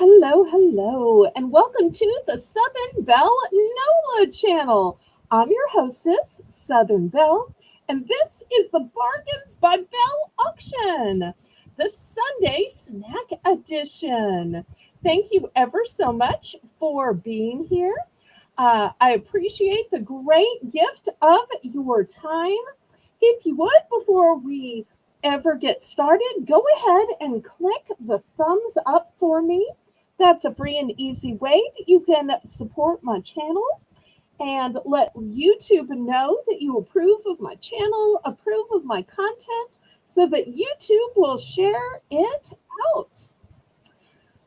Hello, and welcome to the Southern Belle NOLA channel. I'm your hostess, Southern Belle, and this is the Bargains by Belle auction, the Sunday snack edition. Thank you ever so much for being here. I appreciate the great gift of your time. If you would, before we ever get started, go ahead and click the thumbs up for me. That's a free and easy way that you can support my channel and let YouTube know that you approve of my channel, approve of my content, so that YouTube will share it out.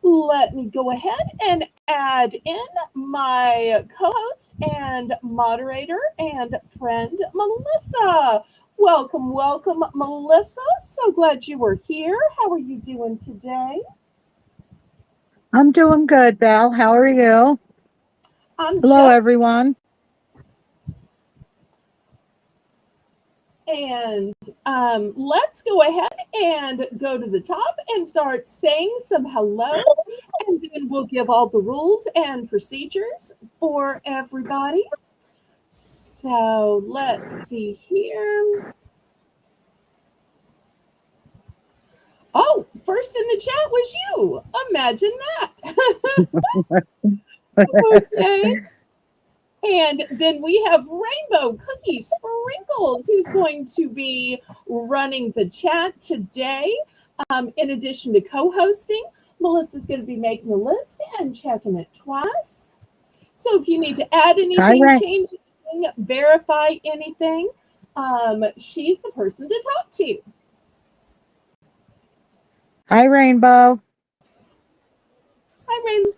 Let me go ahead and add in my co-host and moderator and friend, Melissa. Welcome, Melissa. So glad you were here. How are you doing today? I'm doing good, Val. How are you? I'm Hello, just everyone. And let's go ahead and go to the top and start saying some hellos, and then we'll give all the rules and procedures for everybody. So let's see here. Oh, first in the chat was you. Imagine that. Okay. And then we have Rainbow Cookie Sprinkles, who's going to be running the chat today. In addition to co-hosting, Melissa's going to be making the list and checking it twice. So if you need to add Hi, anything, Ray. change anything, verify anything, she's the person to talk to. Hi, Rainbow. Hi, Rainbow.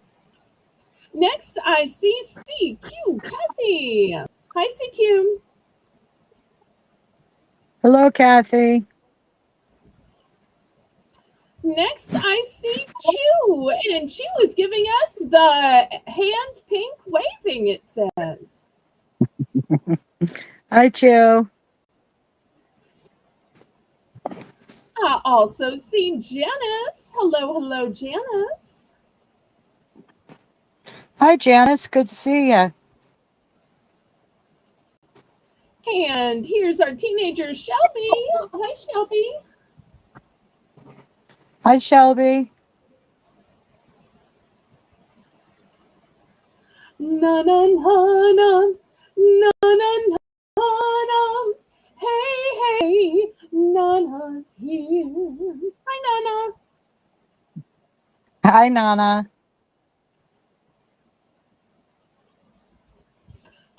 Next, I see CQ Kathy. Hi, CQ. Hello, Kathy. Next, I see Chew, and Chew is giving us the hand pink waving, it says. Hi, Chew. I also see Janice. Hello, Janice. Hi, Janice. Good to see you. And here's our teenager, Shelby. Hi, Shelby. Hi, Shelby. Na na na na na na na na. Hey, Nana's here. Hi, Nana. Hi, Nana.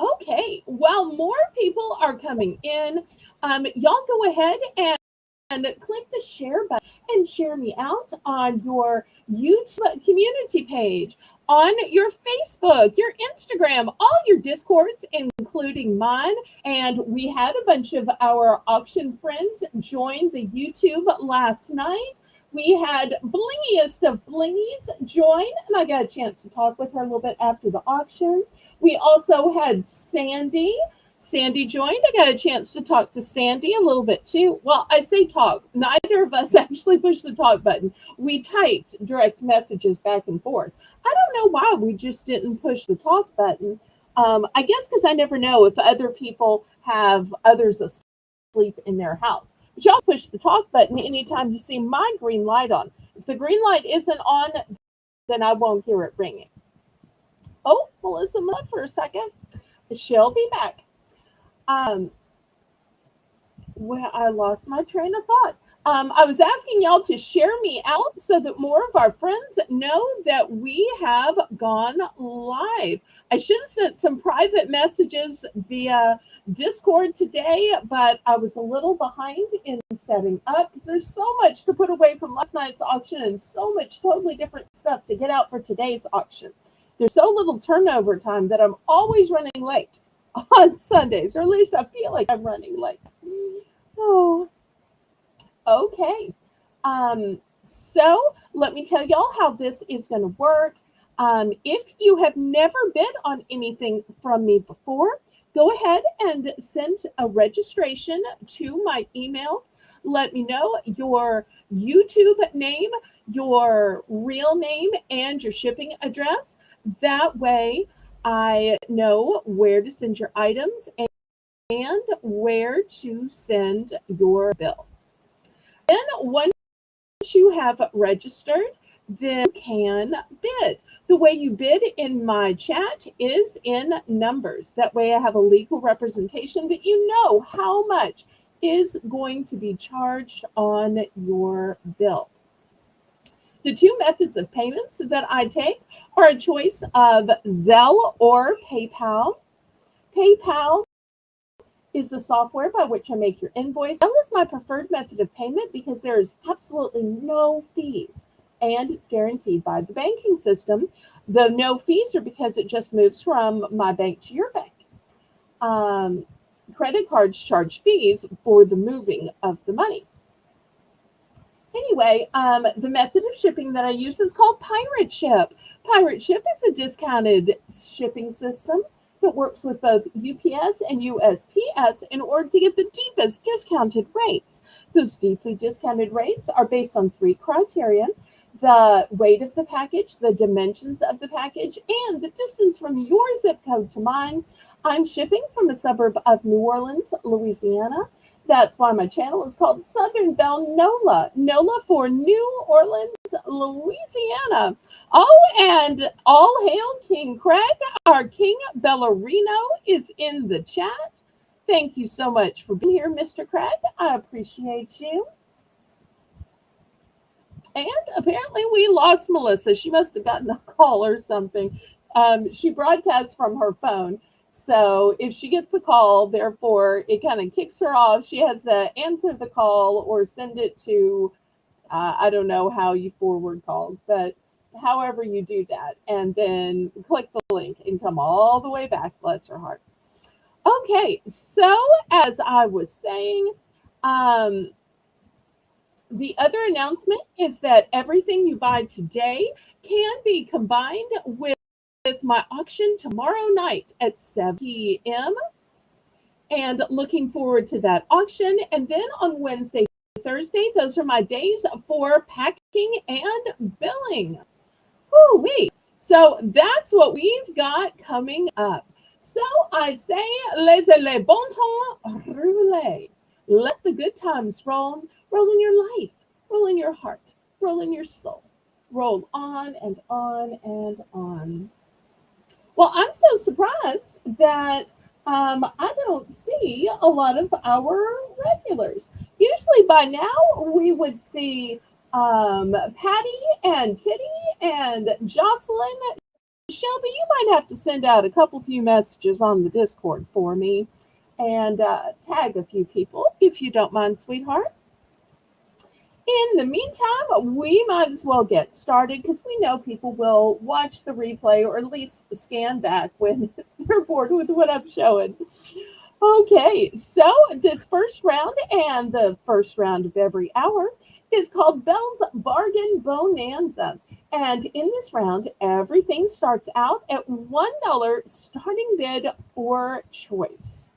Okay, while more people are coming in, y'all go ahead and click the share button and share me out on your YouTube community page, on your Facebook, your Instagram, all your Discords, including mine. And we had a bunch of our auction friends join the YouTube last night. We had Blingiest of Blingies join, and I got a chance to talk with her a little bit after the auction. We also had Sandy. Sandy joined. I got a chance to talk to Sandy a little bit too. Well, I say talk. Neither of us actually pushed the talk button. We typed direct messages back and forth. I don't know why we just didn't push the talk button. I guess because I never know if other people have others asleep in their house. But y'all push the talk button anytime you see my green light on. If the green light isn't on, then I won't hear it ringing. Oh, Melissa left for a second. She'll be back. Well, I lost my train of thought. I was asking y'all to share me out so that more of our friends know that we have gone live. I should have sent some private messages via Discord today, but I was a little behind in setting up because there's so much to put away from last night's auction and so much totally different stuff to get out for today's auction. There's so little turnover time that I'm always running late on Sundays, or at least I feel like I'm running late. Oh, okay. So let me tell y'all how this is going to work. If you have never bid on anything from me before, go ahead and send a registration to my email. Let me know your YouTube name, your real name, and your shipping address. That way, I know where to send your items and where to send your bill. Then, once you have registered, then you can bid. The way you bid in my chat is in numbers. That way, I have a legal representation that you know how much is going to be charged on your bill. The two methods of payments that I take are a choice of Zelle or PayPal. PayPal is the software by which I make your invoice. Zelle is my preferred method of payment because there is absolutely no fees and it's guaranteed by the banking system. The no fees are because it just moves from my bank to your bank. Credit cards charge fees for the moving of the money. Anyway, the method of shipping that I use is called Pirate Ship. Pirate Ship is a discounted shipping system that works with both UPS and USPS in order to get the deepest discounted rates. Those deeply discounted rates are based on three criteria: the weight of the package, the dimensions of the package, and the distance from your zip code to mine. I'm shipping from a suburb of New Orleans, Louisiana. That's why my channel is called Southern Belle NOLA. NOLA for New Orleans, Louisiana. Oh, and all hail King Craig. Our King Bellarino is in the chat. Thank you so much for being here, Mr. Craig. I appreciate you. And apparently we lost Melissa. She must have gotten a call or something. She broadcasts from her phone. So if she gets a call, therefore it kind of kicks her off. She has to answer the call or send it to, I don't know how you forward calls, but however you do that. And then click the link and come all the way back. Bless her heart. Okay, so as I was saying, the other announcement is that everything you buy today can be combined with my auction tomorrow night at 7 p.m. And looking forward to that auction. And then on Wednesday, Thursday, those are my days for packing and billing. Woo-wee. So that's what we've got coming up. So I say, laissez les bon temps rouler. Let the good times roll in your life, roll in your heart, roll in your soul, roll on and on and on. Well, I'm so surprised that I don't see a lot of our regulars. Usually by now we would see Patty and Kitty and Jocelyn. Shelby, you might have to send out a few messages on the Discord for me and tag a few people if you don't mind, sweetheart. In the meantime, we might as well get started because we know people will watch the replay or at least scan back when they're bored with what I'm showing. Okay, so this first round and the first round of every hour is called Belle's Bargain Bonanza. And in this round, everything starts out at $1 starting bid for choice.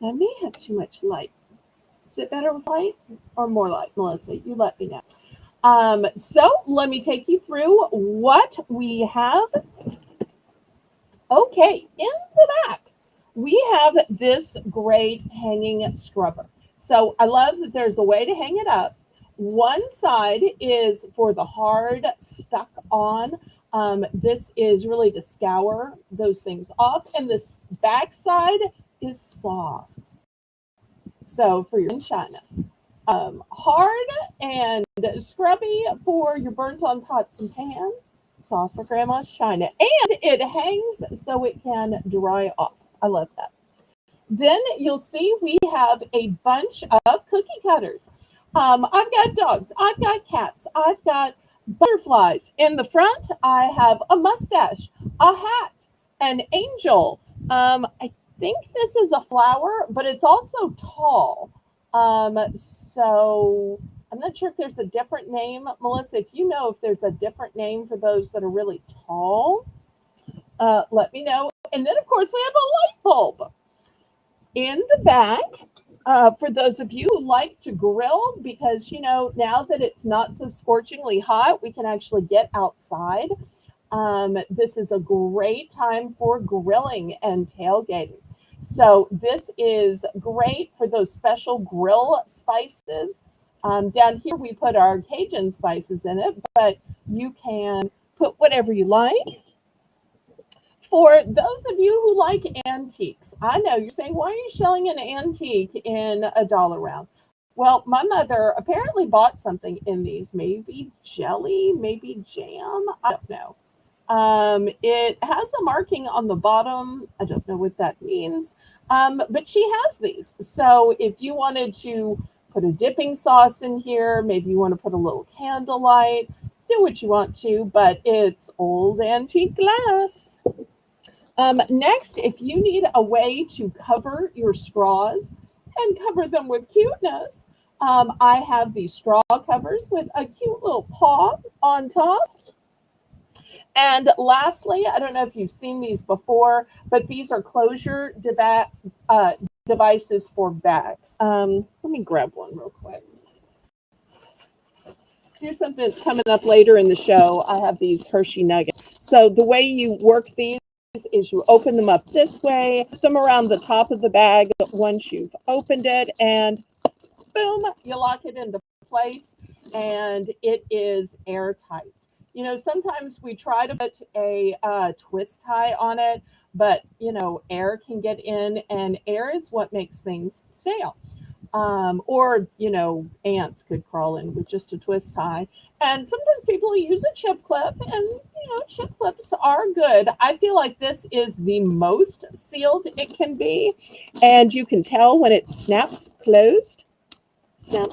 I may have too much light. Is it better with light or more light, Melissa? You let me know. So let me take you through what we have. Okay, in the back, we have this great hanging scrubber. So I love that there's a way to hang it up. One side is for the hard stuck on. This is really to scour those things off. And this back side is soft. So for your china, hard and scrubby for your burnt on pots and pans, soft for grandma's china, and it hangs so it can dry off. I love that. Then you'll see we have a bunch of cookie cutters. I've got dogs, I've got cats, I've got butterflies. In the front, I have a mustache, a hat, an angel. I think this is a flower, but it's also tall. So I'm not sure if there's a different name. Melissa, if you know if there's a different name for those that are really tall, let me know. And then, of course, we have a light bulb. In the back, For those of you who like to grill, because now that it's not so scorchingly hot, we can actually get outside. This is a great time for grilling and tailgating. So this is great for those special grill spices. Down here we put our Cajun spices in it, but you can put whatever you like. For those of you who like antiques, I know you're saying, why are you selling an antique in a dollar round? Well, my mother apparently bought something in these, maybe jelly, maybe jam. I don't know. It has a marking on the bottom. I don't know what that means. But she has these. So if you wanted to put a dipping sauce in here, maybe you want to put a little candlelight, do what you want to, but it's old antique glass. Next, if you need a way to cover your straws and cover them with cuteness, I have these straw covers with a cute little paw on top. And lastly, I don't know if you've seen these before, but these are closure devices for bags. Let me grab one real quick. Here's something that's coming up later in the show. I have these Hershey nuggets. So the way you work these is you open them up this way, put them around the top of the bag once you've opened it, and boom, you lock it into place, and it is airtight. Sometimes we try to put a twist tie on it, but air can get in, and air is what makes things stale. Or ants could crawl in with just a twist tie. And sometimes people use a chip clip, and chip clips are good. I feel like this is the most sealed it can be, and you can tell when it snaps closed. Snap.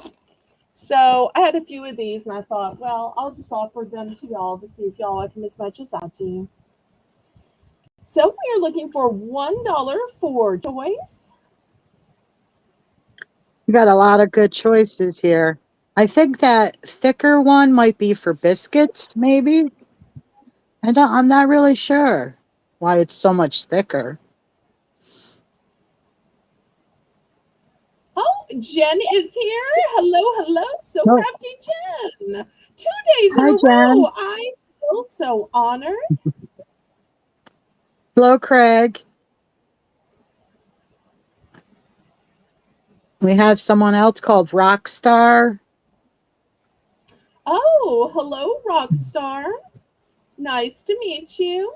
So I had a few of these, and I thought, well, I'll just offer them to y'all to see if y'all like them as much as I do. So we are looking for $1 for choice. You got a lot of good choices here. I think that thicker one might be for biscuits, maybe. I'm not really sure why it's so much thicker. Oh, Jen is here. Hello, hello. So Oh, crafty Jen. 2 days in hi, a Jen. row. I feel so honored. Hello, Craig. We have someone else called Rockstar. Oh, hello, Rockstar. Nice to meet you.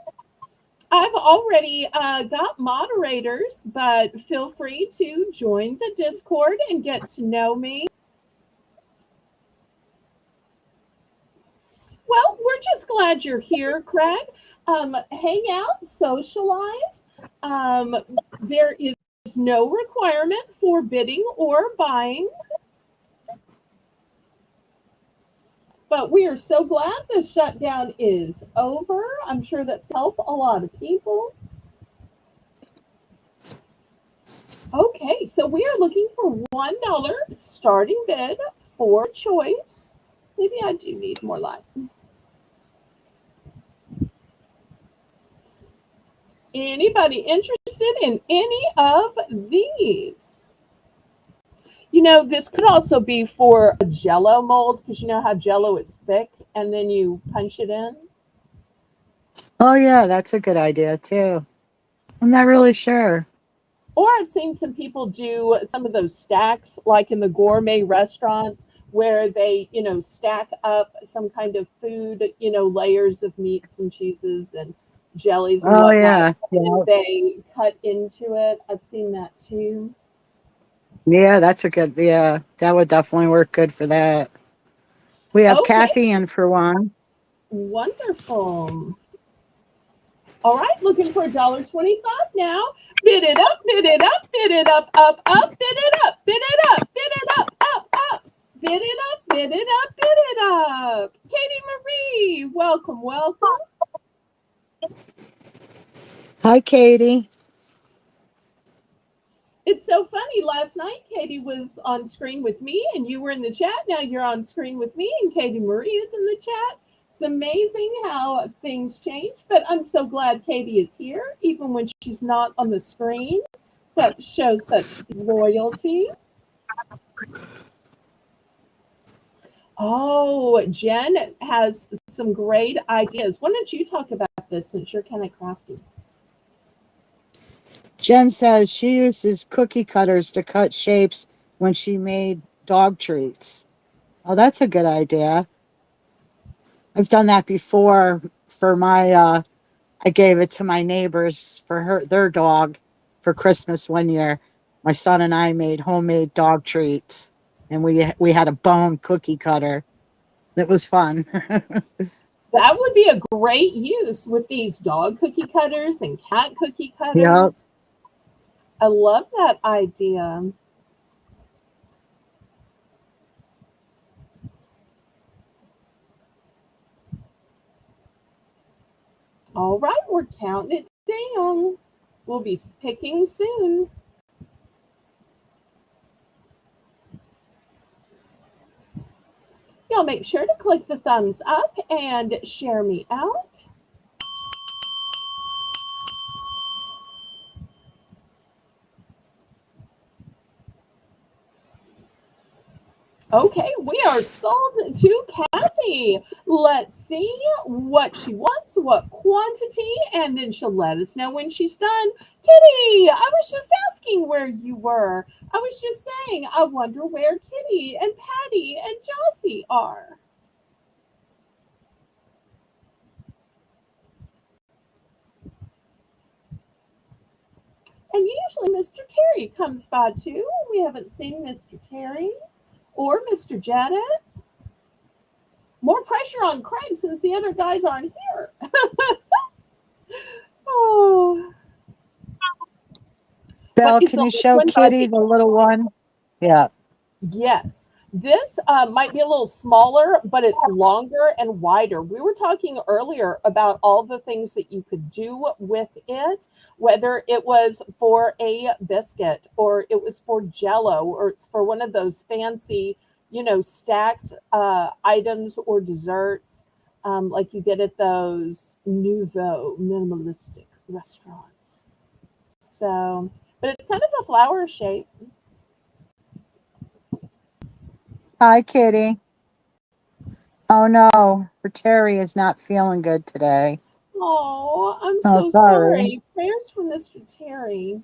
I've already got moderators, but feel free to join the Discord and get to know me. Well, we're just glad you're here, Craig. Hang out, socialize. Um, there is no requirement for bidding or buying, but we are so glad the shutdown is over. I'm sure that's helped a lot of people. Okay, so we are looking for $1 starting bid for choice. Maybe I do need more light. Anybody interested in any of these? This could also be for a Jello mold, because you know how Jello is thick and then you punch it in. Oh, yeah, that's a good idea, too. I'm not really sure. Or I've seen some people do some of those stacks, like in the gourmet restaurants, where they, stack up some kind of food, layers of meats and cheeses and jellies and Oh, whatnot, yeah. and Yeah. they cut into it. I've seen that too. Yeah, that's a good, yeah, that would definitely work good for that. We have Okay, Kathy in for one. wonderful. All right, looking for $1.25 now. Bid it up, bid it up, bid it up, up, bid it up, bid it up, bid it up. Bid it up, bid it up, bid it up. Katie Marie, welcome, welcome. Hi, Katie. It's so funny. Last night, Katie was on screen with me and you were in the chat. Now you're on screen with me and Katie Marie is in the chat. It's amazing how things change, but I'm so glad Katie is here, even when she's not on the screen. That shows such loyalty. Oh, Jen has some great ideas. Why don't you talk about this since you're kind of crafty? Jen says she uses cookie cutters to cut shapes when she made dog treats. Oh, that's a good idea. I've done that before for my I gave it to my neighbors for their dog for Christmas one year. My son and I made homemade dog treats and we had a bone cookie cutter. It was fun. That would be a great use with these dog cookie cutters and cat cookie Yep. cutters. I love that idea. All right, we're counting it down. We'll be picking soon. Y'all make sure to click the thumbs up and share me out. Okay, we are sold to Kathy. Let's see what she wants, what quantity, and then she'll let us know when she's done. Kitty, I was just asking where you were. I was just saying, I wonder where Kitty and Patty and Jossie are. And usually Mr. Terry comes by too. We haven't seen Mr. Terry or Mr. Janet. More pressure on Craig since the other guys aren't here. Oh, but Belle, it's can you only show Kitty 25. the little one? Yeah. Yes. This might be a little smaller, but it's longer and wider. We were talking earlier about all the things that you could do with it, whether it was for a biscuit or it was for jello or it's for one of those fancy, stacked items or desserts like you get at those nouveau minimalistic restaurants. So, but it's kind of a flower shape. Hi, Kitty. Oh no, her Terry is not feeling good today. Oh, I'm Oh, so sorry. sorry. Prayers for Mr. Terry.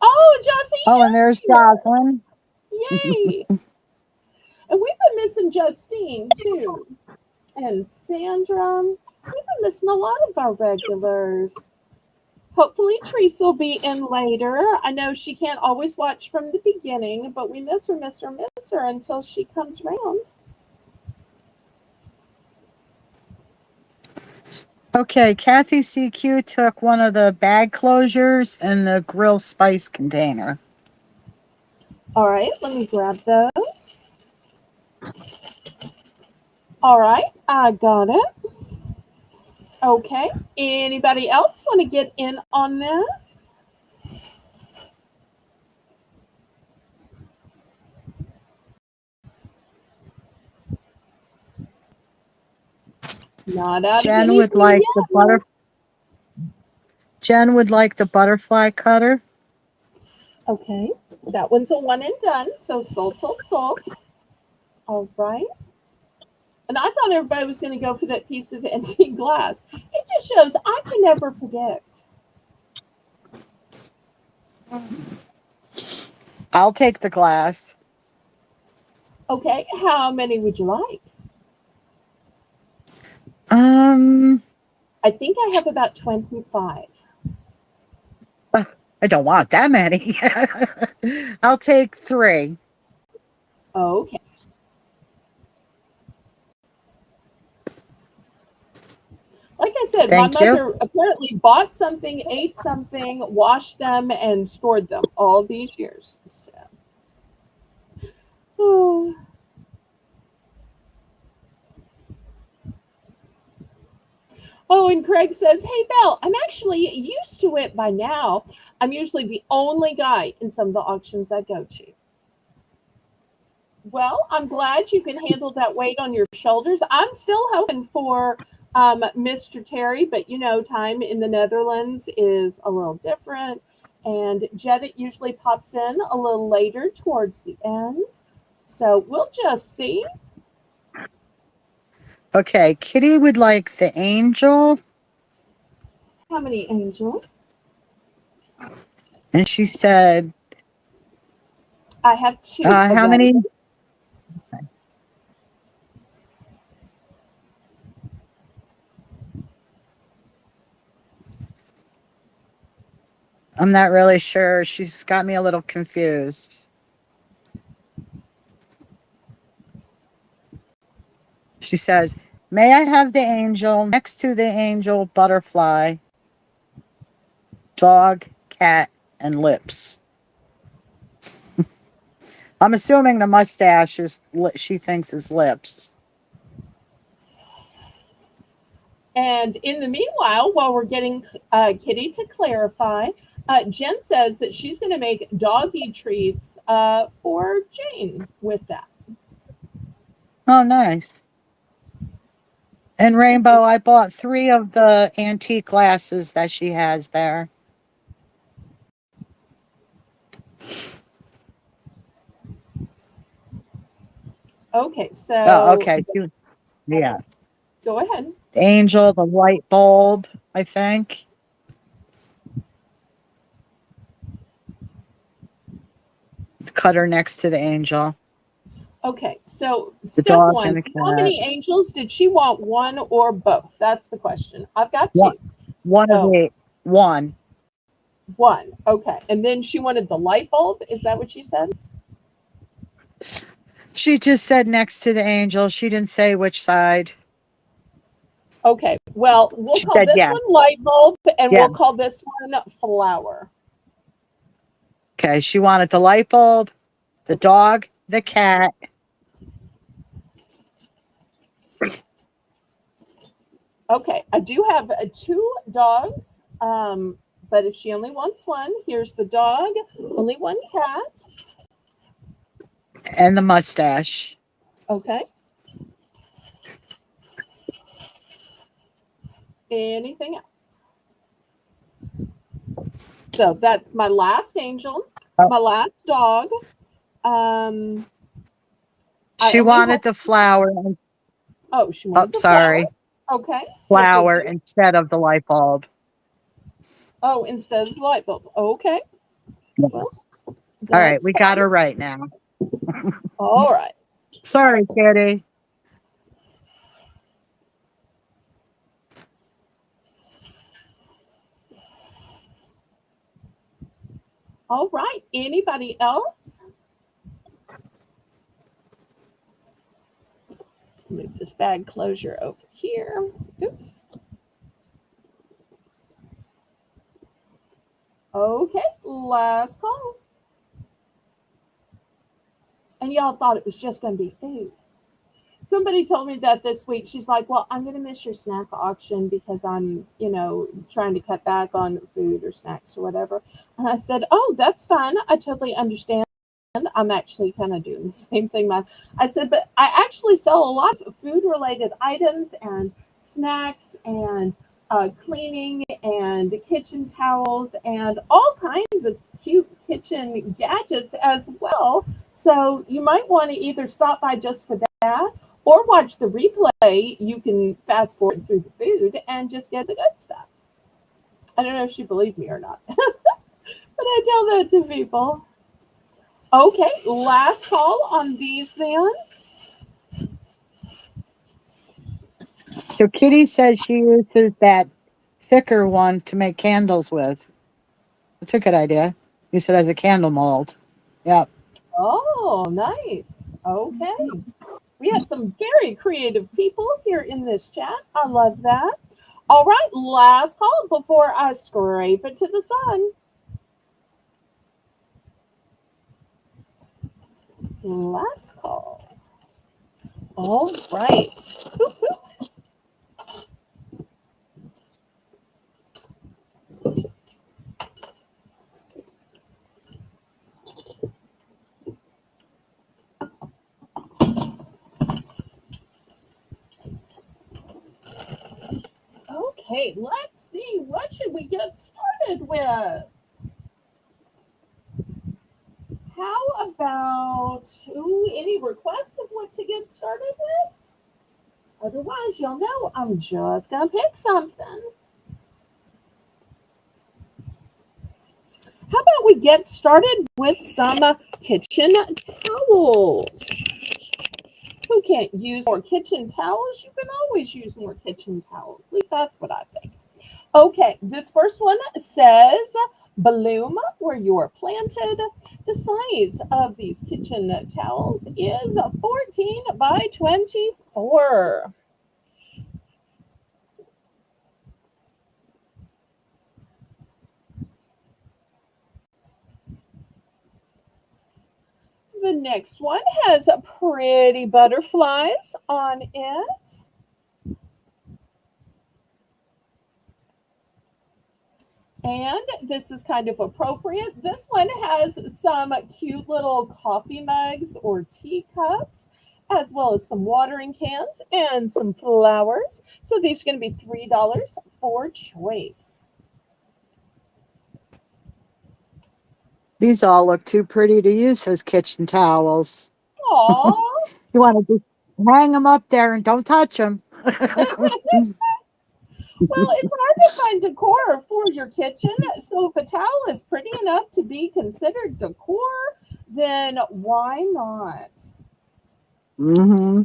Oh, Oh, and Justine is there's here. Jocelyn. Yay. And we've been missing Justine too. And Sandra. We've been missing a lot of our regulars. Hopefully, Teresa will be in later. I know she can't always watch from the beginning, but we miss her until she comes around. Okay, Kathy CQ took one of the bag closures and the grill spice container. All right, let me grab those. All right, I got it. Okay. Anybody else want to get in on this? Not out of Jen would anything like the yet. Jen would like the butterfly cutter. Okay. That one's a one and done. So sold, sold, sold. All right. And I thought everybody was going to go for that piece of antique glass. It just shows I can never predict. I'll take the glass. Okay. How many would you like? Um, I think I have about 25. I don't want that many. I'll take 3. Okay. Like I said, my Thank you. mother apparently bought something, ate something, washed them, and stored them all these years. So, oh. Oh, and Craig says, "Hey, Belle, I'm actually used to it by now. I'm usually the only guy in some of the auctions I go to." Well, I'm glad you can handle that weight on your shoulders. I'm still hoping for Mr. Terry, but time in the Netherlands is a little different. And Janet usually pops in a little later towards the end. So we'll just see. Okay, Kitty would like the angel, How many angels? and she said, I have two how available. many? I'm not really sure. She's got me a little confused. She says, may I have the angel next to the angel butterfly, dog, cat, and lips? I'm assuming the mustache is what she thinks is lips. And in the meanwhile, while we're getting Kitty to clarify, Jen says that she's going to make doggy treats for Jane with that. Oh, nice. And Rainbow, I bought 3 of the antique glasses that she has there. Okay, Oh, so okay. Yeah. go ahead. The angel, the light bulb, I think. The cutter next to the angel, Okay, so the step dog, one, and the how cat. many angels did she want? One or both? That's the question. I've got One, two. one of So the one. one. Okay. And then she wanted the light bulb. Is that what she said? She just said next to the angel. She didn't say which side. Okay. Well, we'll She call said this yeah, one light bulb and yeah. we'll call this one flower. Okay, she wanted the light bulb, the Okay. dog, the cat. Okay. I do have two dogs. But if she only wants one, here's the dog, only one cat. And the mustache. Okay. Anything else? So that's my last angel, Oh, my last dog. Um, I she only have, wanted the flower. oh, she Oh, wanted the flower. sorry, Okay. What did flower she? instead of the light bulb. Oh, instead of the light bulb. Okay. Yeah. Well, All right, that's we got fine. her right now. All right. Sorry, Kitty. All right. Anybody else? Move this bag closure over here. Oops. Okay. Last call. And y'all thought it was just going to be food. Somebody told me that this week. She's like, well, I'm going to miss your snack auction because I'm, trying to cut back on food or snacks or whatever. And I said, oh, that's fine. I totally understand. I'm actually kind of doing the same thing myself. I said, but I actually sell a lot of food related items and snacks and cleaning and kitchen towels and all kinds of cute kitchen gadgets as well. So you might want to either stop by just for that or watch the replay. You can fast forward through the food and just get the good stuff. I don't know if she believed me or not, but I tell that to people. Okay, last call on these then. So Kitty says she uses that thicker one to make candles with. That's a good idea. Use it as a candle mold. Yep. Oh, nice. Okay. We have some very creative people here in this chat. I love that. All right, last call before I scrape it to the sun. Last call. All right. Okay, let's see. What should we get started with? about any requests of what to get started with? Otherwise, y'all know I'm just gonna pick something. How about we get started with some kitchen towels? Who can't use more kitchen towels? You can always use more kitchen towels. At least that's what I think. Okay, this first one says bloom where you are planted. The size of these kitchen towels is 14 by 24. The next one has pretty butterflies on it. And this is kind of appropriate. This one has some cute little coffee mugs or teacups, as well as some watering cans and some flowers. So these are going to be $3 for choice. These all look too pretty to use as kitchen towels. Aww. You want to just hang them up there and don't touch them. Well, it's hard to find decor for your kitchen. So if a towel is pretty enough to be considered decor, then why not? Hmm.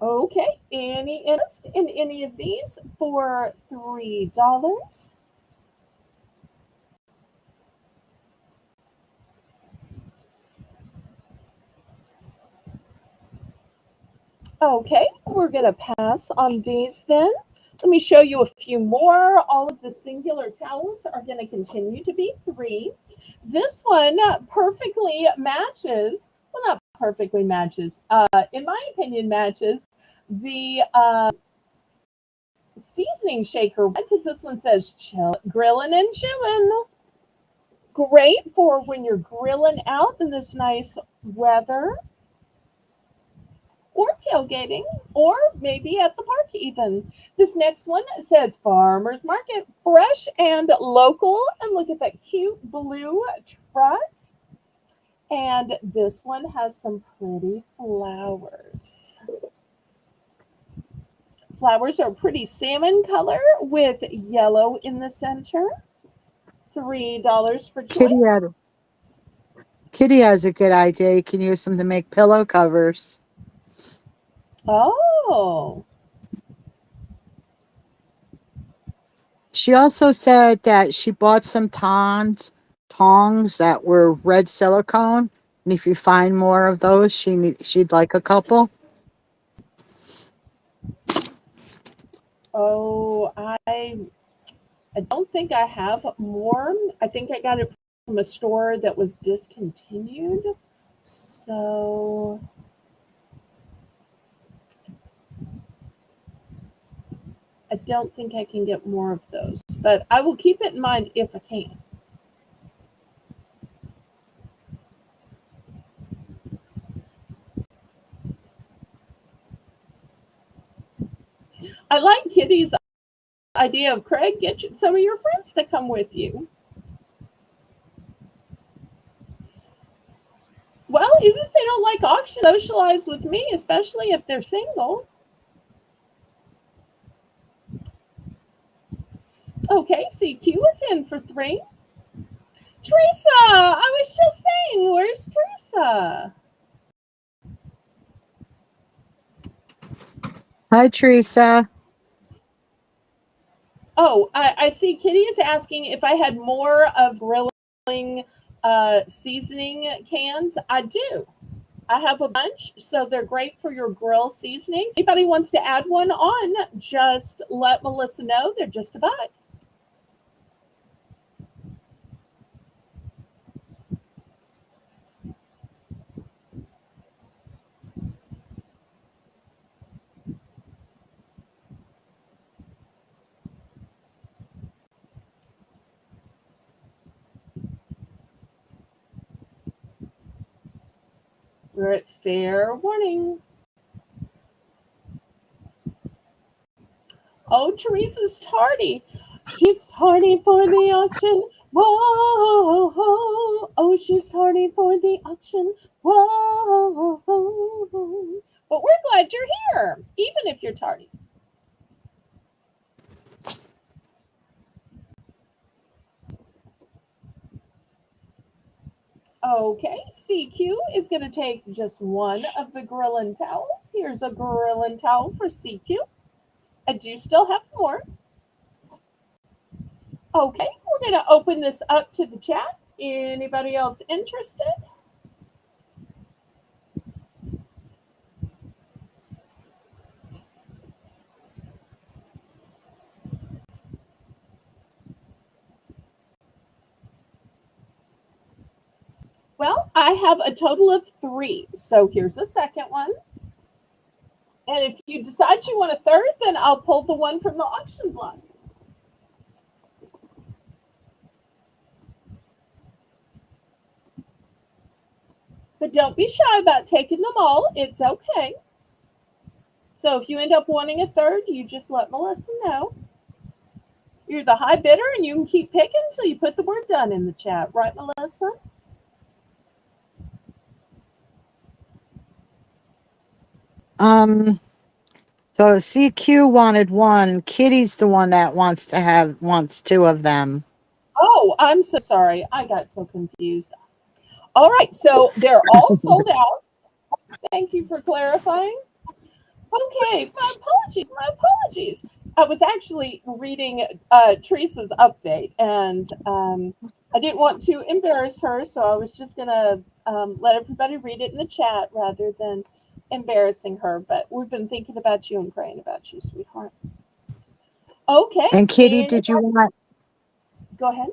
Okay, any interest in any of these for $3? Okay, we're going to pass on these then. Let me show you a few more. All of the singular towels are going to continue to be 3. This one perfectly matches, well, not perfectly matches, in my opinion, matches the seasoning shaker because this one says chill, grilling and chilling. Great for when you're grilling out in this nice weather or tailgating, or maybe at the park even. This next one says Farmers Market, fresh and local. And look at that cute blue truck. And this one has some pretty flowers. Flowers are pretty salmon color with yellow in the center. $3 for Kitty choice. had Kitty has a good idea. You can use them to make pillow covers. Oh, She also said that she bought some tongs that were red silicone, and if you find more of those, she'd like a couple. oh, I don't think I have more. I think I got it from a store that was discontinued. So I don't think I can get more of those. But I will keep it in mind if I can. I like Kitty's idea of Craig, get some of your friends to come with you. Well, even if they don't like auction, socialize with me, especially if they're single. Okay, CQ is in for 3. Teresa, I was just saying, where's Teresa? Hi, Teresa. Oh, I see Kitty is asking if I had more of grilling seasoning cans. I do. I have a bunch, so they're great for your grill seasoning. Anybody wants to add one on, just let Melissa know. They're just a buck. We're at fair warning. Oh, Teresa's tardy. She's tardy for the auction. Whoa, oh, she's tardy for the auction. Whoa, but we're glad you're here, even if you're tardy. Okay, CQ is going to take just one of the Grilling towels. Here's a Grilling towel for CQ. I do still have more. Okay, we're going to open this up to the chat. Anybody else interested? Well, I have a total of three. So here's the second one. And if you decide you want a third, then I'll pull the one from the auction block. But don't be shy about taking them all. It's okay. So if you end up wanting a third, you just let Melissa know. You're the high bidder and you can keep picking until you put the word done in the chat. Right, Melissa? Um, so CQ wanted one. Kitty's the one that wants two of them. Oh, I'm so sorry. I got so confused. All right, so they're all sold out. Thank you for clarifying. Okay, my apologies. My apologies. I was actually reading Teresa's update, and I didn't want to embarrass her, so I was just gonna let everybody read it in the chat rather than embarrassing her. But we've been thinking about you and praying about you, sweetheart. Okay, And Kitty, did you want go ahead.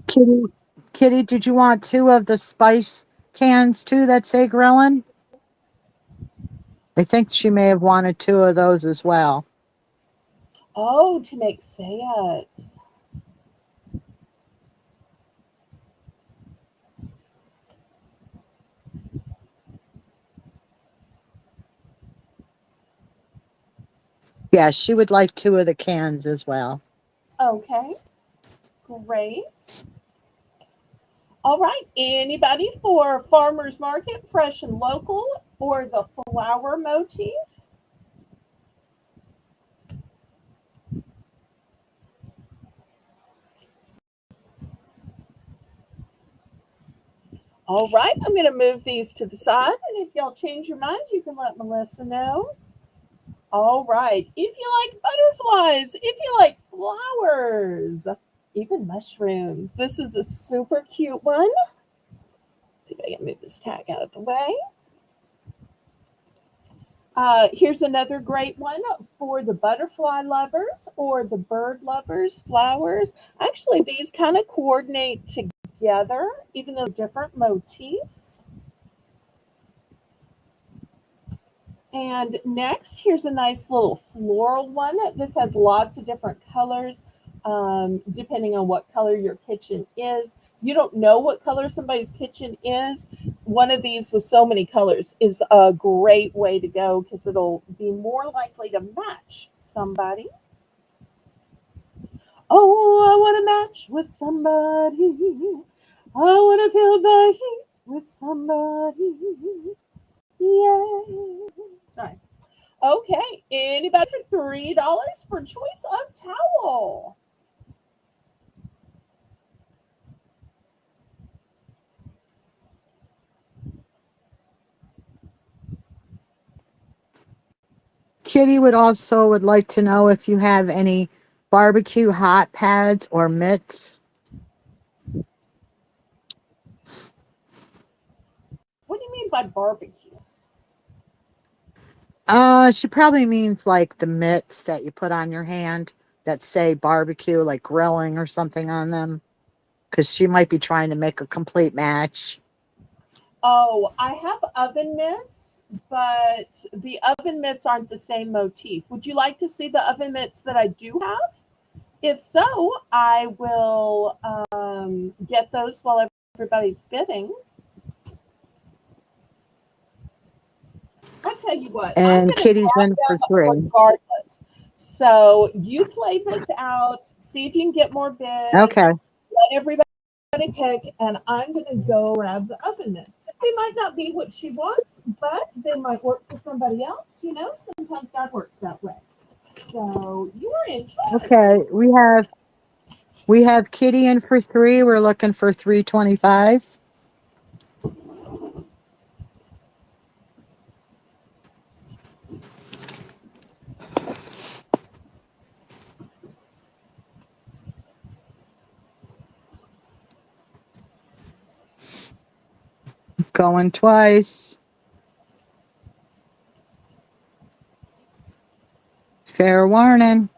Kitty? Kitty, did you want two of the spice cans too that say grilling? I think she may have wanted two of those as well. Oh, to make sayats. Yeah, she would like two of the cans as well. Okay, great. All right. Anybody for farmers market, fresh and local, or the flower motif? All right. I'm going to move these to the side, and if y'all change your mind, you can let Melissa know. All right. If you like butterflies, if you like flowers, even mushrooms, this is a super cute one. Let's see if I can move this tag out of the way. Here's another great one for the butterfly lovers or the bird lovers, flowers. Actually, these kind of coordinate together, even though different motifs. And next, here's a nice little floral one. This has lots of different colors, depending on what color your kitchen is. You don't know what color somebody's kitchen is. One of these with so many colors is a great way to go because it'll be more likely to match somebody. Oh, I want to match with somebody. I want to feel the heat with somebody. Yeah. Sorry. Okay, anybody for $3 for choice of towel? Kitty would like to know if you have any barbecue hot pads or mitts. What do you mean by barbecue? She probably means like the mitts that you put on your hand that say barbecue, like grilling or something on them. Because she might be trying to make a complete match. Oh, I have oven mitts, but the oven mitts aren't the same motif. Would you like to see the oven mitts that I do have? If so, I will get those while everybody's bidding. I tell you what, I'm And going to Kitty's grab in for them 3. regardless. So you play this out, see if you can get more bids, Okay. let everybody pick, and I'm going to go grab the oven mitts. They might not be what she wants, but they might work for somebody else. You know, sometimes God works that way. So you are in charge. Okay. We have Kitty in for 3. We're looking for 325. Going twice. Fair warning.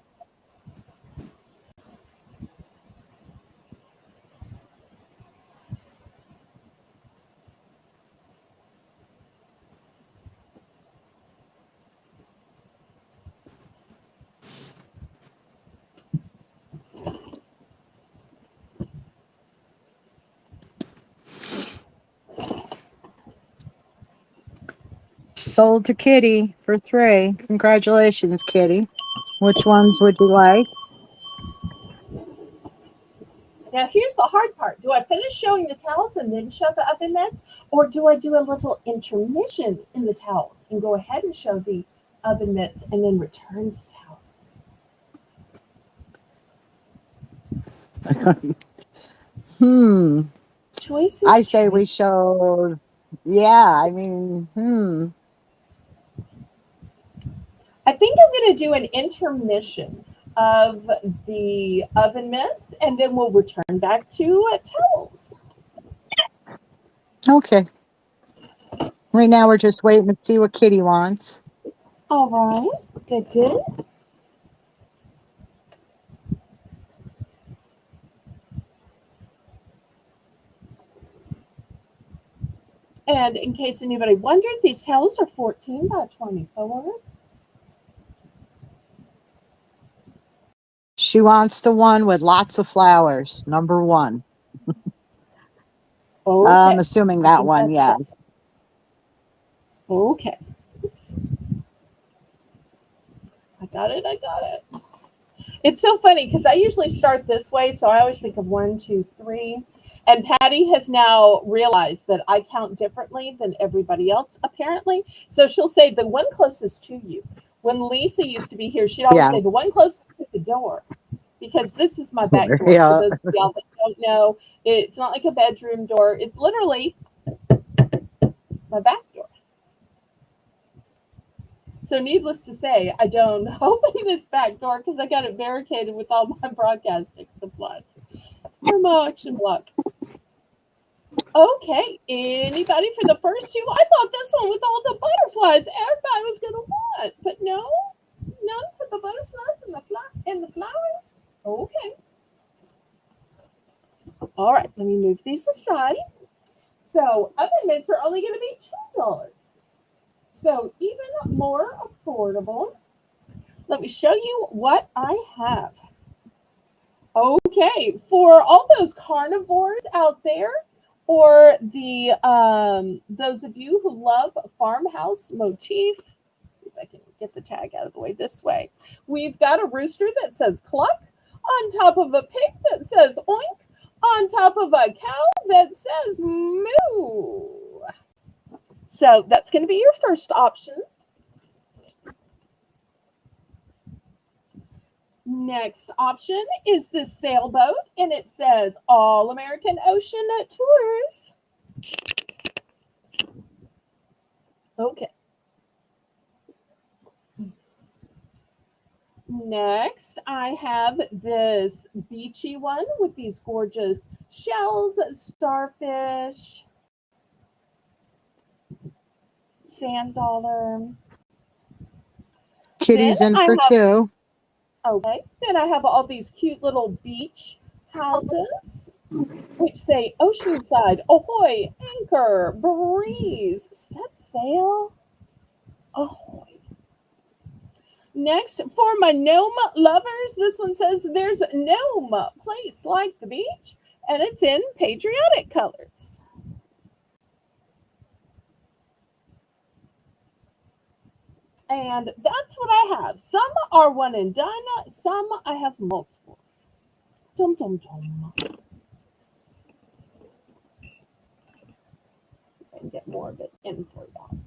Sold to Kitty for 3. Congratulations, Kitty. Which ones would you like? Now, here's the hard part. Do I finish showing the towels and then show the oven mitts? Or do I do a little intermission in the towels and go ahead and show the oven mitts and then return to towels? Hmm. Choice I is say we choice. showed. Yeah, I mean, I think I'm going to do an intermission of the oven mitts and then we'll return back to towels. Okay. Right now we're just waiting to see what Kitty wants. All right. Good, good. And in case anybody wondered, these towels are 14 by 24. She wants the one with lots of flowers. Number 1. I'm Okay. assuming I that think one, that's yeah. this. Okay. Oops. I got it. I got it. It's so funny because I usually start this way, so I always think of 1, 2, 3. And Patty has now realized that I count differently than everybody else, apparently. So she'll say the one closest to you. When Lisa used to be here, she'd always Yeah. say the one closest to the door because this is my back door. For Yeah. those of y'all that don't know, it's not like a bedroom door, it's literally my back door. So, needless to say, I don't open this back door because I got it barricaded with all my broadcasting supplies or my auction block. Okay, anybody for the first two? I thought this one with all the butterflies everybody was gonna want, but no, none for the butterflies and the flowers. Okay, all right. Let me move these aside. So oven mitts are only going to be $2, so even more affordable. Let me show you what I have. Okay, for all those carnivores out there, or the those of you who love farmhouse motif, let's see if I can get the tag out of the way this way. We've got a rooster that says cluck, on top of a pig that says oink, on top of a cow that says moo. So that's going to be your first option. Next option is this sailboat, and it says All American Ocean Tours. Okay. Next, I have this beachy one with these gorgeous shells, starfish, sand dollar. Then Kitty's in I for have 2. okay. Then I have all these cute little beach houses which say Oceanside, Ahoy, Anchor, Breeze, Set Sail, Ahoy. Next, for my gnome lovers, this one says there's gnome place like the beach, and it's in patriotic colors. And that's what I have. Some are one and done, some I have multiples. Dum dum dum. And get more of it in for y'all.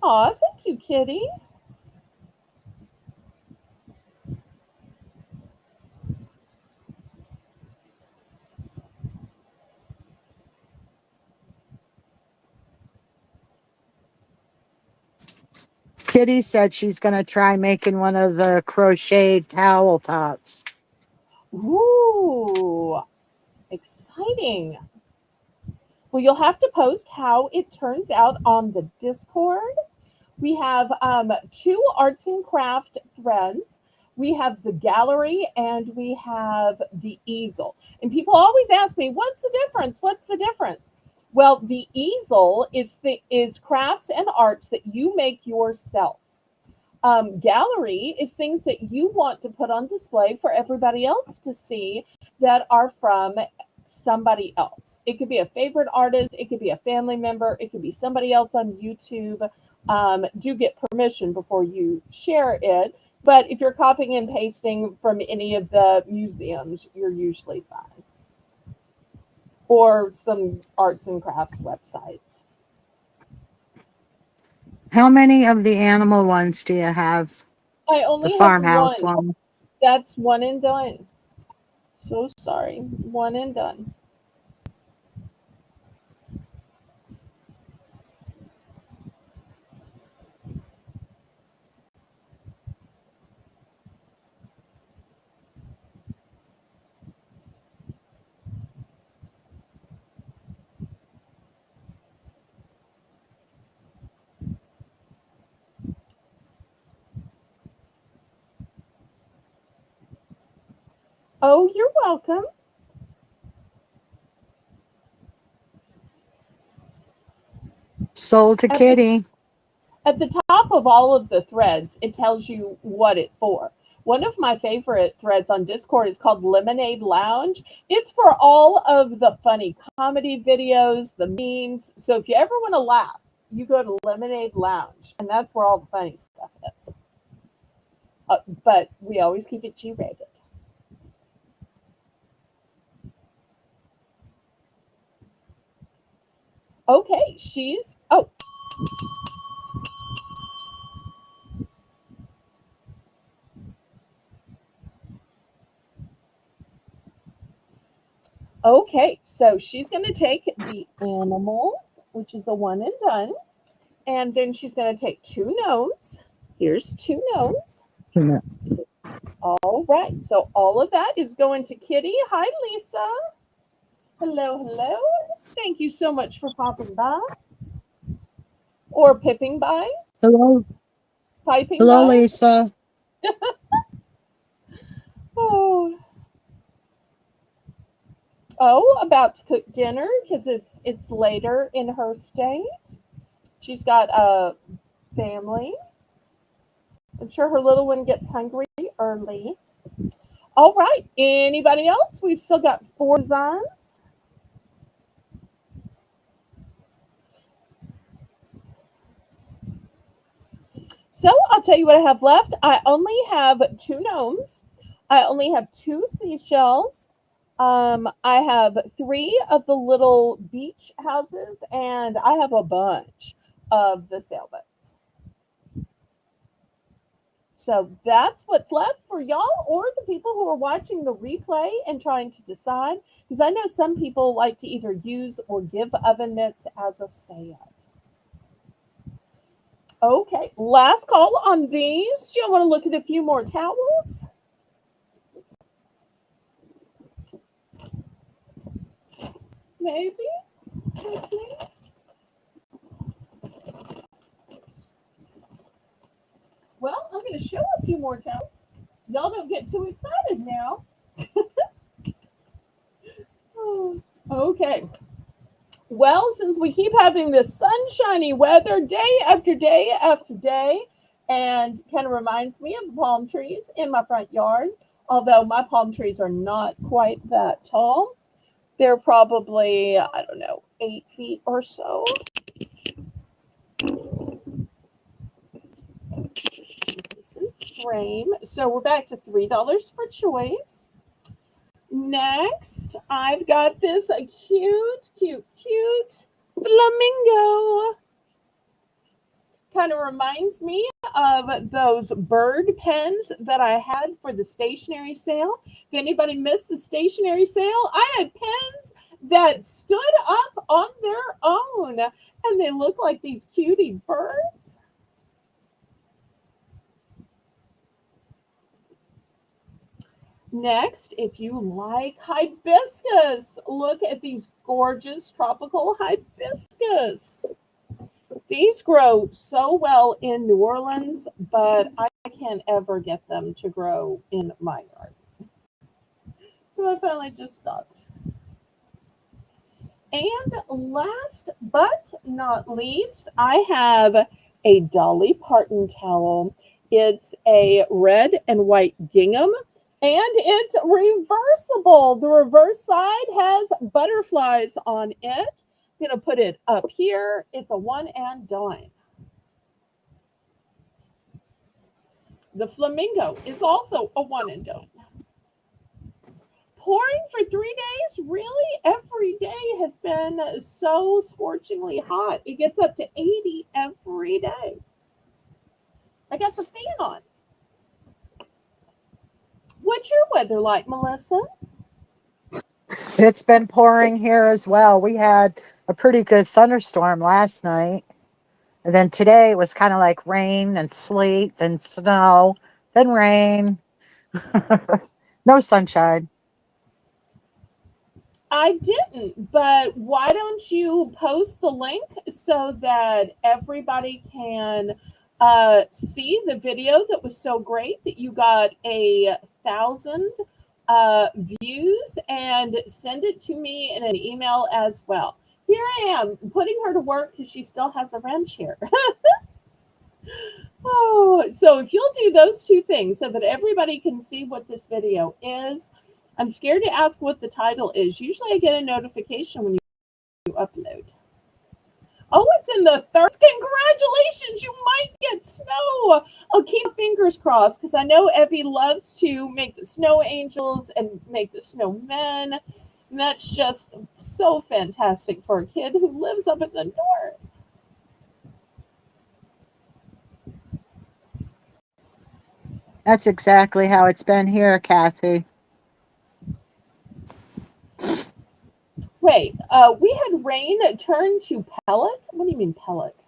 Aw, thank you, Kitty. Kitty said she's going to try making one of the crocheted towel tops. Ooh, exciting. Well, you'll have to post how it turns out on the Discord. We have two arts and craft threads. We have the gallery and we have the easel. And people always ask me, "What's the difference? What's the difference?" Well, the easel is crafts and arts that you make yourself. Gallery is things that you want to put on display for everybody else to see that are from somebody else. It could be a favorite artist, it could be a family member, it could be somebody else on YouTube. Do get permission before you share it. But if you're copying and pasting from any of the museums, you're usually fine. Or some arts and crafts websites. How many of the animal ones do you have? I The only have farmhouse one. one. That's one and done. So sorry. One and done. Oh, you're welcome. Sold to At the Kitty. at the top of all of the threads, it tells you what it's for. One of my favorite threads on Discord is called Lemonade Lounge. It's for all of the funny comedy videos, the memes. So if you ever want to laugh, you go to Lemonade Lounge, and that's where all the funny stuff is. But we always keep it G-rated. Okay, she's. Oh, okay. So she's going to take the animal, which is a one and done. And then she's going to take two gnomes. Here's two gnomes. All right. So all of that is going to Kitty. Hi, Lisa. Hello, hello. Thank you so much for popping by or pipping by, Hello. piping Hello, by. Lisa. Oh, oh, about to cook dinner because it's later in her state. She's got a family. I'm sure her little one gets hungry early. All right. Anybody else? We've still got four designs. So I'll tell you what I have left. I only have two gnomes. I only have two seashells. I have three of the little beach houses, and I have a bunch of the sailboats. So that's what's left for y'all or the people who are watching the replay and trying to decide. Because I know some people like to either use or give oven mitts as a set. Okay, last call on these. Do you want to look at a few more towels? Maybe? Please? Well, I'm going to show a few more towels. Y'all don't get too excited now. Okay. Well, since we keep having this sunshiny weather day after day after day, and kind of reminds me of the palm trees in my front yard, although my palm trees are not quite that tall. They're probably, I don't know, 8 feet or so. This in frame. So we're back to $3 for choice. Next, I've got this cute, cute, cute flamingo. Kind of reminds me of those bird pens that I had for the stationery sale. If anybody missed the stationery sale, I had pens that stood up on their own and they look like these cutie birds. Next, if you like hibiscus, look at these gorgeous tropical hibiscus. These grow so well in New Orleans, but I can't ever get them to grow in my yard. So I finally just stopped. And last but not least, I have a Dolly Parton towel. It's a red and white gingham and it's reversible. The reverse side has butterflies on it. I'm going to put it up here. It's a one and dime. The flamingo is also a one and done. Pouring for 3 days? Really? Every day has been so scorchingly hot. It gets up to 80 every day. I got the fan on. What's your weather like, Melissa? It's been pouring here as well. We had a pretty good thunderstorm last night. And then today it was kind of like rain, then sleet, then snow, then rain. No sunshine. I didn't, but why don't you post the link so that everybody can see the video that was so great that you got 1,000 views and send it to me in an email as well. Here I am putting her to work because she still has a wrench here. Oh, so if you'll do those two things so that everybody can see what this video is, I'm scared to ask what the title is. Usually I get a notification when you upload. Oh, it's in the third. Congratulations, you might get snow. I'll keep fingers crossed because I know Evie loves to make the snow angels and make the snowmen. And that's just so fantastic for a kid who lives up in the north. That's exactly how it's been here, Kathy. Wait, we had rain turn to pellet. What do you mean pellet?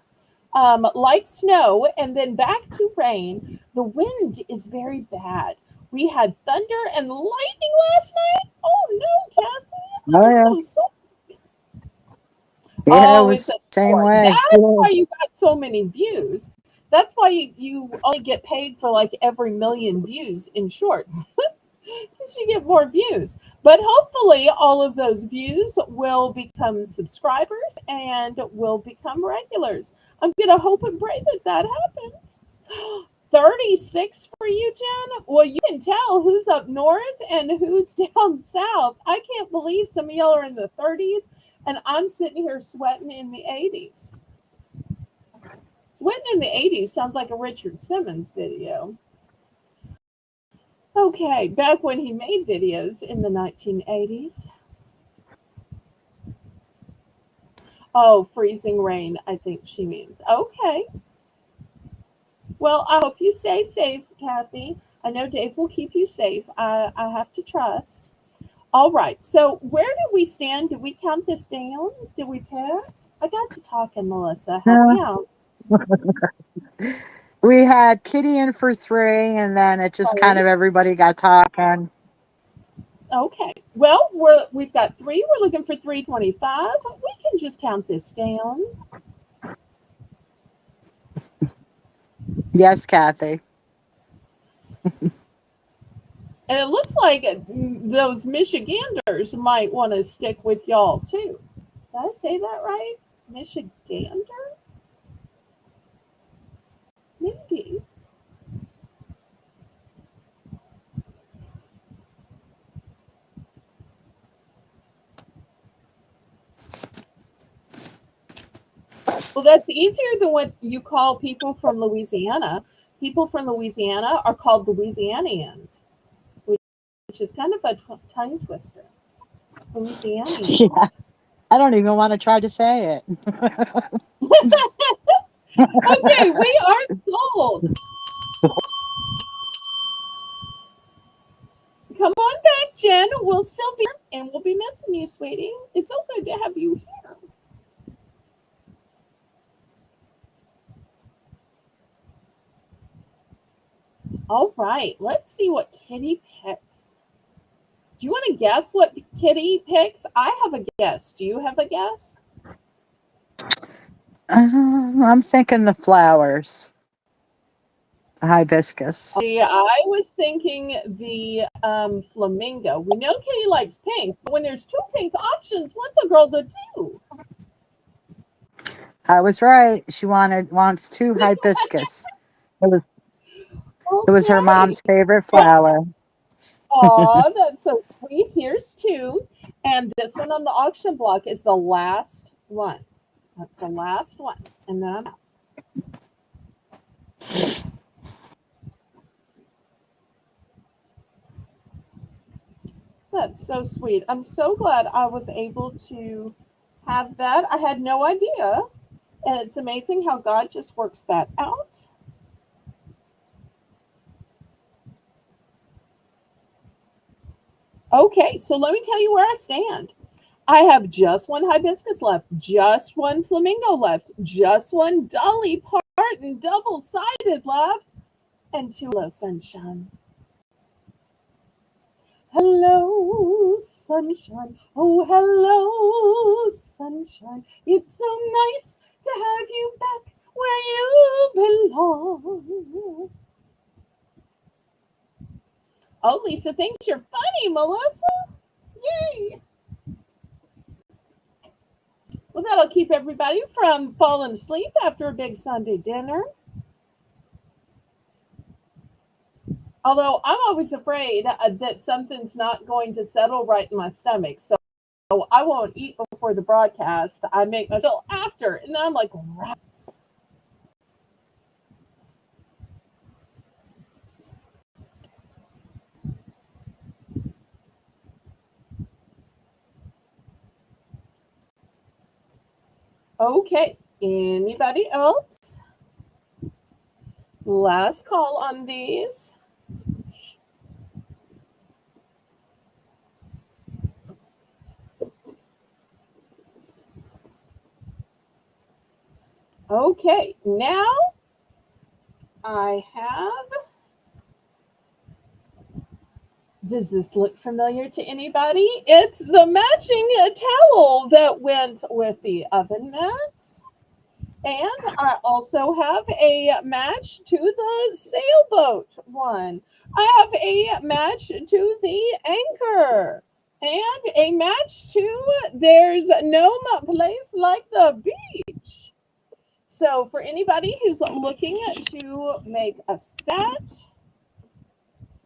Like snow, and then back to rain. The wind is very bad. We had thunder and lightning last night. Oh no, Kathy, Oh, I'm yeah. so sorry. Yeah, it Oh, it's was a the same short. way. That's Yeah. why you got so many views. That's why you only get paid for like every million views in shorts. Because you get more views. But hopefully, all of those views will become subscribers and will become regulars. I'm going to hope and pray that that happens. 36 for you, Jen? Well, you can tell who's up north and who's down south. I can't believe some of y'all are in the 30s and I'm sitting here sweating in the 80s. Sweating in the 80s sounds like a Richard Simmons video. Okay, back when he made videos in the 1980s. Oh, freezing rain, I think she means. Okay. Well, I hope you stay safe, Kathy. I know Dave will keep you safe. I have to trust. All right. So, where did we stand? Did we count this down? Did we pair? I got to talking, Melissa. Help Yeah. me out. We had Kitty in for three, and then it just kind Right. of everybody got talking. Okay. Well, we've got three. We're looking for 325. We can just count this down. Yes, Kathy. And it looks like those Michiganders might want to stick with y'all too. Did I say that right? Michigander? Maybe. Well, that's easier than what you call people from Louisiana. People from Louisiana are called Louisianians, which is kind of a tongue twister. Yeah, Louisianians. I don't even want to try to say it. Okay, we are sold. Come on back, Jen. We'll still be here and we'll be missing you, sweetie. It's so good to have you here. All right, let's see what Kitty picks. Do you want to guess what Kitty picks? I have a guess. Do you have a guess? I'm thinking the flowers, the hibiscus. See, I was thinking the flamingo. We know Kitty likes pink, but when there's two pink options, what's a girl to do? I was right. She wants two hibiscus. It was it was her Okay. mom's favorite flower. Aw, that's so sweet. Here's two. And this one on the auction block is the last one. That's the last one. And then I'm out. That's so sweet. I'm so glad I was able to have that. I had no idea. And it's amazing how God just works that out. Okay, so let me tell you where I stand. I have just one hibiscus left, just one flamingo left, just one Dolly Parton double sided left, and two Hello Sunshine. Hello Sunshine, oh hello Sunshine. It's so nice to have you back where you belong. Oh, Lisa thinks you're funny, Melissa. Yay! Well, that'll keep everybody from falling asleep after a big Sunday dinner. Although I'm always afraid that something's not going to settle right in my stomach. So I won't eat before the broadcast. I make myself after. And then I'm like, rats. Okay. Anybody else? Last call on these. Okay. Now I have. Does this look familiar to anybody? It's the matching towel that went with the oven mats. And I also have a match to the sailboat one. I have a match to the anchor. And a match to There's No Place Like the Beach. So for anybody who's looking to make a set,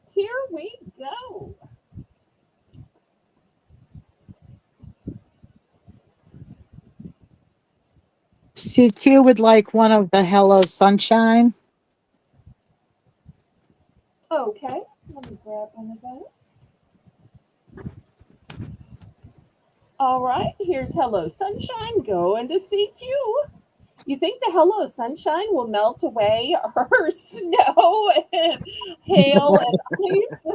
here we go. CQ would like one of the Hello Sunshine. Okay, let me grab one of those. All right, here's Hello Sunshine going to CQ. You think the Hello Sunshine will melt away her snow and hail and ice?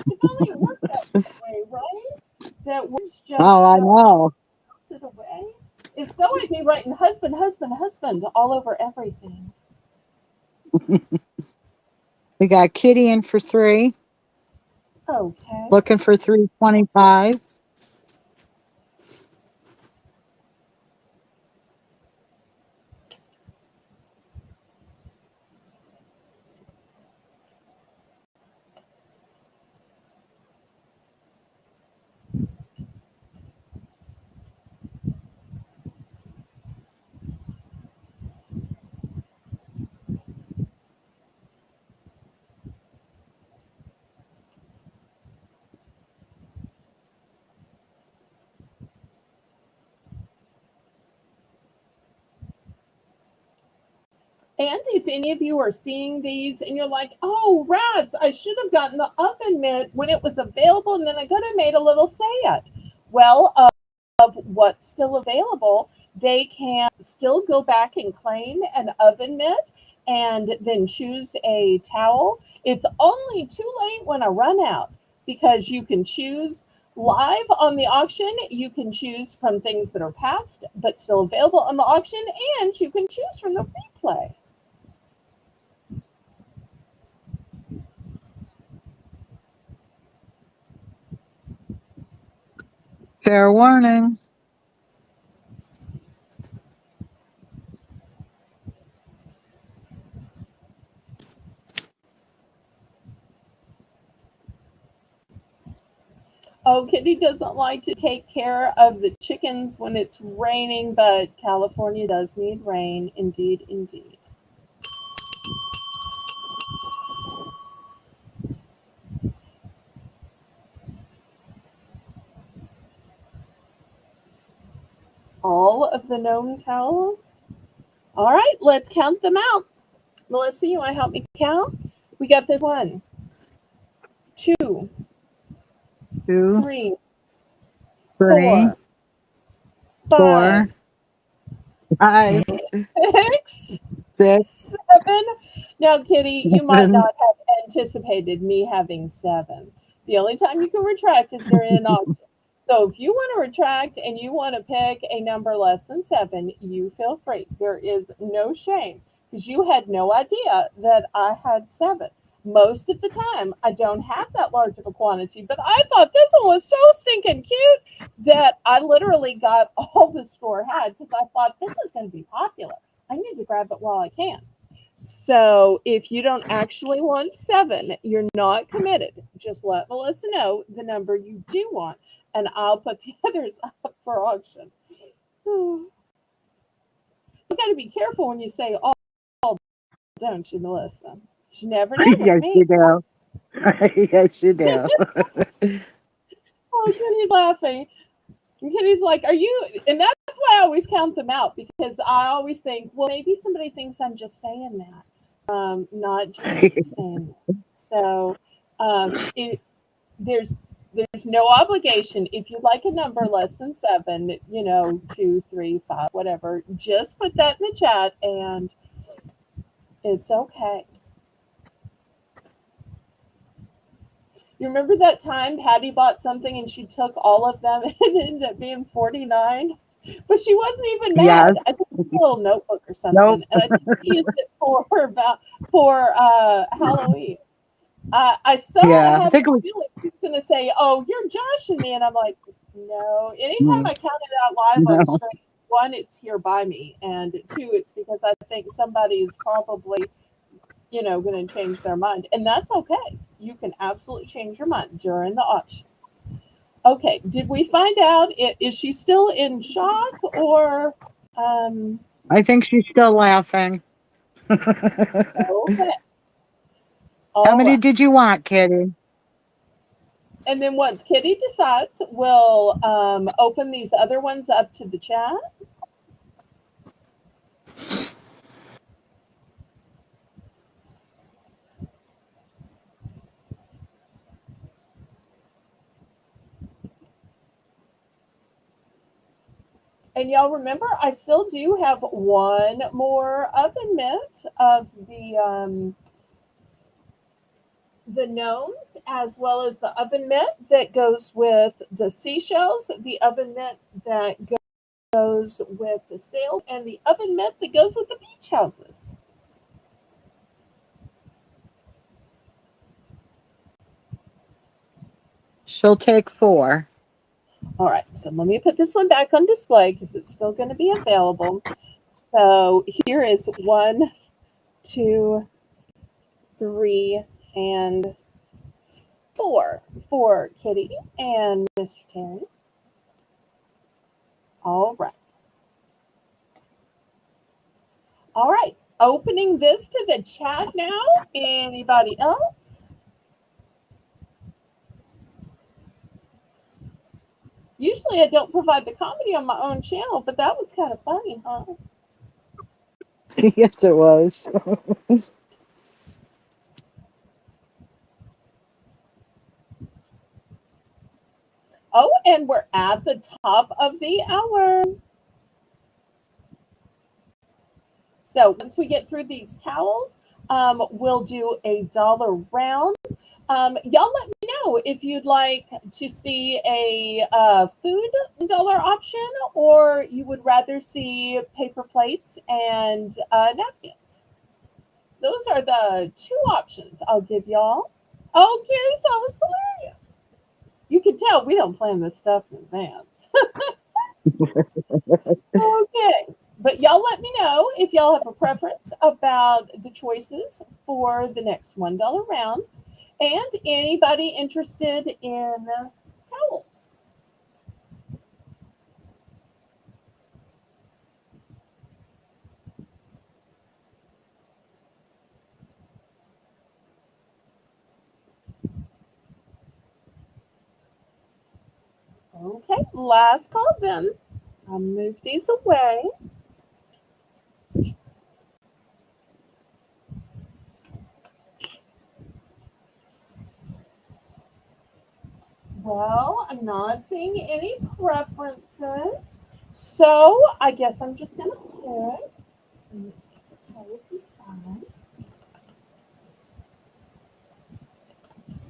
If only it worked that way, right? That words Oh, just I know. melted away. If so, I'd be writing husband, husband, husband all over everything. We got Kitty in for three, Okay. looking for 325. And if any of you are seeing these and you're like, oh, rats, I should have gotten the oven mitt when it was available and then I could have made a little say it. Well, of what's still available, they can still go back and claim an oven mitt and then choose a towel. It's only too late when I run out because you can choose live on the auction. You can choose from things that are past but still available on the auction, and you can choose from the replay. Fair warning. Oh, Kitty doesn't like to take care of the chickens when it's raining, but California does need rain. Indeed, indeed. All of the gnome towels. All right, let's count them out. Melissa, you want to help me count? We got this: one, two, 2, three, 3, four, 4, five, 5, six, 6, seven. Now, Kitty, you might 7. not have anticipated me having seven. The only time you can retract is during an auction. So if you want to retract and you want to pick a number less than seven, you feel free. There is no shame because you had no idea that I had seven. Most of the time, I don't have that large of a quantity, but I thought this one was so stinking cute that I literally got all the store had because I thought this is going to be popular. I need to grab it while I can. So if you don't actually want seven, you're not committed. Just let Melissa know the number you do want, and I'll put the others up for auction. You got to be careful when you say all, don't you, Melissa? You never know with Yes, me. you do. Yes, you do. Oh, Kitty's laughing. And Kitty's like, "Are you?" And that's why I always count them out because I always think, well, maybe somebody thinks I'm just saying that, not just saying that. So, it, there's there's no obligation. If you like a number less than seven, two, three, five, whatever, just put that in the chat, and it's okay. You remember that time Patty bought something and she took all of them and it ended up being 49? But she wasn't even Yes. mad. I think it was a little notebook or Nope. something. And I think she used it for Halloween. I so Yeah. I had think it a was. feeling she was going to say, "Oh, you're joshing me," and I'm like, "No." Anytime No. I count it out live on No. stream, one, it's here by me, and two, it's because I think somebody is probably going to change their mind, and that's okay. You can absolutely change your mind during the auction. Okay, did we find out? Is she still in shock or? Um, I think she's still laughing. okay, How all many right. did you want, Kitty? And then once Kitty decides, we'll open these other ones up to the chat. And y'all remember, I still do have one more oven mitt of the gnomes, as well as the oven mitt that goes with the seashells, the oven mitt that goes with the sails, and the oven mitt that goes with the beach houses. She'll take 4. All right, so let me put this one back on display because it's still going to be available. So here is one, two, three, and four for Kitty and Mr. Terry. All right. All right. Opening this to the chat now. Anybody else? Usually I don't provide the comedy on my own channel, but that was kind of funny, huh? Yes, it was. Oh, and we're at the top of the hour. So once we get through these towels, we'll do a dollar round. Y'all let me know if you'd like to see a food dollar option or you would rather see paper plates and napkins. Those are the two options I'll give y'all. Oh, Gary, that was hilarious. You can tell we don't plan this stuff in advance. Okay. But y'all let me know if y'all have a preference about the choices for the next $1 round and anybody interested in towels. Okay, last call then. I'll move these away. Well, I'm not seeing any preferences. So I guess I'm just gonna pick and these towels aside.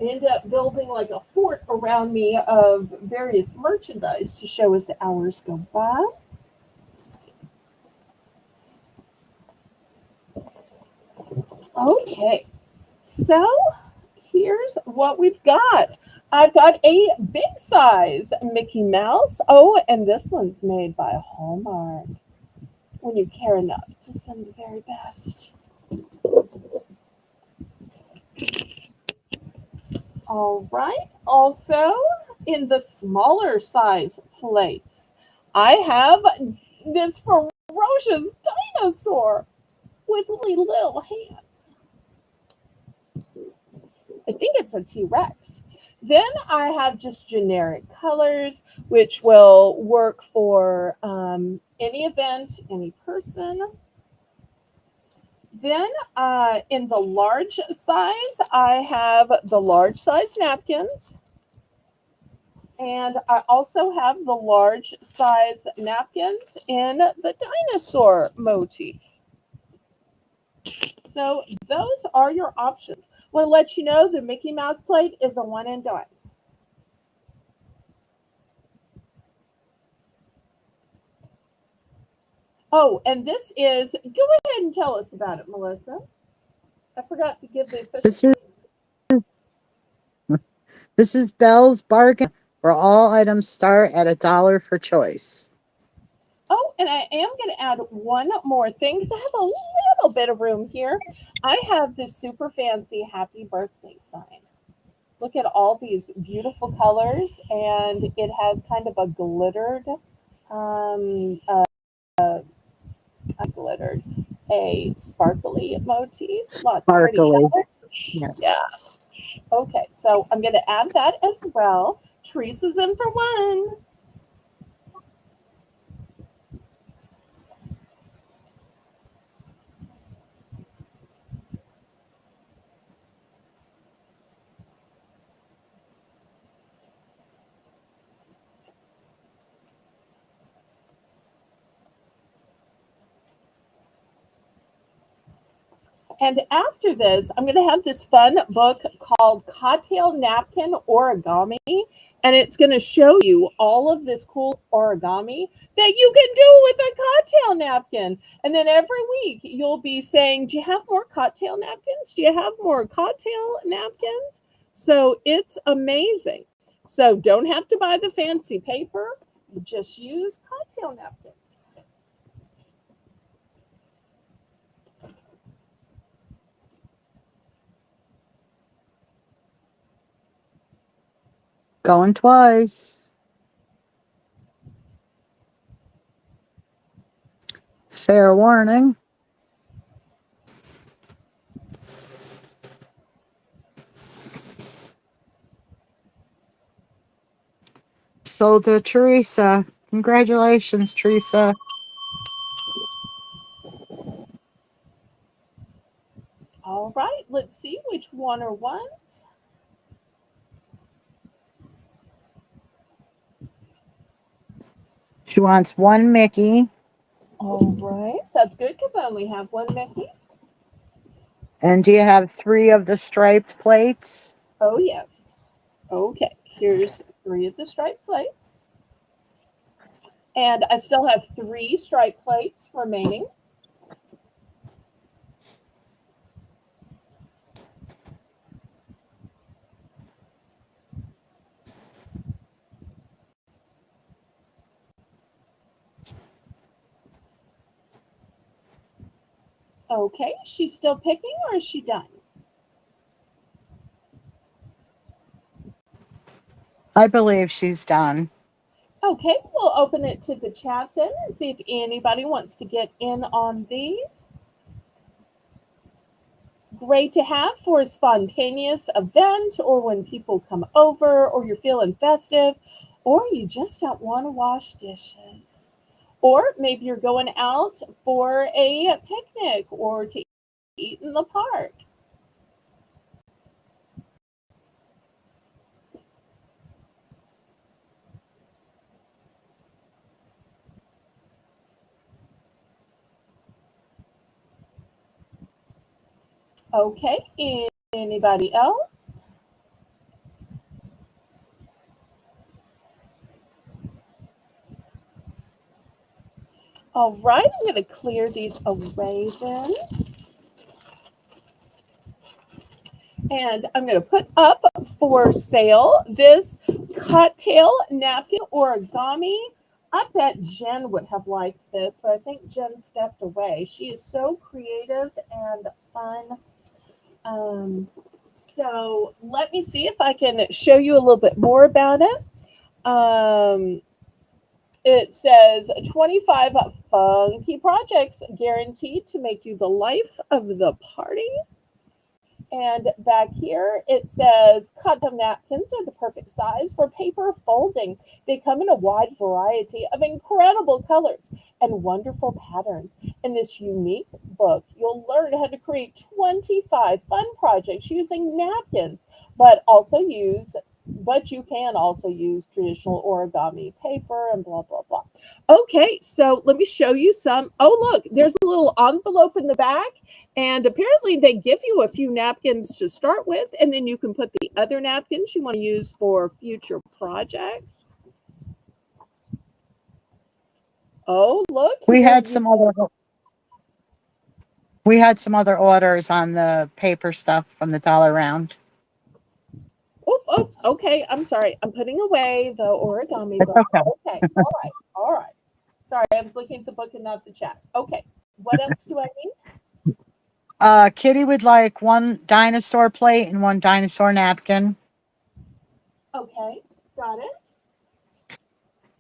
End up building like a fort around me of various merchandise to show as the hours go by. Okay, so here's what we've got. I've got a big size Mickey Mouse. Oh, and this one's made by Hallmark. When you care enough to send the very best. All right. Also, in the smaller size plates, I have this ferocious dinosaur with really little hands. I think it's a T Rex. Then I have just generic colors, which will work for any event, any person. Then in the large size, I have the large size napkins. And I also have the large size napkins in the dinosaur motif. So those are your options. Want to let you know the Mickey Mouse plate is a one and done. Oh, and this is, go ahead and tell us about it, Melissa. I forgot to give the official This is this is Belle's Bargain, where all items start at $1 for choice. Oh, and I am going to add one more thing because I have a little bit of room here. I have this super fancy happy birthday sign. Look at all these beautiful colors, and it has kind of a glittered, um, uh, glittered, a sparkly motif. Lots of pretty Sparkly. colors. Yeah. Yeah. Okay, so I'm going to add that as well. Teresa's in for one. And after this, I'm going to have this fun book called Cocktail Napkin Origami. And it's going to show you all of this cool origami that you can do with a cocktail napkin. And then every week you'll be saying, do you have more cocktail napkins? Do you have more cocktail napkins? So it's amazing. So don't have to buy the fancy paper. Just use cocktail napkins. Going twice. Fair warning. Sold to Teresa. Congratulations, Teresa. one or ones? She wants one Mickey. All right, that's good because I only have one Mickey. And do you have three of the striped plates? Oh, yes. Okay, here's three of the striped plates. And I still have three striped plates remaining. Okay, she's still picking or is she done? I believe she's done. Okay, we'll open it to the chat then and see if anybody wants to get in on these. Great to have for a spontaneous event or when people come over or you're feeling festive or you just don't want to wash dishes. Or maybe you're going out for a picnic or to eat in the park. Okay, anybody else? All right, I'm going to clear these away then. And I'm going to put up for sale this cocktail napkin origami. I bet Jen would have liked this, but I think Jen stepped away. She is so creative and fun. So let me see if I can show you a little bit more about it. It says 25 funky projects guaranteed to make you the life of the party. And back here it says custom napkins are the perfect size for paper folding. They come in a wide variety of incredible colors and wonderful patterns. In this unique book, you'll learn how to create 25 fun projects using napkins, but you can also use traditional origami paper and blah blah blah. Okay, so let me show you some. Oh, look, there's a little envelope in the back. And apparently, they give you a few napkins to start with, and then you can put the other napkins you want to use for future projects. Oh, look, We here had you some go. other we had some other orders on the paper stuff from the dollar round. Oh, okay. I'm sorry. I'm putting away the origami It's book. okay. Okay. All right. Sorry, I was looking at the book and not the chat. Okay. What else do I need? Kitty would like one dinosaur plate and one dinosaur napkin. Okay. Got it.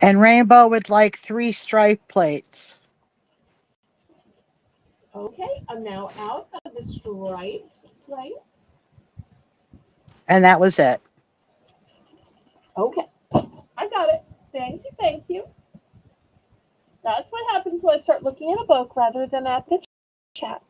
And Rainbow would like three stripe plates. Okay. I'm now out of the striped plates. And that was it. Okay. I got it. Thank you. Thank you. That's what happens when I start looking at a book rather than at the chat.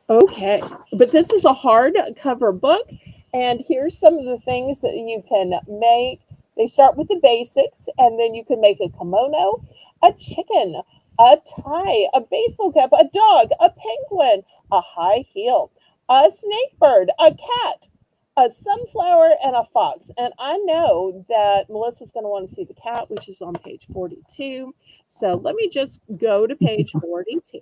Okay, but this is a hardcover book, and here's some of the things that you can make. They start with the basics, and then you can make a kimono, a chicken, a tie, a baseball cap, a dog, a penguin, a high heel, a snake bird, a cat, a sunflower, and a fox. And I know that Melissa's going to want to see the cat, which is on page 42. So let me just go to page 42.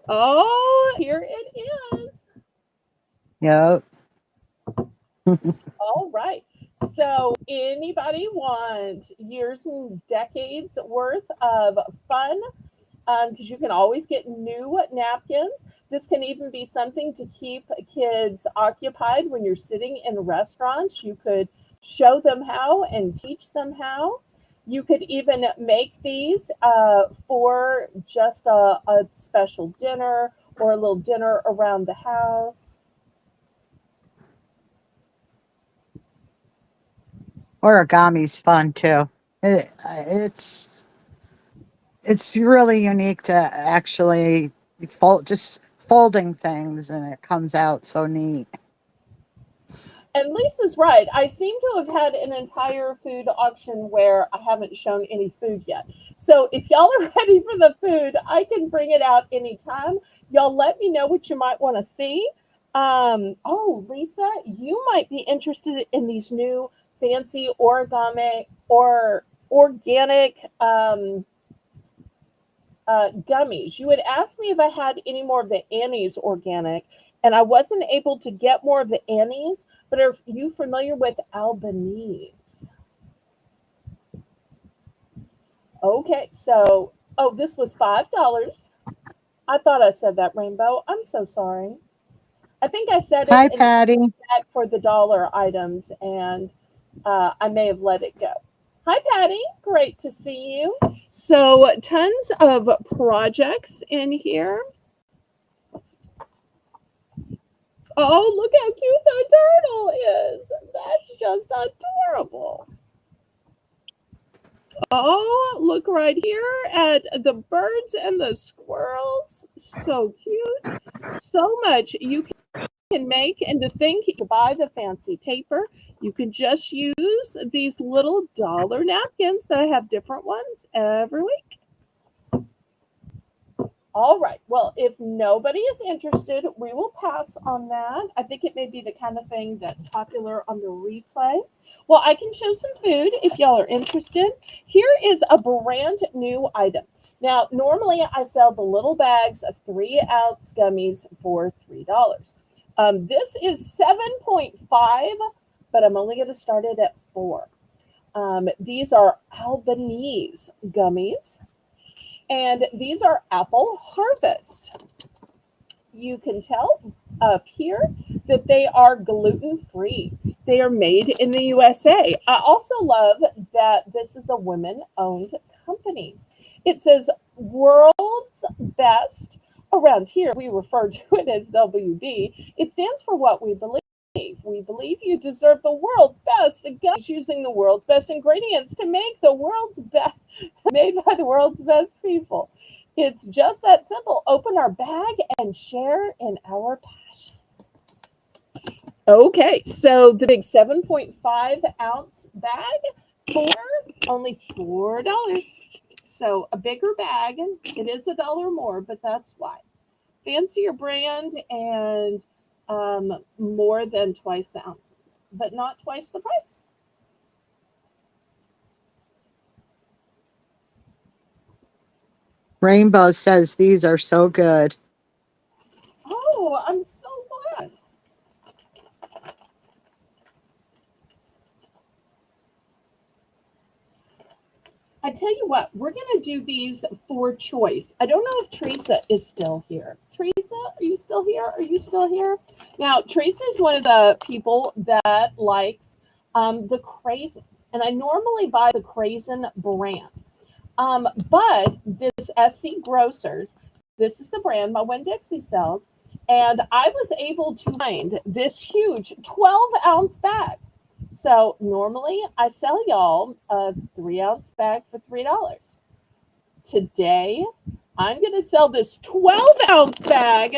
Oh, here it is. Yep. All right. So, anybody want years and decades worth of fun? Because you can always get new napkins. This can even be something to keep kids occupied when you're sitting in restaurants. You could show them how and teach them how. You could even make these for just a special dinner or a little dinner around the house. Origami's fun too. It's really unique to actually You fold just folding things and it comes out so neat. And Lisa's right. I seem to have had an entire food auction where I haven't shown any food yet. So if y'all are ready for the food, I can bring it out anytime. Y'all let me know what you might want to see. Oh, Lisa, you might be interested in these new fancy origami or organic gummies. You had asked me if I had any more of the Annie's organic, and I wasn't able to get more of the Annie's. But are you familiar with Albanese? Okay, so this was $5. I thought I said that, Rainbow. I'm so sorry. I think I said it Hi, and Patty. back for the dollar items, and I may have let it go. Hi, Patty. Great to see you. So, tons of projects in here. Oh, look how cute the turtle is. That's just adorable. Oh, look right here at the birds and the squirrels. So cute. So much you can make, and to think to buy the fancy paper, you can just use these little dollar napkins that I have different ones every week. All right. Well, if nobody is interested, we will pass on that. I think it may be the kind of thing that's popular on the replay. Well, I can show some food if y'all are interested. Here is a brand new item. Now, normally I sell the little bags of 3-ounce gummies for $3. This is 7.5, but I'm only going to start it at 4. These are Albanese gummies, and these are Apple Harvest. You can tell up here that they are gluten free. They are made in the USA. I also love that this is a women owned company. It says world's best. Around here, we refer to it as WB. It stands for what we believe. We believe you deserve the world's best. Again, using the world's best ingredients to make the world's best, made by the world's best people. It's just that simple. Open our bag and share in our passion. Okay, so the big 7.5-ounce bag for only $4. So a bigger bag, it is $1 more, but that's why. Fancier brand and more than twice the ounces, but not twice the price. Rainbow says these are so good. Oh, I'm so glad. I tell you what, we're going to do these for choice. I don't know if Teresa is still here. Teresa, are you still here? Are you still here? Now, Teresa is one of the people that likes the craisins, and I normally buy the craisin brand. But this SC Grocers, this is the brand my Winn Dixie sells, and I was able to find this huge 12-ounce bag. So normally I sell y'all a 3-ounce bag for $3. Today I'm going to sell this 12-ounce bag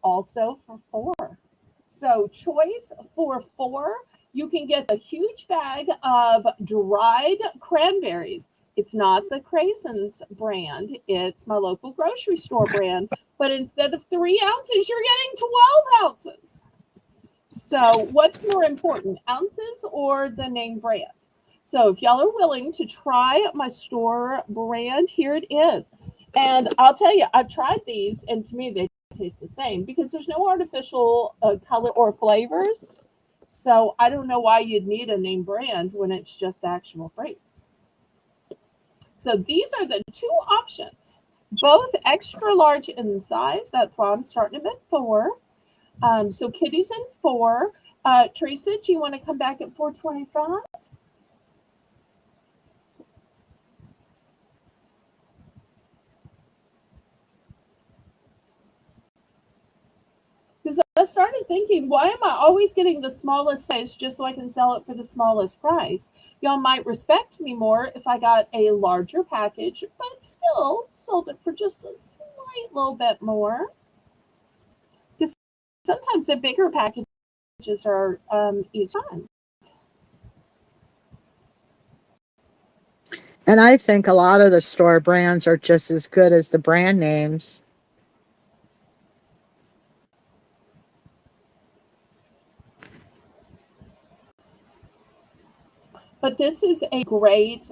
also for 4. So choice for 4. You can get a huge bag of dried cranberries. It's not the Craisins brand. It's my local grocery store brand. But instead of 3 ounces, you're getting 12 ounces. So what's more important, ounces or the name brand? So if y'all are willing to try my store brand, here it is. And I'll tell you, I've tried these, and to me, they taste the same because there's no artificial color or flavors. So I don't know why you'd need a name brand when it's just actual flavor. So these are the 2 options, both extra large in size. That's why I'm starting them at 4. So Kitty's in 4. Teresa, do you want to come back at 425? Because I started thinking, why am I always getting the smallest size just so I can sell it for the smallest price? Y'all might respect me more if I got a larger package, but still sold it for just a a little bit more because sometimes the bigger packages are easier to find. And I think a lot of the store brands are just as good as the brand names. But this is a great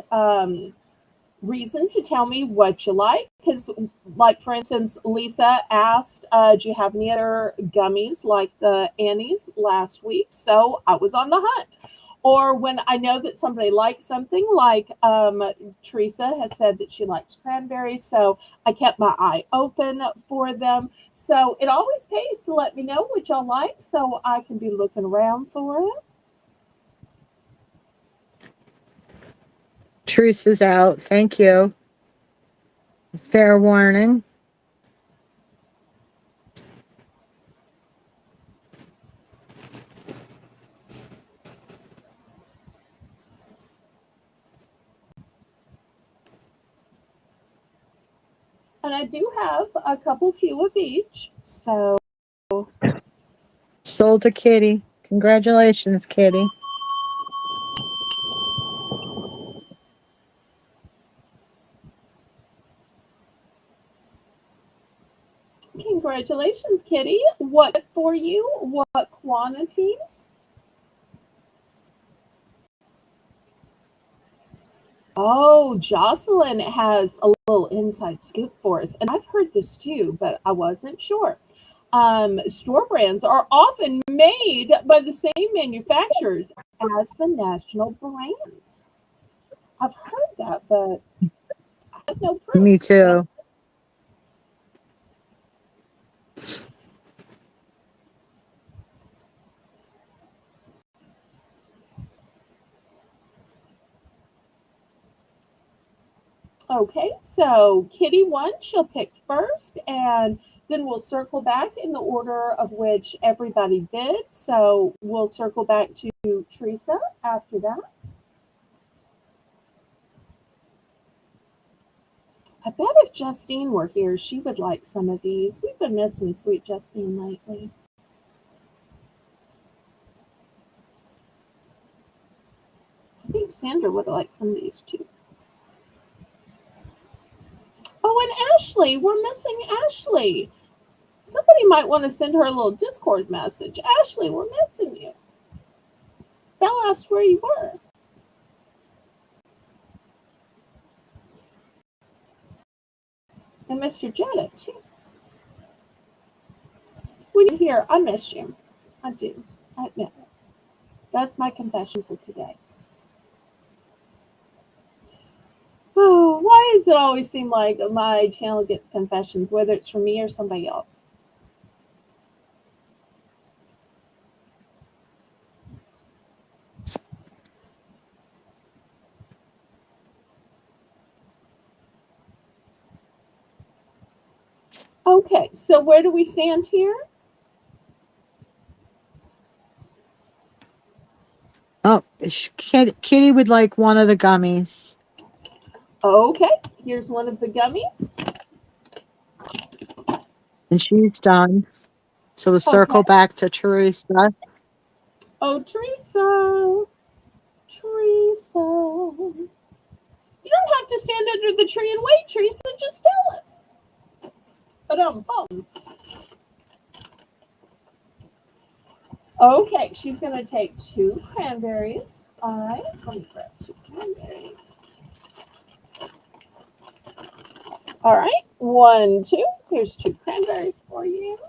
reason to tell me what you like. Because, like, for instance, Lisa asked, do you have any other gummies like the Annie's last week? So I was on the hunt. Or when I know that somebody likes something, like Teresa has said that she likes cranberries, so I kept my eye open for them. So it always pays to let me know what y'all like so I can be looking around for it. Truce is out. Thank you. Fair warning. And I do have a couple few of each. So, Sold to Kitty. Congratulations, Kitty. congratulations, Kitty. What for you? What quantities? Oh, Jocelyn has a little inside scoop for us. And I've heard this too, but I wasn't sure. Store brands are often made by the same manufacturers as the national brands. I've heard that, but I have no proof. Me too. Okay, so Kitty one, she'll pick first, and then we'll circle back in the order of which everybody bid. So we'll circle back to Teresa after that. I bet if Justine were here, she would like some of these. We've been missing sweet Justine lately. I think Sandra would like some of these too. Oh, and Ashley, we're missing Ashley. Somebody might want to send her a little Discord message. Ashley, we're missing you. Belle asked where you were. And Mr. Jetta, too. When you're here, I miss you. I do. I admit it. That's my confession for today. Oh, why does it always seem like my channel gets confessions, whether it's from me or somebody else? Okay, so where do we stand here? Oh, Kitty would like one of the gummies. Okay, here's one of the gummies. And she's done. So we'll Okay. circle back to Teresa. Oh, Teresa. Teresa. You don't have to stand under the tree and wait, Teresa. Just tell us. But phone. Okay, she's going to take 2 cranberries. Let me grab 2 cranberries. All right, 1, 2. Here's 2 cranberries for you.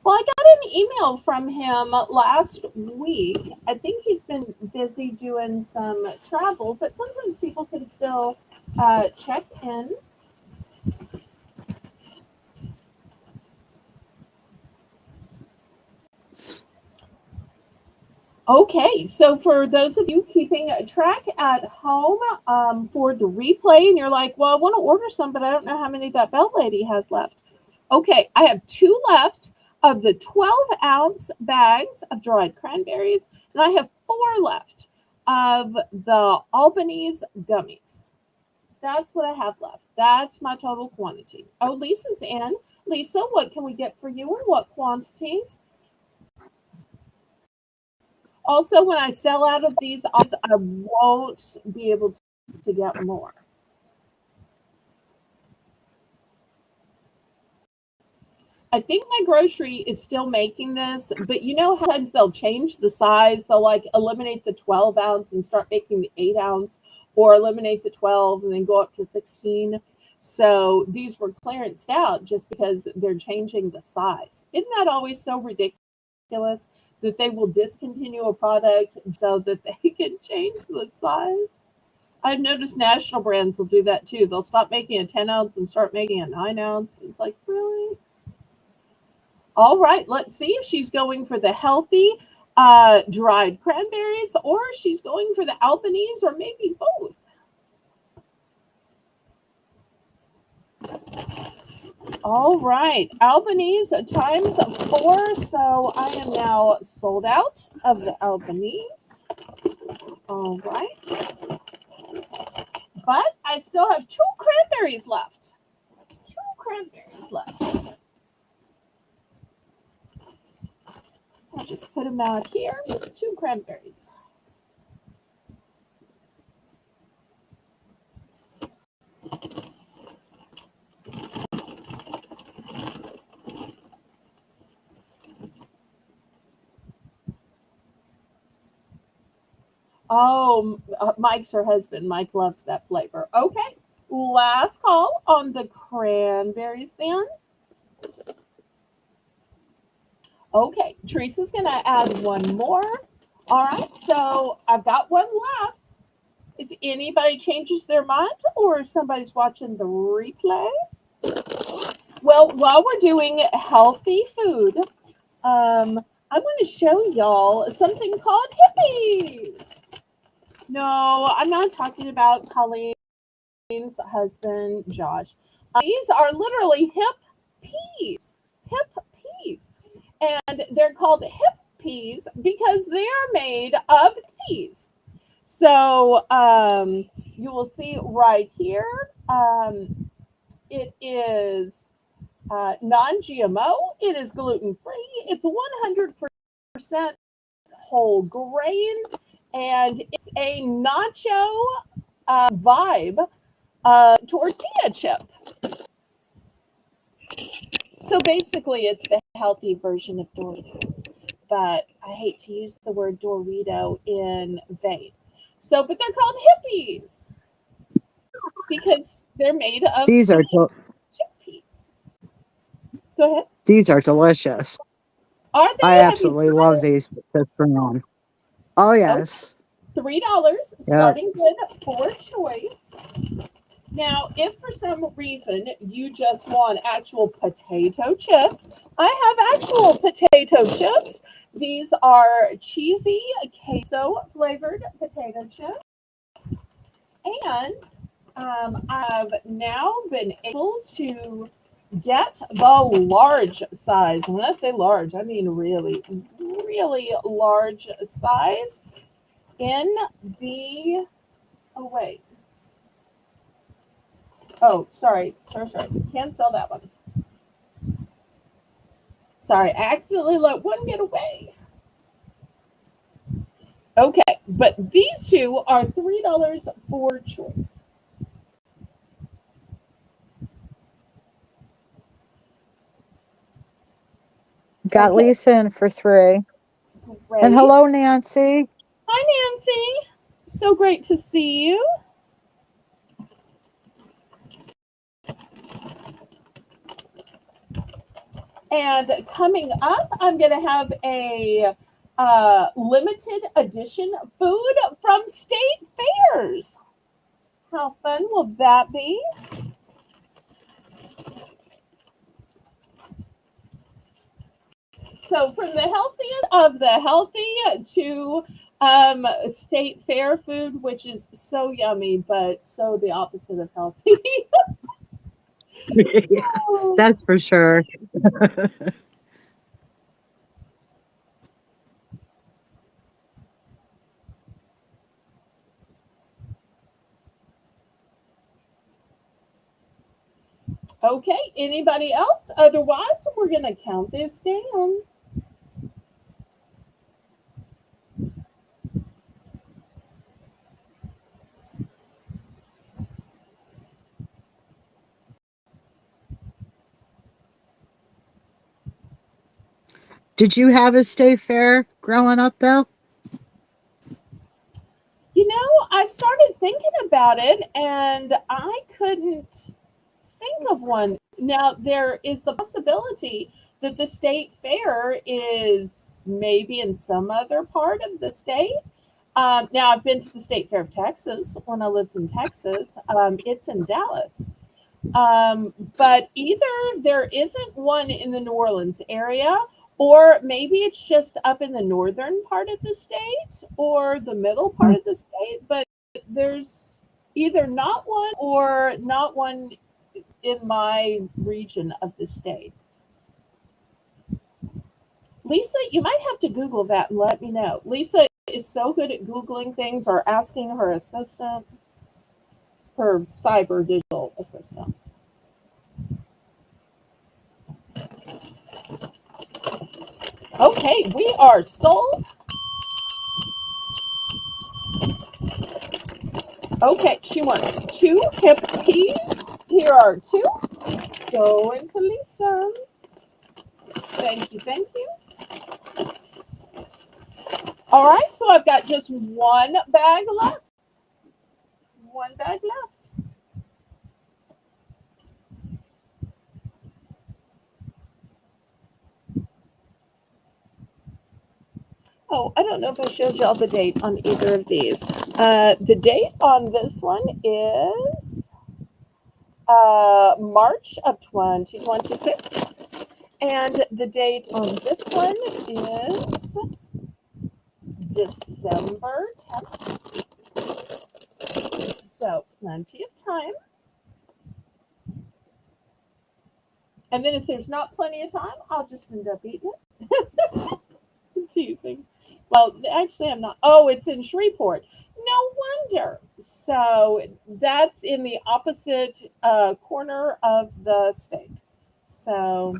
Well, I got an email from him last week. I think he's been busy doing some travel, but sometimes people can still check in. Okay, so for those of you keeping a track at home for the replay, and you're like, well, I want to order some, but I don't know how many that Bell Lady has left. Okay, I have 2 left. of the 12-ounce bags of dried cranberries, and I have 4 left of the Albanese gummies. That's what I have left. That's my total quantity. Oh, Lisa's in. Lisa, what can we get for you and what quantities? Also, when I sell out of these, I won't be able to get more. I think my grocery is still making this, but you know how sometimes they'll change the size. They'll like eliminate the 12 ounce and start making the 8 ounce, or eliminate the 12 and then go up to 16. So these were clearanced out just because they're changing the size. Isn't that always so ridiculous that they will discontinue a product so that they can change the size? I've noticed national brands will do that too. They'll stop making a 10 ounce and start making a 9 ounce. It's like, really? All right, let's see if she's going for the healthy dried cranberries or she's going for the Albanese or maybe both. All right, Albanese times 4. So I am now sold out of the Albanese. All right, but I still have 2 cranberries left. 2 cranberries left. I'll just put them out here. 2 cranberries. Oh, Mike's her husband. Mike loves that flavor. Okay, last call on the cranberries then. Okay, Teresa's going to add one more. All right, so I've got one left. If anybody changes their mind or somebody's watching the replay, well, while we're doing healthy food, I'm going to show y'all something called hippies. No, I'm not talking about Colleen's husband, Josh. These are literally hip peas. Hip peas. And they're called hip peas because they are made of peas. So you will see right here, it is non-GMO. It is gluten-free. It's 100% whole grains, and it's a nacho vibe tortilla chip. So basically, it's the healthy version of Doritos, but I hate to use the word Dorito in vain. So, but they're called hippies because they're made of These are chickpeas. Go ahead. these are delicious. Are I they? Have you absolutely love tried these with this brown. Oh it? Okay. yes. $3, Yep. starting good for choice. Now, if for some reason you just want actual potato chips, I have actual potato chips. These are cheesy queso flavored potato chips. And I've now been able to get the large size. And when I say large, I mean really, really large size in the, oh, wait. Oh, sorry. Can't sell that one. Sorry, I accidentally let one get away. Okay, but these two are $3 for choice. Got Okay, Lisa in for 3. And great. hello, Nancy. Hi, Nancy. So great to see you. And coming up, I'm going to have a limited edition food from state fairs. How fun will that be? So, from the healthiest of the healthy to state fair food, which is so yummy, but so the opposite of healthy. Yeah, that's for sure. Okay, anybody else? Otherwise, we're going to count this down. Did you have a state fair growing up, Bill? I started thinking about it and I couldn't think of one. Now, there is the possibility that the state fair is maybe in some other part of the state. Now, I've been to the State Fair of Texas when I lived in Texas. It's in Dallas. But either there isn't one in the New Orleans area, or maybe it's just up in the northern part of the state or the middle part of the state. But there's either not one or not one in my region of the state. Lisa, you might have to Google that and let me know. Lisa is so good at Googling things or asking her assistant, her cyber digital assistant. Okay, we are sold. Okay, she wants 2 hip peas. Here are 2. Going to Lisa. Thank you, thank you. All right, so I've got just one bag left. One bag left. Oh, I don't know if I showed y'all the date on either of these. The date on this one is March of 2026. And the date on this one is December 10th. So plenty of time. And then if there's not plenty of time, I'll just end up eating it. Teasing. Well, actually, I'm not. Oh, it's in Shreveport. No wonder. So that's in the opposite corner of the state. So,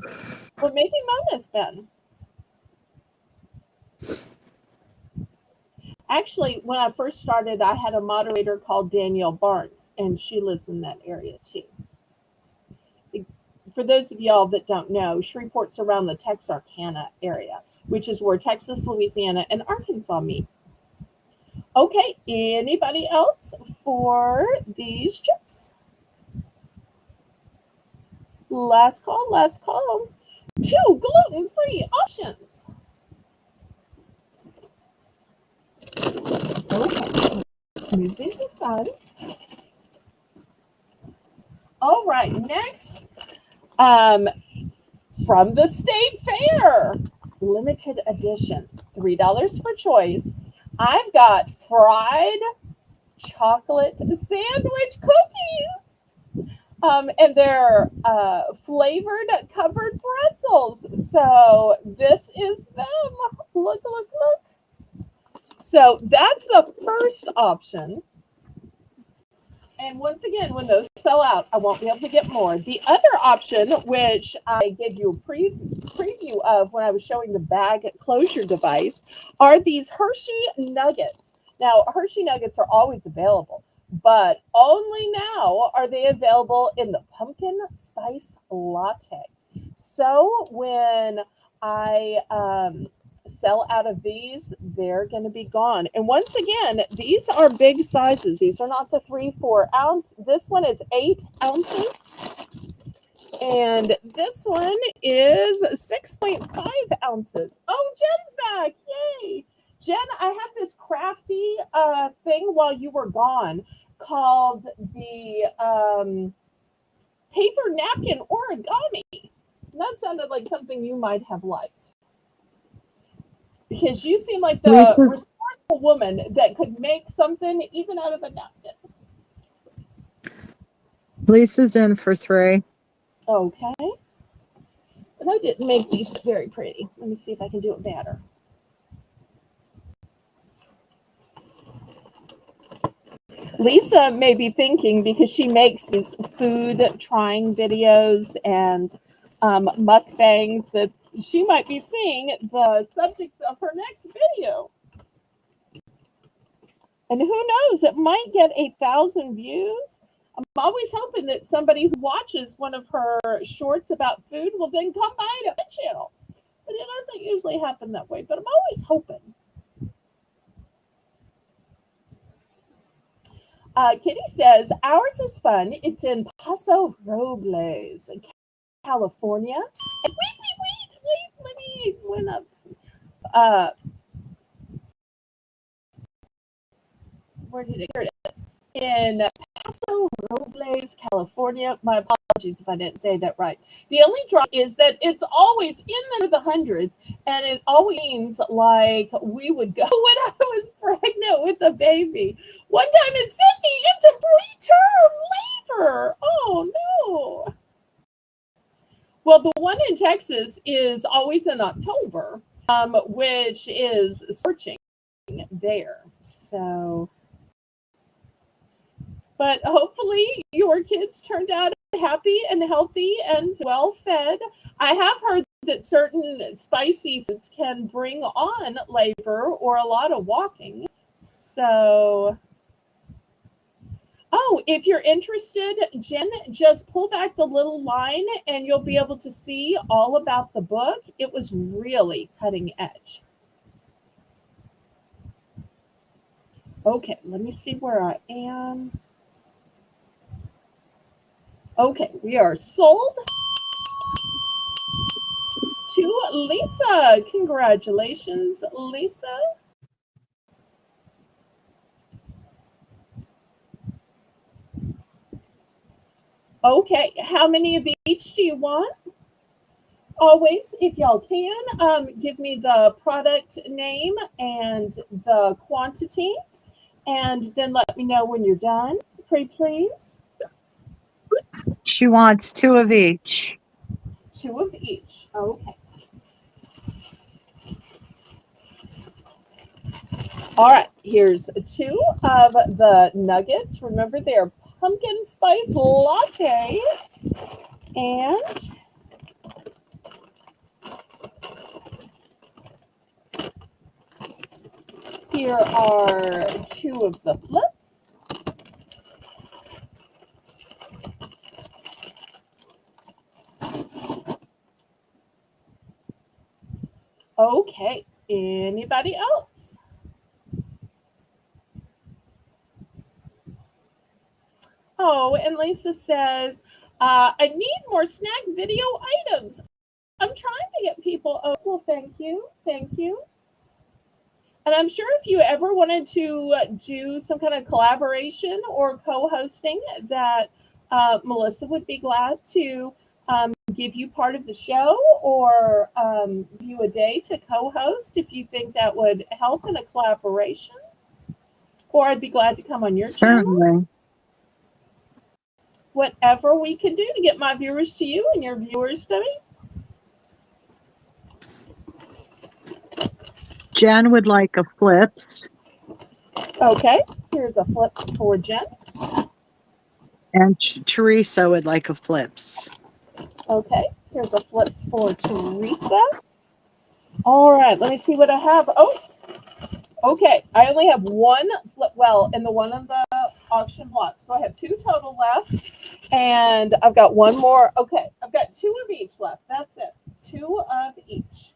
well, maybe Mona's been. Actually, when I first started, I had a moderator called Danielle Barnes, and she lives in that area too. For those of y'all that don't know, Shreveport's around the Texarkana area, which is where Texas, Louisiana, and Arkansas meet. Okay, anybody else for these chips? Last call, last call. 2 gluten-free options. Okay, let's move these aside. All right, next, from the State Fair, limited edition, $3 for choice. I've got fried chocolate sandwich cookies. And they're flavored covered pretzels. So this is them. Look, look, look. So that's the first option. And once again, when those sell out, I won't be able to get more. The other option, which I gave you a preview of when I was showing the bag closure device, are these Hershey Nuggets. Now, Hershey Nuggets are always available, but only now are they available in the pumpkin spice latte. So when I sell out of these, they're going to be gone. And once again, these are big sizes. These are not the 3-4 ounce. This one is 8 ounces. And this one is 6.5 ounces. Oh, Jen's back. Yay. Jen, I have this crafty thing while you were gone called the paper napkin origami. That sounded like something you might have liked. Because you seem like the resourceful woman that could make something even out of a napkin. Lisa's in for 3. Okay. But I didn't make these very pretty. Let me see if I can do it better. Lisa may be thinking, because she makes these food trying videos and mukbangs, that she might be seeing the subjects of her next video. And who knows, it might get 1,000 views. I'm always hoping that somebody who watches one of her shorts about food will then come by to my channel. But it doesn't usually happen that way, but I'm always hoping. Kitty says, ours is fun. It's in Paso Robles, California. And wait, let me went up. Uh, where did it? Here it is. In Paso Robles, California. My apologies if I didn't say that right. The only drop is that it's always in the hundreds, and it always seems like we would go when I was pregnant with a baby. One time it sent me into preterm labor. Oh no. Well, the one in Texas is always in October, which is searching there. So, but hopefully your kids turned out happy and healthy and well fed. I have heard that certain spicy foods can bring on labor or a lot of walking. So, oh, if you're interested, Jen, just pull back the little line and you'll be able to see all about the book. It was really cutting edge. Okay, let me see where I am. Okay, we are sold to Lisa. Congratulations, Lisa. Okay, how many of each do you want? Always, if y'all can, give me the product name and the quantity, and then let me know when you're done. Pretty please. She wants 2 of each. 2 of each. Okay. All right. Here's 2 of the nuggets. Remember, they're pumpkin spice latte. And here are 2 of the flips. Okay. Anybody else? Oh, and Lisa says, I need more snack video items. I'm trying to get people. Oh, well, thank you. Thank you. And I'm sure if you ever wanted to do some kind of collaboration or co hosting, that Melissa would be glad to give you part of the show, or give you a day to co host if you think that would help in a collaboration. Or I'd be glad to come on your channel. Certainly. Whatever we can do to get my viewers to you and your viewers to me. Jen would like a flips. Okay, here's a flips for Jen. And Teresa would like a flips. Okay, here's a flips for Teresa. All right, let me see what I have. Oh, okay, I only have 1 flip, well, and the one on the auction block. So I have 2 total left, and I've got 1 more. Okay, I've got 2 of each left. That's it. 2 of each.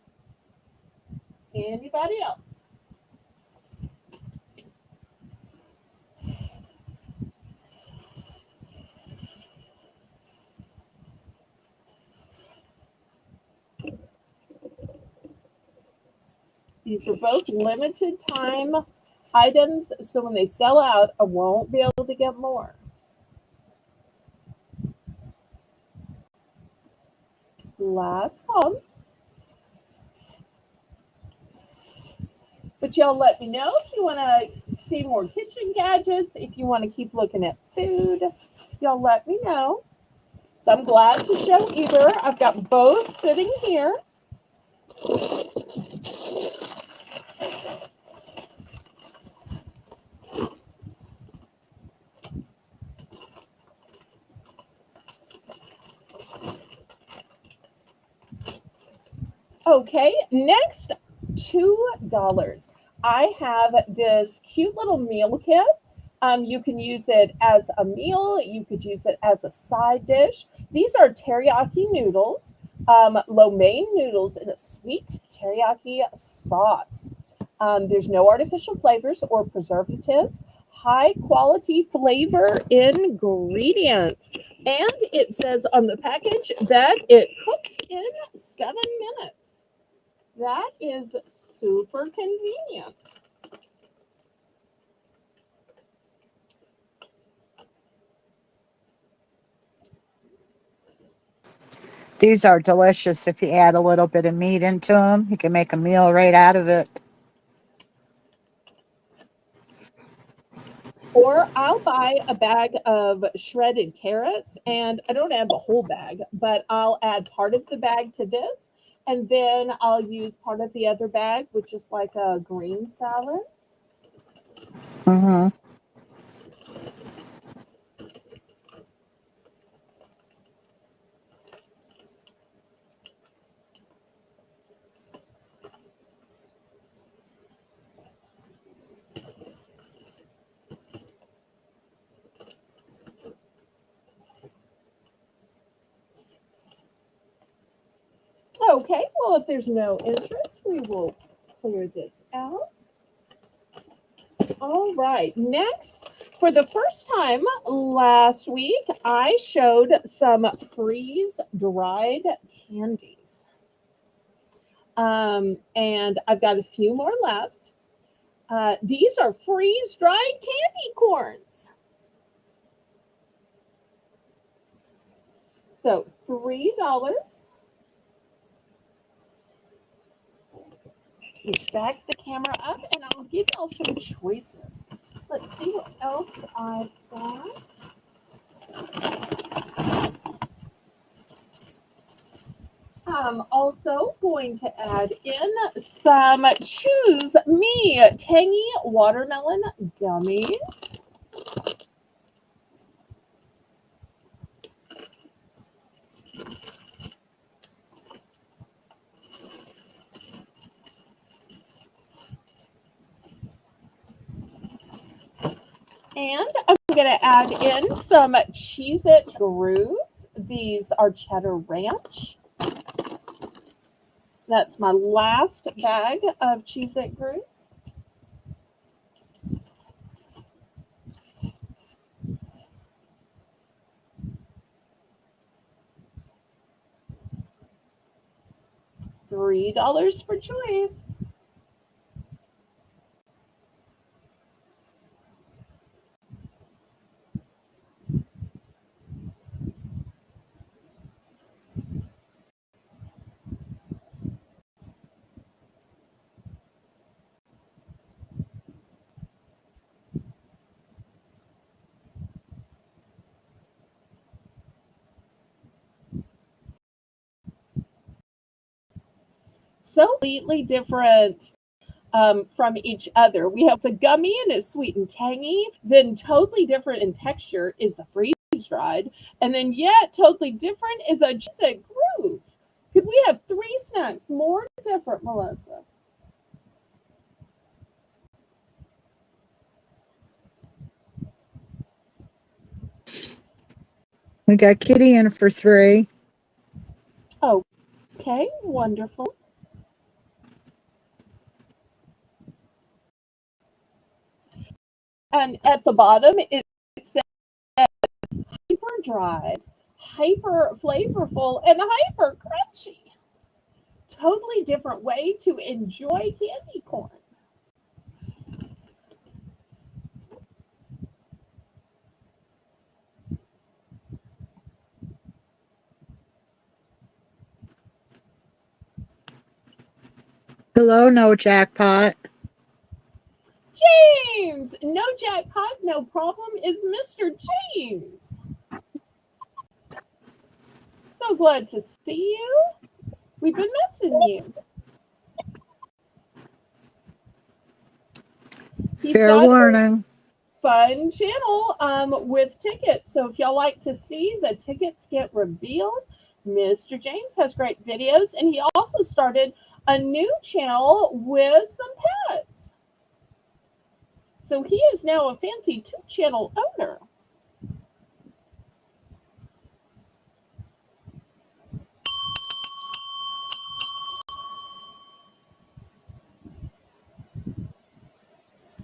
Anybody else? These are both limited time items, so when they sell out, I won't be able to get more. Last call. But y'all let me know if you want to see more kitchen gadgets, if you want to keep looking at food. Y'all let me know. So I'm glad to show either. I've got both sitting here. Okay, next, $2. I have this cute little meal kit. You can use it as a meal, you could use it as a side dish. These are teriyaki noodles, lo mein noodles in a sweet teriyaki sauce. There's no artificial flavors or preservatives, high quality flavor ingredients. And it says on the package that it cooks in 7 minutes. That is super convenient. These are delicious if you add a little bit of meat into them. You can make a meal right out of it. Or I'll buy a bag of shredded carrots, and I don't add the whole bag, but I'll add part of the bag to this, and then I'll use part of the other bag, which is like a green salad. Hmm. Okay, well, if there's no interest, we will clear this out. All right, next, for the first time last week, I showed some freeze dried candies. And I've got a few more left. These are freeze dried candy corns. So $3. Let's back the camera up and I'll give y'all some choices. Let's see what else I've got. I'm also going to add in some Choose Me tangy watermelon gummies. And I'm going to add in some Cheez-It Grooves. These are cheddar ranch. That's my last bag of Cheez-It Grooves. $3 for choice. So completely different from each other. We have a gummy and it's sweet and tangy. Then totally different in texture is the freeze dried, and then yet totally different is a Cheez-It Groove. Could we have three snacks more different, Melissa? We got Kitty in for 3. Okay, wonderful. And at the bottom, it says hyper dried, hyper flavorful, and hyper crunchy. Totally different way to enjoy candy corn. Hello, no jackpot. James! No jackpot, no problem is Mr. James. So glad to see you. We've been missing you. He's Fair got a warning. fun channel with tickets. So if y'all like to see the tickets get revealed, Mr. James has great videos, and he also started a new channel with some pets. So he is now a fancy two-channel owner.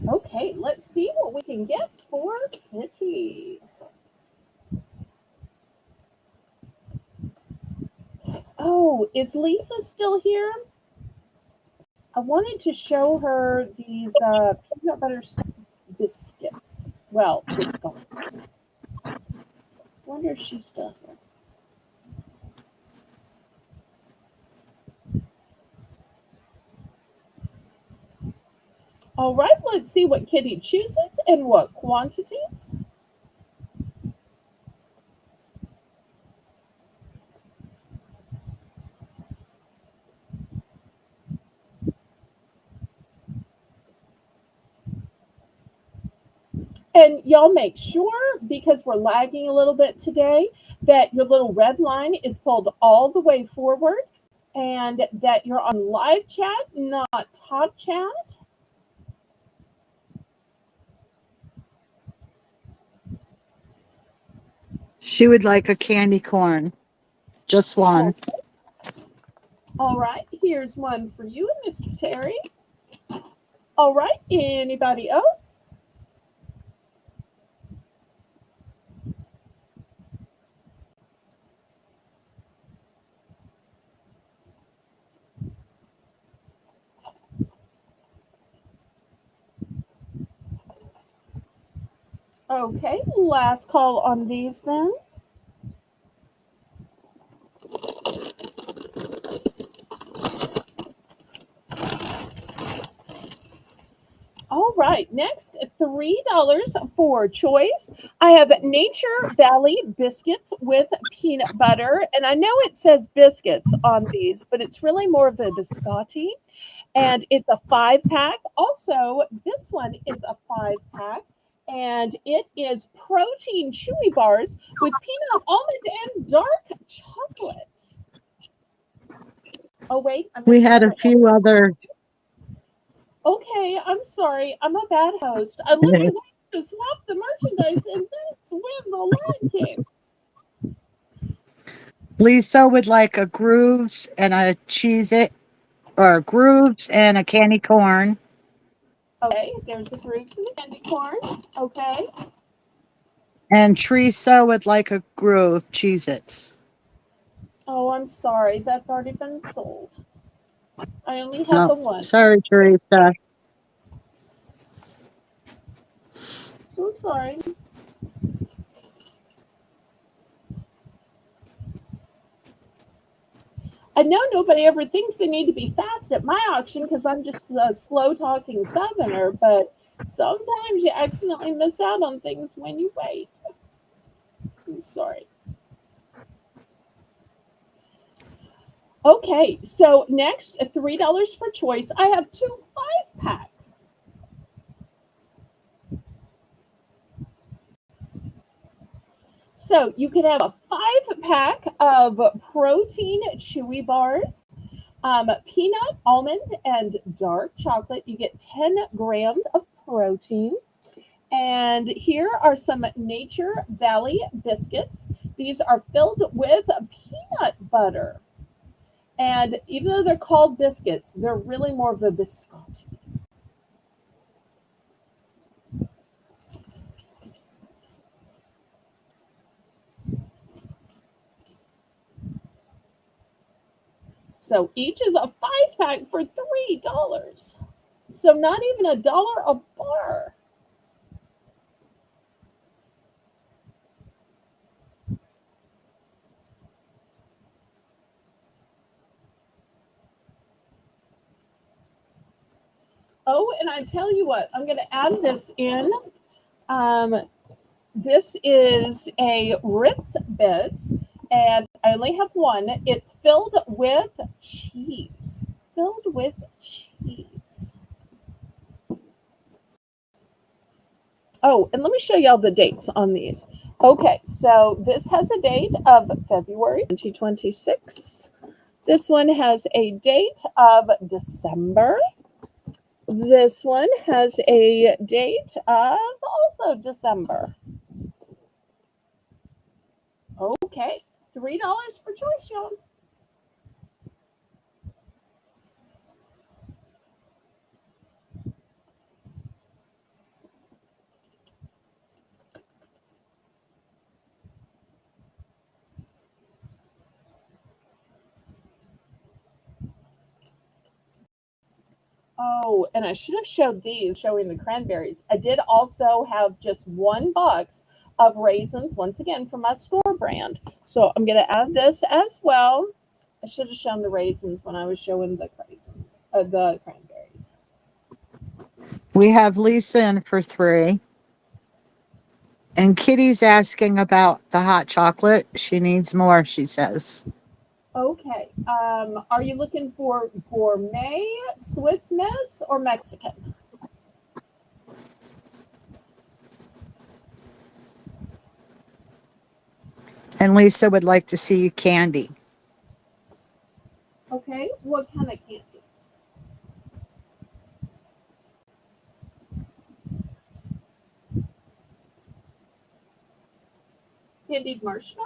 Okay, let's see what we can get for Kitty. Oh, is Lisa still here? I wanted to show her these peanut butter biscuits. Well, biscuits. Wonder if she's still here. All right, let's see what Kitty chooses and what quantities. And y'all make sure, because we're lagging a little bit today, that your little red line is pulled all the way forward and that you're on live chat, not top chat. She would like a candy corn. Just one. All right, here's one for you, Mr. Terry. All right, anybody else? Okay, last call on these then. All right, next $3 for choice. I have Nature Valley biscuits with peanut butter, and I know it says biscuits on these, but it's really more of a biscotti, and it's a 5-pack. Also, this one is a 5-pack, and it is protein chewy bars with peanut, almond, and dark chocolate. Oh wait, We had a few other. Okay, I'm sorry. I'm a bad host. I looked away to swap the merchandise, and that's when the line came. Lisa would like a grooves and a cheese it, or grooves and a candy corn. Okay, there's the fruits and the candy corn. Okay. And Teresa would like a groove Cheez Its. Oh, I'm sorry. That's already been sold. I only have Oh, the one. sorry, Teresa. So sorry. I know nobody ever thinks they need to be fast at my auction because I'm just a slow talking southerner, but sometimes you accidentally miss out on things when you wait. I'm sorry. Okay, so next, $3 for choice. I have two 5-packs. So you can have a 5-pack of protein chewy bars, peanut, almond, and dark chocolate. You get 10 grams of protein. And here are some Nature Valley biscuits. These are filled with peanut butter. And even though they're called biscuits, they're really more of a biscotti. So each is a 5-pack for $3. So not even $1 a bar. Oh, and I tell you what, I'm going to add this in. This is a Ritz Bits, and I only have one. It's filled with cheese. Filled with cheese. Oh, and let me show y'all the dates on these. Okay, so this has a date of February 2026. This one has a date of December. This one has a date of also December. Okay, $3 for choice, y'all. Oh, and I should have showed these, showing the cranberries. I did also have just one box of raisins, once again from my store brand. So I'm going to add this as well. I should have shown the raisins when I was showing the raisins, the cranberries. We have Lisa in for 3. And Kitty's asking about the hot chocolate. She needs more, she says. Okay. Are you looking for gourmet, Swiss Miss, or Mexican? And Lisa would like to see candy. Okay. What kind of candy? Candied marshmallows?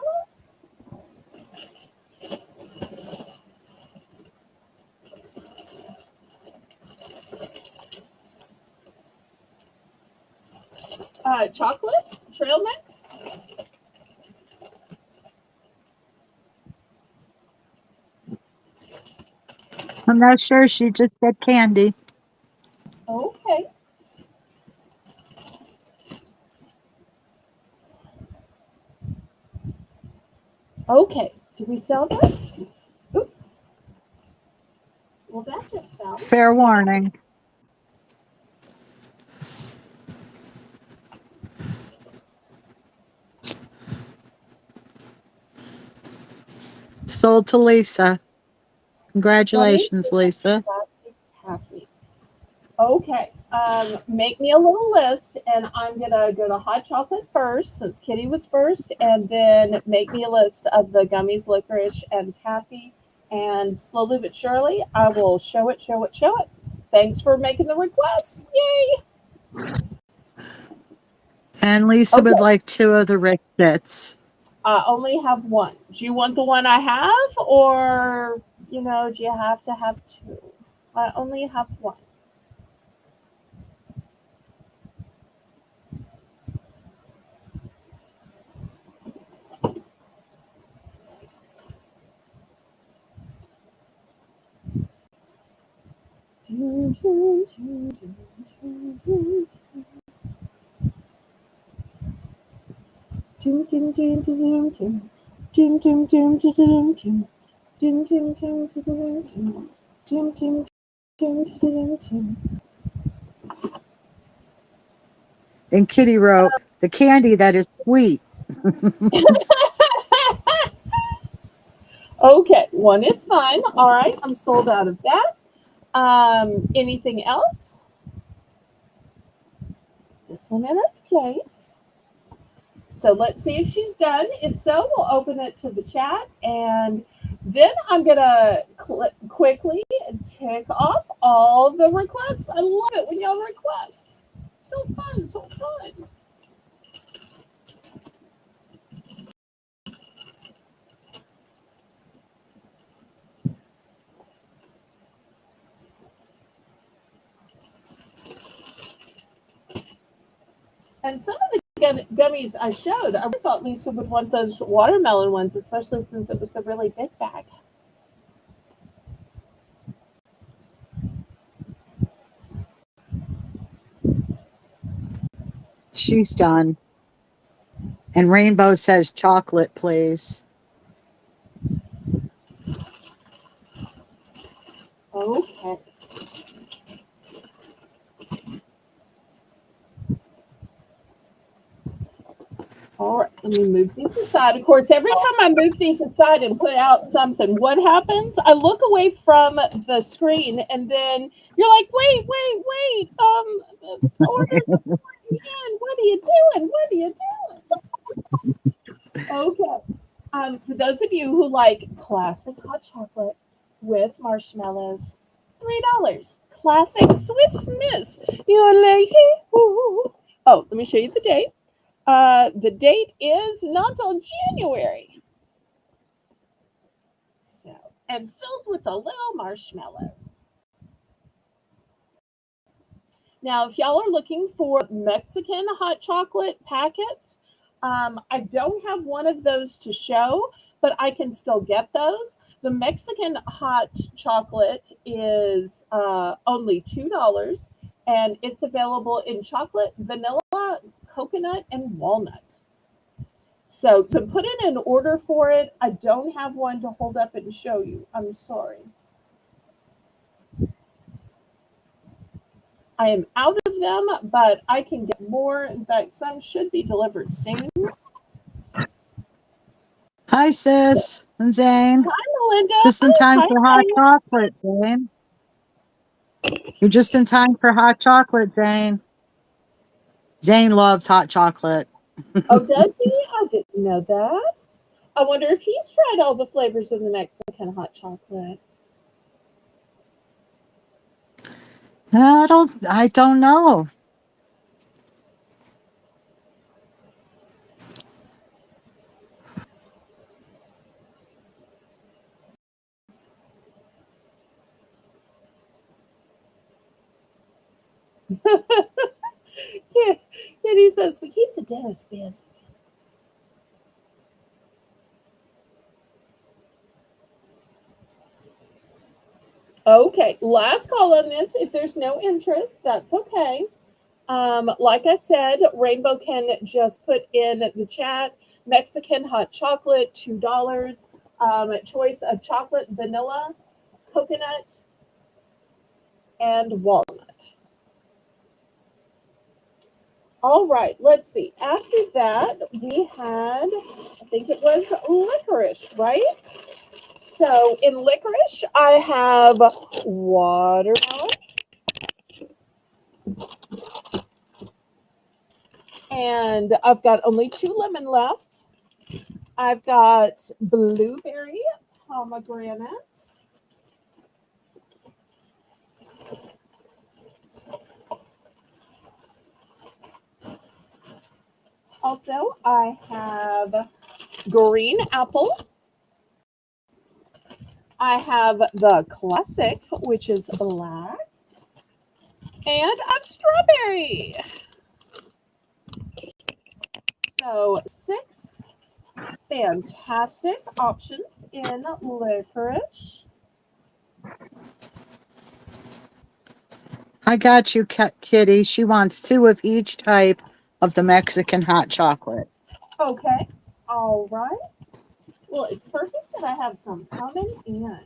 Chocolate? Trail mix? I'm not sure. She just said candy. Okay. Okay. Do we sell this? Oops. Well, that just fell. Fair warning. Sold to Lisa. Gummy? Congratulations, Lisa. Taffy. Okay. Make me a little list, and I'm gonna go to hot chocolate first, since Kitty was first, and then make me a list of the gummies, licorice, and taffy. And slowly but surely, I will show it, show it, show it. Thanks for making the request. Yay! And Lisa would Okay. like 2 of the Rick bits. I only have one. Do you want the one I have, or do you have to have two? I only have one. And Kitty wrote, the candy that is sweet. Okay, one is fine. All right, I'm sold out of that. Anything else? This one in its place. So let's see if she's done. If so, we'll open it to the chat, and then I'm gonna quickly tick off all the requests. I love it when y'all request. So fun, so fun. And some of the gummies I showed, I really thought Lisa would want those watermelon ones, especially since it was the really big bag. She's done. And Rainbow says chocolate, please. Okay. All right, let me move these aside. Of course, every time I move these aside and put out something, what happens? I look away from the screen, and then you're like, wait, wait, wait. The order's in. What are you doing? What are you doing? For those of you who like classic hot chocolate with marshmallows, $3. Classic Swiss Miss. You're like, oh, let me show you the date. The date is not till January. So, and filled with the little marshmallows. Now, if y'all are looking for Mexican hot chocolate packets, I don't have one of those to show, but I can still get those. The Mexican hot chocolate is only $2, and it's available in chocolate, vanilla, coconut, and walnut. So you can put in an order for it. I don't have one to hold up and show you. I'm sorry. I am out of them, but I can get more. In fact, some should be delivered soon. Hi, So, sis and Zane. hi, Melinda. Just in time Hi, for hot Zane. chocolate, Zane. You're just in time for hot chocolate, Zane. Zane loves hot chocolate. Oh, does he? I didn't know that. I wonder if he's tried all the flavors of the Mexican hot chocolate. I don't know. Kitty says we keep the dentist busy. Okay, last call on this. If there's no interest, that's okay. Like I said, Rainbow can just put in the chat Mexican hot chocolate, $2. Choice of chocolate, vanilla, coconut, and walnut. All right, let's see. After that, we had, I think it was licorice, right? So in licorice, I have watermelon, and I've got only 2 lemon left. I've got blueberry, pomegranate, also I have green apple. I have the classic, which is black, and I have strawberry. So 6 fantastic options in licorice. I got you, Kitty. She wants 2 of each type of the Mexican hot chocolate. Okay, all right. Well, it's perfect that I have some coming in.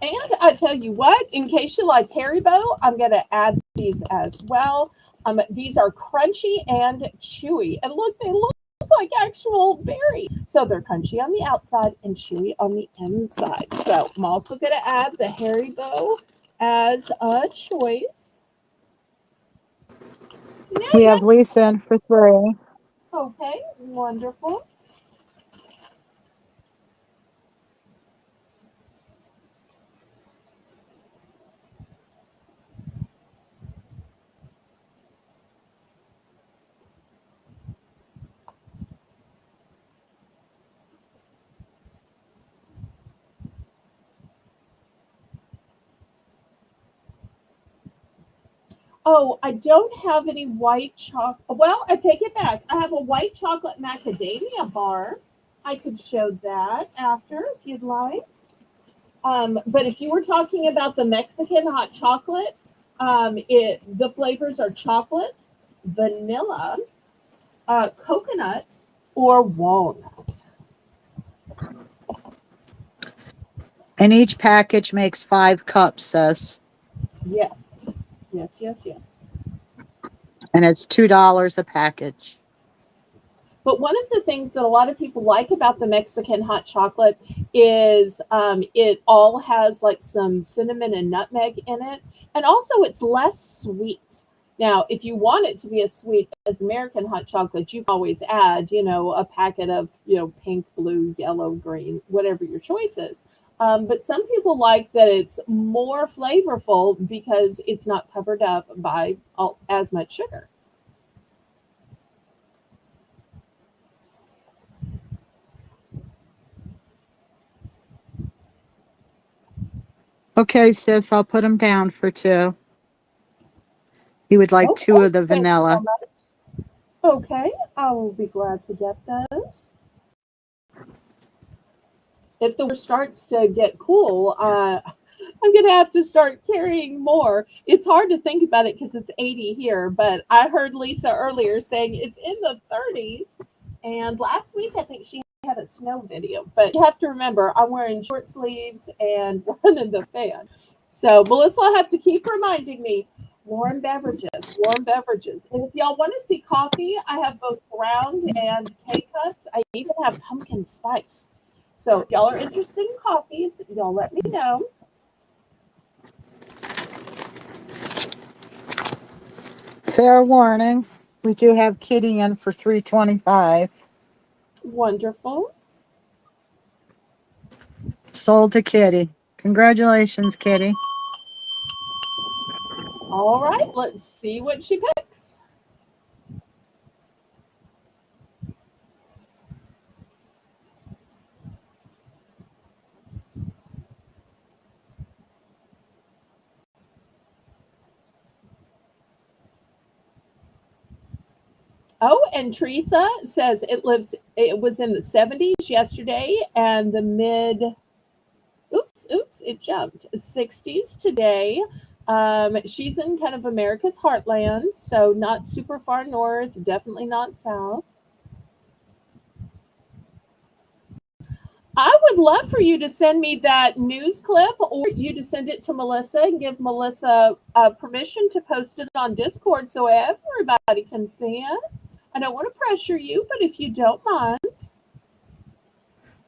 And I tell you what, in case you like Haribo, I'm going to add these as well. These are crunchy and chewy. And look, they look like actual berry. So they're crunchy on the outside and chewy on the inside. So I'm also going to add the Haribo as a choice. So now We you have Lisa in for 3. okay, wonderful. Oh, I don't have any white chocolate. Well, I take it back. I have a white chocolate macadamia bar. I could show that after if you'd like. But if you were talking about the Mexican hot chocolate, the flavors are chocolate, vanilla, coconut, or walnut. And each package makes 5 cups, sis. Yes, yes, yes, yes. And it's $2 a package. But one of the things that a lot of people like about the Mexican hot chocolate is it all has like some cinnamon and nutmeg in it. And also, it's less sweet. Now, if you want it to be as sweet as American hot chocolate, you can always add, a packet of, pink, blue, yellow, green, whatever your choice is. But some people like that it's more flavorful because it's not covered up by as much sugar. Okay, sis, I'll put them down for two. You would like two Okay, of the thank you so vanilla. much. Okay, I will be glad to get those. If the weather starts to get cool, I'm gonna have to start carrying more. It's hard to think about it because it's 80 here, but I heard Lisa earlier saying it's in the 30s. And last week, I think she had a snow video. But you have to remember, I'm wearing short sleeves and running the fan. So Melissa will have to keep reminding me warm beverages, warm beverages. And if y'all want to see coffee, I have both ground and K cups. I even have pumpkin spice. So if y'all are interested in coffees, y'all let me know. Fair warning, we do have Kitty in for 325. Wonderful. Sold to Kitty. Congratulations, Kitty. All right, let's see what she picks. Oh, and Teresa says it was in the 70s yesterday and the mid oops, it jumped. 60s today. She's in kind of America's heartland, so not super far north, definitely not south. I would love for you to send me that news clip or you to send it to Melissa and give Melissa permission to post it on Discord so everybody can see it. I don't want to pressure you, but if you don't mind.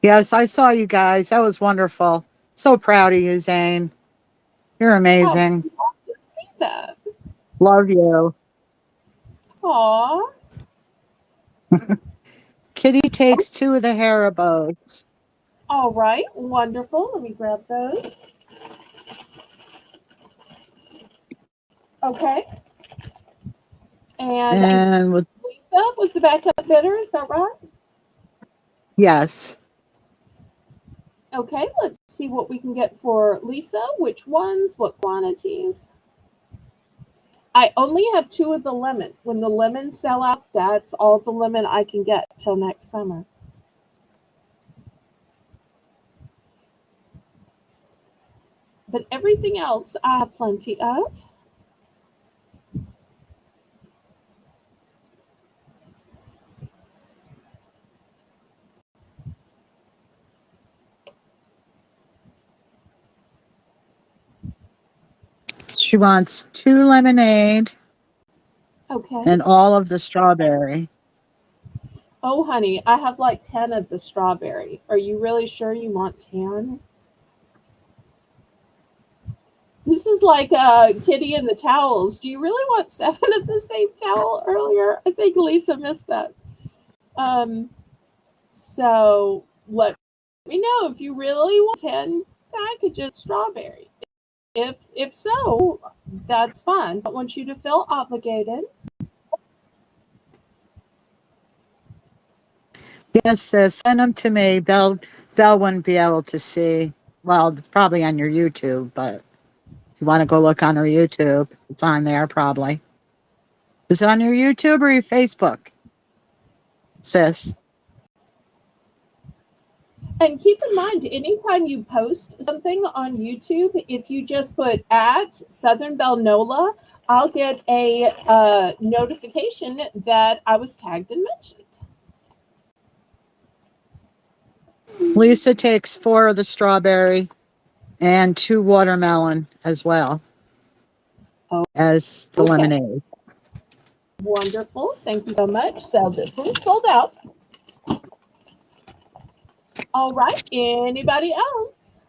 Yes, I saw you guys. That was wonderful. So proud of you, Zane. You're Oh, amazing. love to see that. Love you. Aw. Kitty takes two of the Haribos. All right, wonderful. Let me grab those. Okay. And And with, Lisa was the backup bidder, is that right? yes. Okay, let's see what we can get for Lisa. Which ones, what quantities? I only have two of the lemon. When the lemons sell out, that's all the lemon I can get till next summer. But everything else I have plenty of. She wants two lemonade Okay. and all of the strawberry. Oh, honey, I have like 10 of the strawberry. Are you really sure you want 10? This is like Kitty and the towels. Do you really want 7 of the same towel earlier? I think Lisa missed that. Um, so let me know if you really want 10 packages of strawberry. If so, that's fine. I don't want you to feel obligated. Yes, sis, send them to me. Belle wouldn't be able to see. Well, it's probably on your YouTube, but if you want to go look on her YouTube, it's on there probably. Is it on your YouTube or your Facebook, sis? And keep in mind, anytime you post something on YouTube, if you just put at Southern Belle Nola, I'll get a notification that I was tagged and mentioned. Lisa takes four of the strawberry and two watermelon as well Oh, as the okay. lemonade. Wonderful. Thank you so much. So this one's sold out. All right. Anybody else?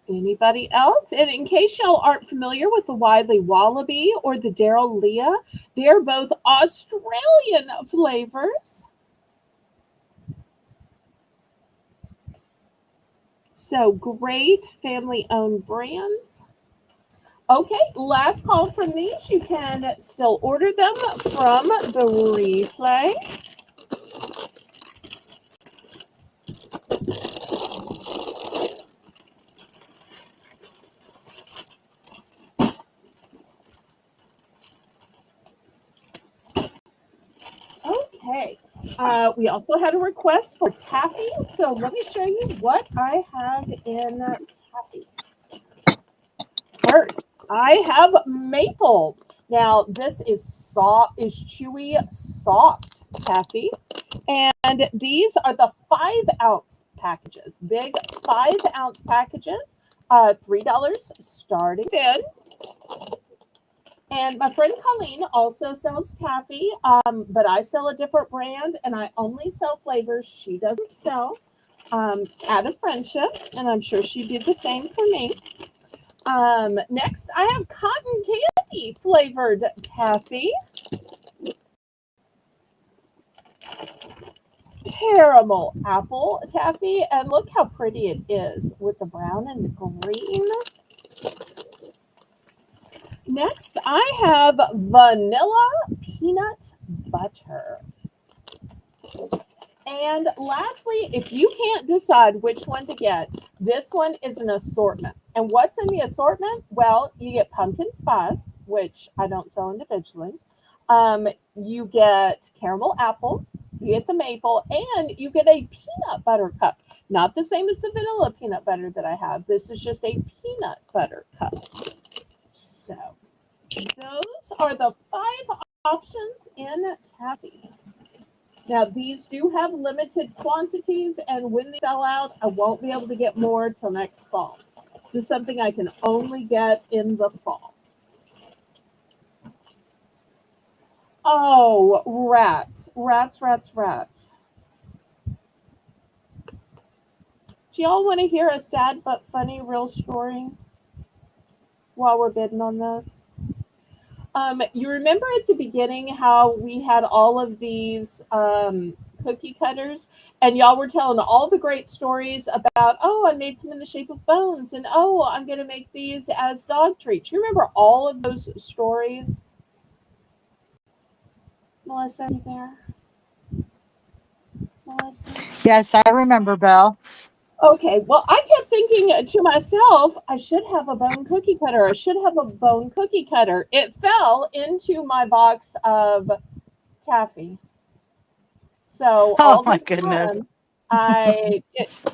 Anybody else? And in case y'all aren't familiar with the Widely Wallaby or the Daryl Leah, they're both Australian flavors. So great family owned brands. Okay, last call from these. You can still order them from the replay. Okay. We also had a request for taffy, so let me show you what I have in taffy. First, I have maple. Now, this is chewy, soft taffy, and these are the 5-ounce packages, big 5-ounce packages, $3 starting then. And my friend Colleen also sells taffy, but I sell a different brand, and I only sell flavors she doesn't sell, out of friendship, and I'm sure she'd do the same for me. Next, I have cotton candy flavored taffy. Caramel apple taffy, and look how pretty it is with the brown and the green. Next, I have vanilla peanut butter. And lastly, if you can't decide which one to get, this one is an assortment. And what's in the assortment? Well, you get pumpkin spice, which I don't sell individually. You get caramel apple, you get the maple, and you get a peanut butter cup. Not the same as the vanilla peanut butter that I have. This is just a peanut butter cup. So those are the 5 options in taffy. Now, these do have limited quantities, and when they sell out, I won't be able to get more till next fall. This is something I can only get in the fall. Oh, rats. Rats, rats, rats. Do y'all want to hear a sad but funny real story while we're bidding on this? You remember at the beginning how we had all of these cookie cutters, and y'all were telling all the great stories about, oh, I made some in the shape of bones, and oh, I'm going to make these as dog treats. You remember all of those stories? Melissa, are you there? Melissa? Yes, I remember, Belle. Okay, well, I kept thinking to myself, I should have a bone cookie cutter. I should have a bone cookie cutter. It fell into my box of taffy. So Oh all my this goodness. time,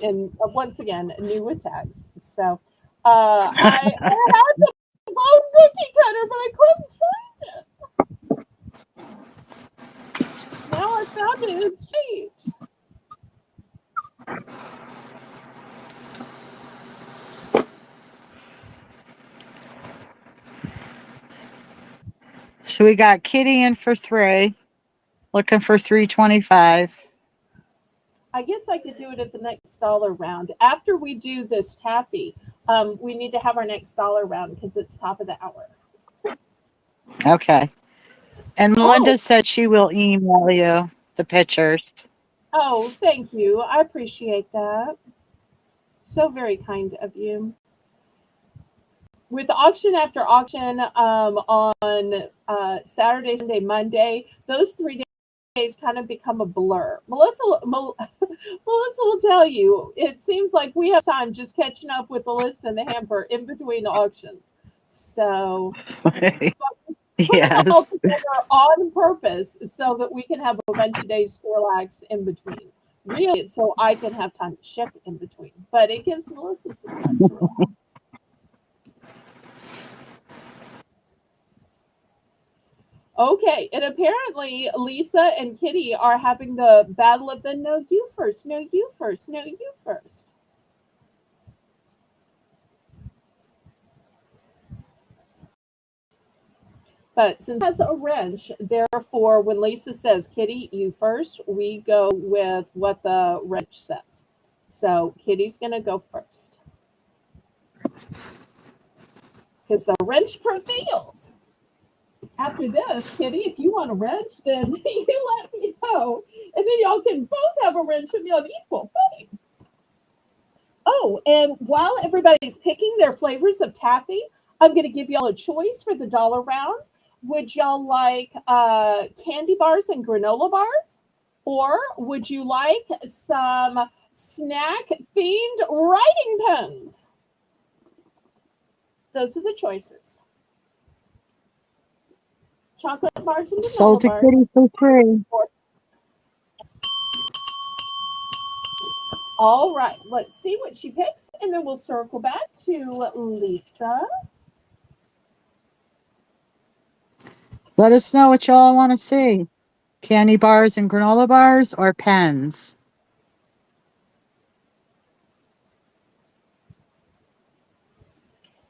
and once again, new with tags. So I had the bone cookie cutter, but I couldn't find it. Now I found it. It's cheap. So we got Kitty in for 3, looking for 325. I guess I could do it at the next dollar round. After we do this taffy, we need to have our next dollar round because it's top of the hour. Okay. And Oh, Melinda said she will email you the pictures. oh, thank you. I appreciate that. So very kind of you. With auction after auction on Saturday, Sunday, Monday, those 3 days kind of become a blur. Melissa will tell you, it seems like we have time just catching up with the list and the hamper in between auctions. So put it all Yes. together on purpose so that we can have a bunch of days to relax in between. Really, it's so I can have time to ship in between, but it gives Melissa some time to relax. Okay, and apparently Lisa and Kitty are having the battle of the no you first, no you first, no you first. But since it has a wrench, therefore, when Lisa says, Kitty, you first, we go with what the wrench says. So Kitty's going to go first because the wrench prevails. After this, Kitty, if you want a wrench, then you let me know. And then y'all can both have a wrench and be on equal footing. Oh, and while everybody's picking their flavors of taffy, I'm going to give y'all a choice for the dollar round. Would y'all like candy bars and granola bars? Or would you like some snack themed writing pens? Those are the choices. Chocolate bars and Sold granola to bars. Kitty for free. All right, let's see what she picks, and then we'll circle back to Lisa. Let us know what y'all want to see. Candy bars and granola bars or pens?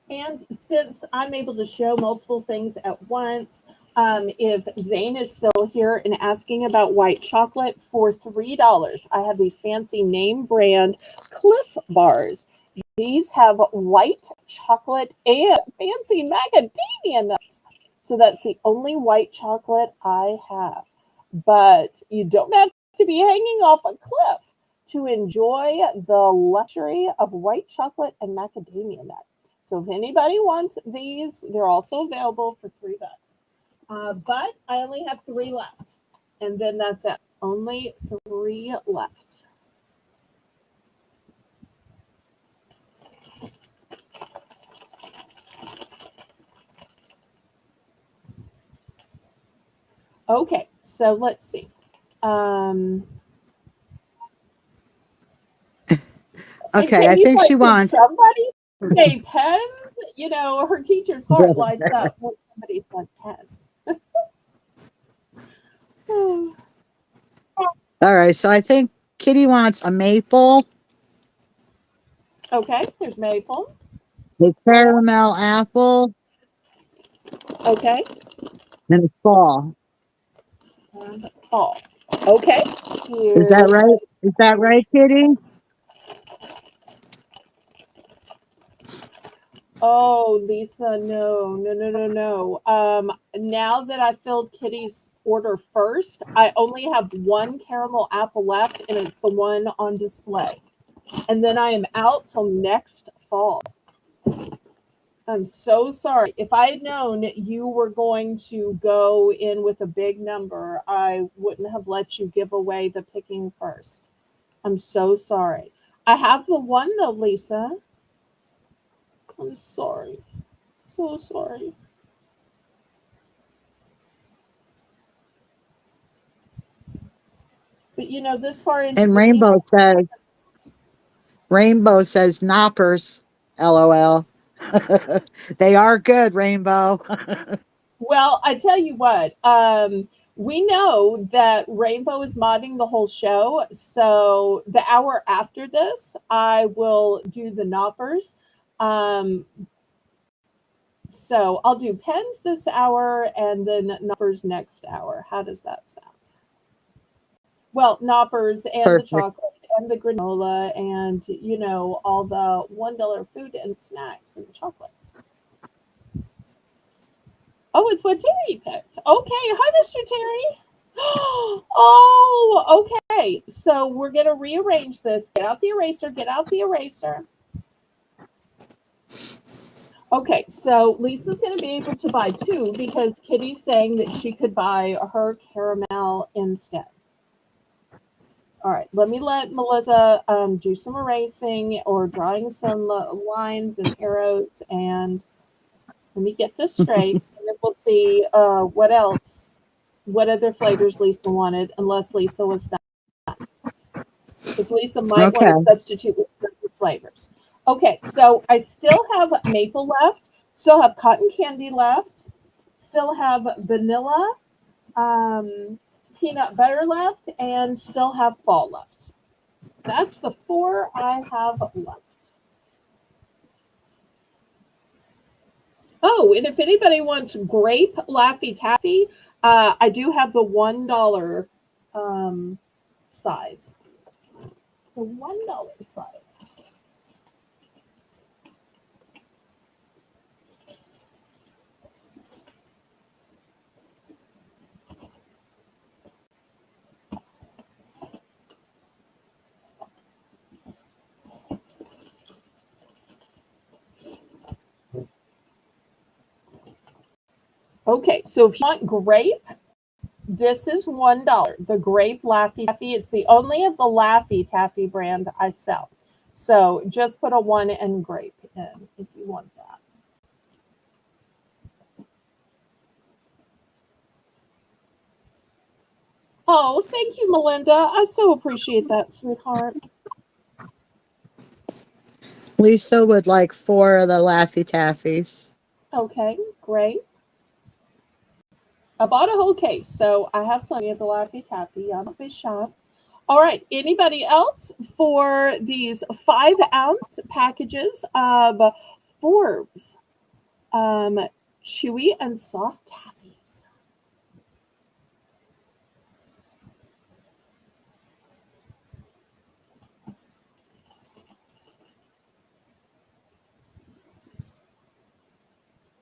And since I'm able to show multiple things at once, if Zane is still here and asking about white chocolate for $3, I have these fancy name brand Cliff bars. These have white chocolate and fancy macadamia nuts. So that's the only white chocolate I have. But you don't have to be hanging off a cliff to enjoy the luxury of white chocolate and macadamia nuts. So if anybody wants these, they're also available for $3. But I only have three left. And then that's it. Only three left. Okay, so let's see. And Okay, I Katie's think like, she did wants. somebody say pens? You know, her teacher's heart lights up when somebody says pens. All right, so I think Kitty wants a maple, Okay, there's maple. a caramel apple, Okay, and a fall. and fall. Okay, Is that here's right? Is that right, Kitty? Oh, Lisa, no, no, no, no, no. Now that I filled Kitty's order first, I only have one caramel apple left, and it's the one on display. And then I am out till next fall. I'm so sorry. If I had known you were going to go in with a big number, I wouldn't have let you give away the picking first. I'm so sorry. I have the one though, Lisa. I'm sorry. So sorry. But you know, this far into And the season, Rainbow says knoppers. LOL. They are good, Rainbow. well, I tell you what, we know that Rainbow is modding the whole show. So the hour after this, I will do the knoppers. Um, so I'll do pens this hour and then knoppers next hour. How does that sound? Well, knoppers and the Perfect. chocolate and the granola and, you know, all the $1 food and snacks and chocolates. Oh, it's what Terry picked. Okay. Hi, Mr. Terry. Oh, okay. So we're going to rearrange this. Get out the eraser. Get out the eraser. Okay. So Lisa's going to be able to buy two because Kitty's saying that she could buy her caramel instead. All right. Let me let Melissa do some erasing or drawing some lines and arrows. And let me get this straight. And then we'll see what else, what other flavors Lisa wanted, unless Lisa was done. Because Lisa might want Okay. to substitute with certain flavors. Okay, so I still have maple left, still have cotton candy left, still have vanilla, peanut butter left, and still have fall left. That's the 4 I have left. Oh, and if anybody wants grape Laffy Taffy, I do have the $1 size. The $1 size. Okay, so if you want grape, this is $1. The grape Laffy Taffy. It's the only of the Laffy Taffy brand I sell. So just put a 1 and grape in if you want that. Oh, thank you, Melinda. I so appreciate that, sweetheart. Lisa would like 4 of the Laffy Taffies. Okay, great. I bought a whole case, so I have plenty of the Laffy Taffy. I'm a big shot. All right, anybody else for these 5-ounce packages of Forbes chewy and soft taffies?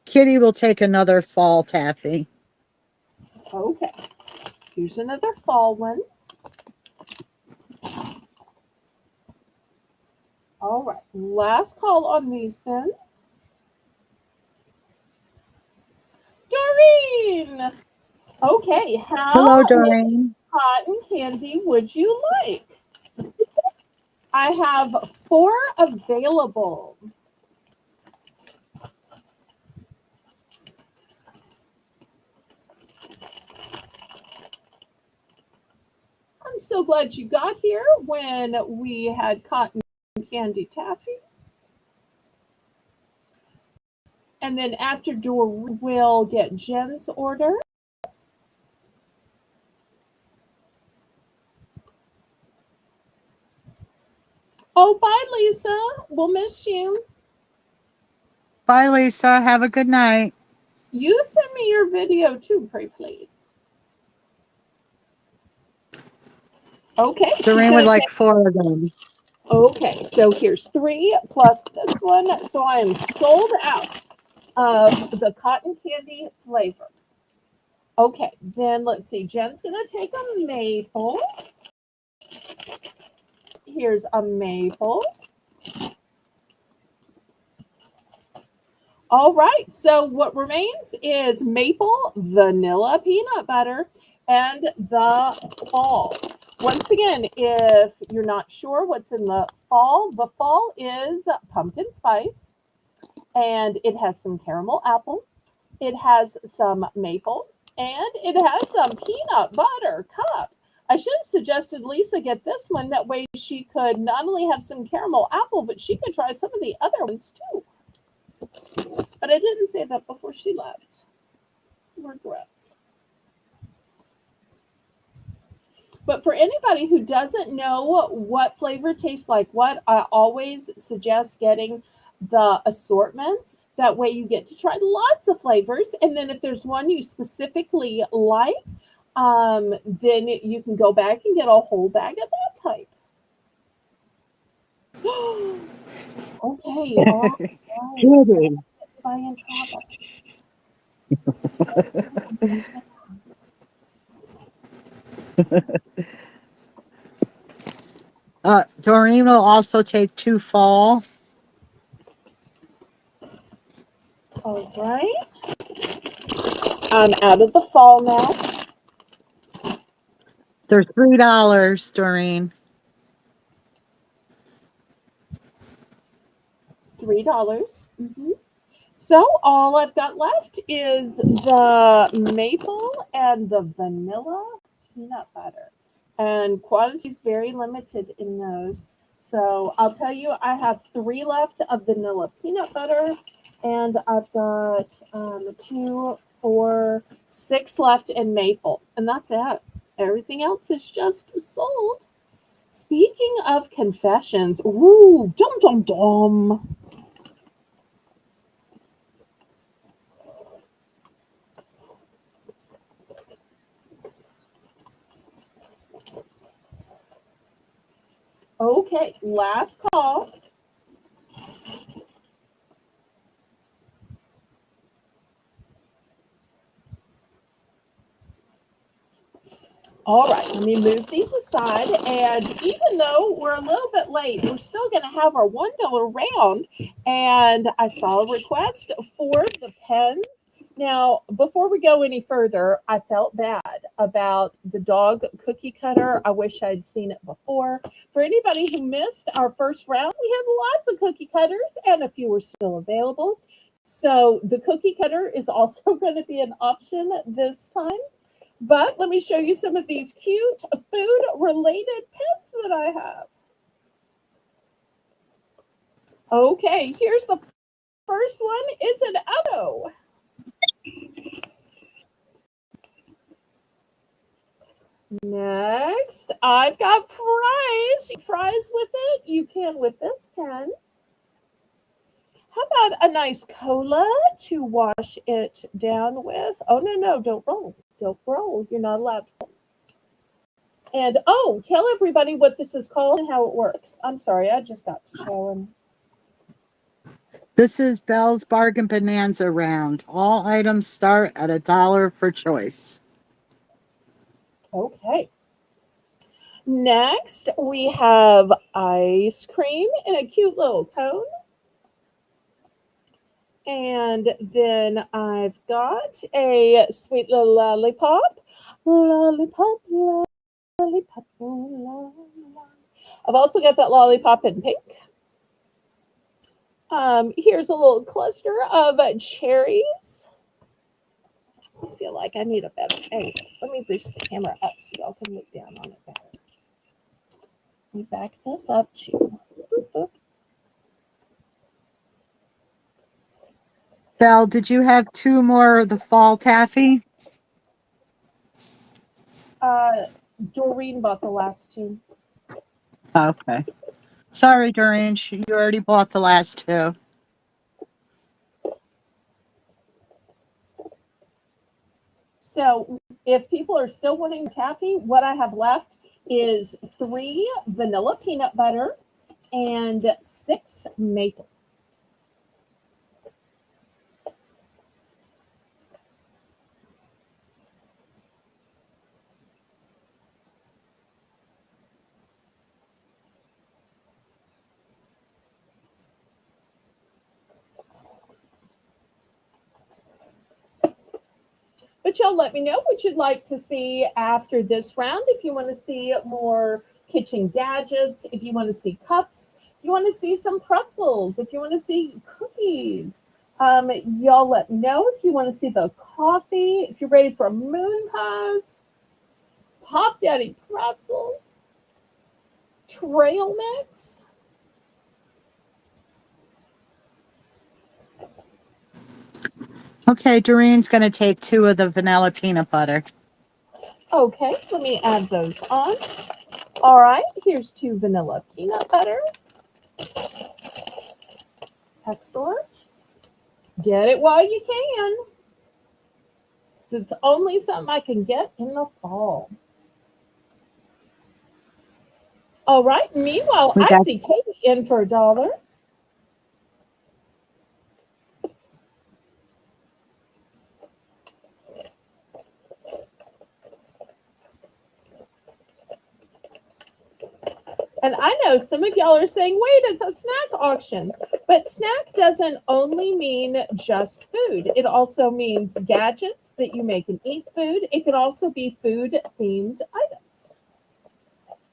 Kitty will take another fall taffy. Okay, here's another fall one. All right, last call on these then. Doreen! Okay, how Hello, many Doreen. cotton candy would you like? I have 4 available. I'm so glad you got here when we had cotton candy taffy. And then after Doreen will get Jen's order. Oh, bye, Lisa. We'll miss you. Bye, Lisa. Have a good night. You send me your video too, pray please. Okay. Doreen would like 4 of them. Okay, so here's 3 plus this one. So I am sold out of the cotton candy flavor. Okay, then let's see. Jen's going to take a maple. Here's a maple. All right, so what remains is maple, vanilla, peanut butter, and the fall. Once again, if you're not sure what's in the fall is pumpkin spice, and it has some caramel apple, it has some maple, and it has some peanut butter cup. I should have suggested Lisa get this one. That way she could not only have some caramel apple, but she could try some of the other ones too. But I didn't say that before she left. Regrets. But for anybody who doesn't know what flavor tastes like what, I always suggest getting the assortment. That way you get to try lots of flavors. And then if there's one you specifically like, then you can go back and get a whole bag of that type. Okay, all right. Kitty. By in trouble. Doreen will also take 2 fall. All right. I'm out of the fall now. They're $3, Doreen. $3. So all I've got left is the maple and the vanilla peanut butter. And quantity is very limited in those. So I'll tell you, I have 3 left of vanilla peanut butter, and I've got 2 4, 6 left in maple, and that's it. Everything else is just sold. Speaking of confessions, ooh, dum dum dum. Okay, last call. All right, let me move these aside. And even though we're a little bit late, we're still going to have our $1 round. And I saw a request for the pens. Now, before we go any further, I felt bad about the dog cookie cutter. I wish I'd seen it before. For anybody who missed our first round, we had lots of cookie cutters and a few were still available. So the cookie cutter is also going to be an option this time. But let me show you some of these cute food related pens that I have. Okay, here's the first one. It's an avocado. Next, I've got fries. Fries with it. You can with this pen. How about a nice cola to wash it down with? Oh, no, no, don't roll. Don't roll. You're not allowed to. And oh, tell everybody what this is called and how it works. I'm sorry, I just got to show them. This is Belle's Bargain Bonanza round. All items start at $1 for choice. Okay. Next, we have ice cream in a cute little cone. And then I've got a sweet little lollipop. Lollipop, lollipop, lollipop. I've also got that lollipop in pink. Here's a little cluster of cherries. I feel like I need a better angle. Let me boost the camera up so y'all can look down on it better. Let me back this up too. Boop, boop. Belle, did you have 2 more of the fall taffy? Uh, Doreen bought the last 2. Okay. Sorry, Doreen. You already bought the last 2. So if people are still wanting taffy, what I have left is 3 vanilla peanut butter and 6 maple. But y'all let me know what you'd like to see after this round. If you want to see more kitchen gadgets, if you want to see cups, if you want to see some pretzels, if you want to see cookies, y'all let me know. If you want to see the coffee, if you're ready for moon pies, Pop Daddy pretzels, trail mix. Okay, Doreen's going to take 2 of the vanilla peanut butter. Okay, let me add those on. All right, here's 2 vanilla peanut butter. Excellent. Get it while you can. It's only something I can get in the fall. All right. Meanwhile, We I got see Katie in for $1. And I know some of y'all are saying, wait, it's a snack auction. But snack doesn't only mean just food. It also means gadgets that you make and eat food. It can also be food themed items.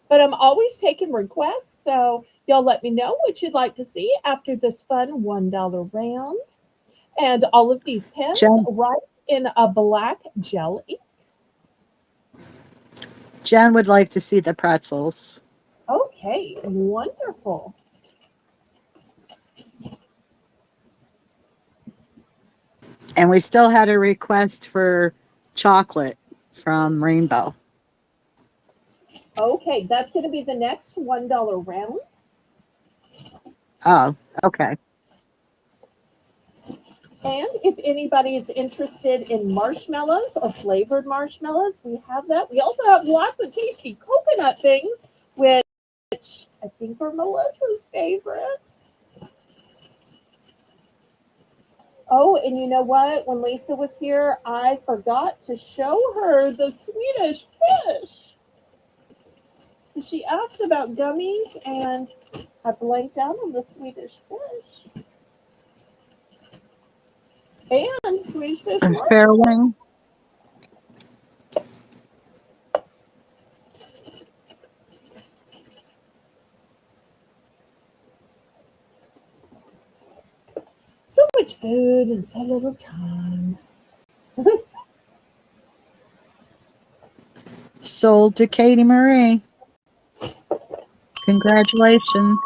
But I'm always taking requests, so y'all let me know what you'd like to see after this fun $1 round. And all of these pens Jen. right in a black gel ink. Jen would like to see the pretzels. Okay, wonderful. And we still had a request for chocolate from Rainbow. Okay, that's going to be the next $1 round. Oh, okay. And if anybody is interested in marshmallows or flavored marshmallows, we have that. We also have lots of tasty coconut things, which I think are Melissa's favorite. Oh, and you know what? When Lisa was here, I forgot to show her the Swedish fish. She asked about gummies, and I blanked out on the Swedish fish. And Swedish fish marshmallows. Fairwing. So much food in so little time. Sold to Katie Marie. Congratulations.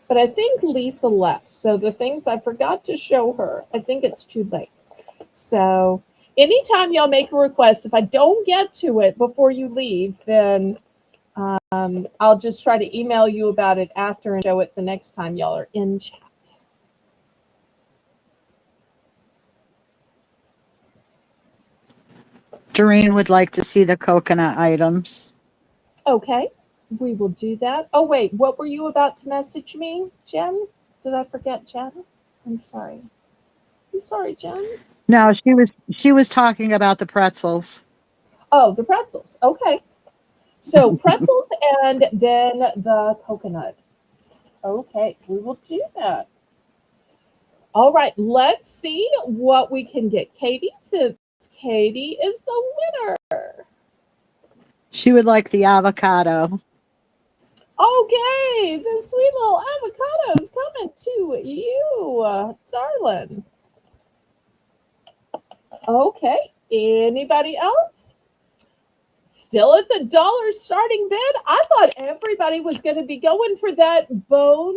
But I think Lisa left. So the things I forgot to show her, I think it's too late. So anytime y'all make a request, if I don't get to it before you leave, then I'll just try to email you about it after and show it the next time y'all are in chat. Doreen would like to see the coconut items. Okay, we will do that. Oh, wait, what were you about to message me, Jen? Did I forget Jen? I'm sorry. I'm sorry, Jen. No, she was talking about the pretzels. Oh, the pretzels. Okay. So pretzels and then the coconut. Okay, we will do that. All right, let's see what we can get Katie, since Katie is the winner. She would like the avocado. Okay, the sweet little avocado is coming to you, darling. Okay, anybody else? Still at the dollar starting bid? I thought everybody was going to be going for that bone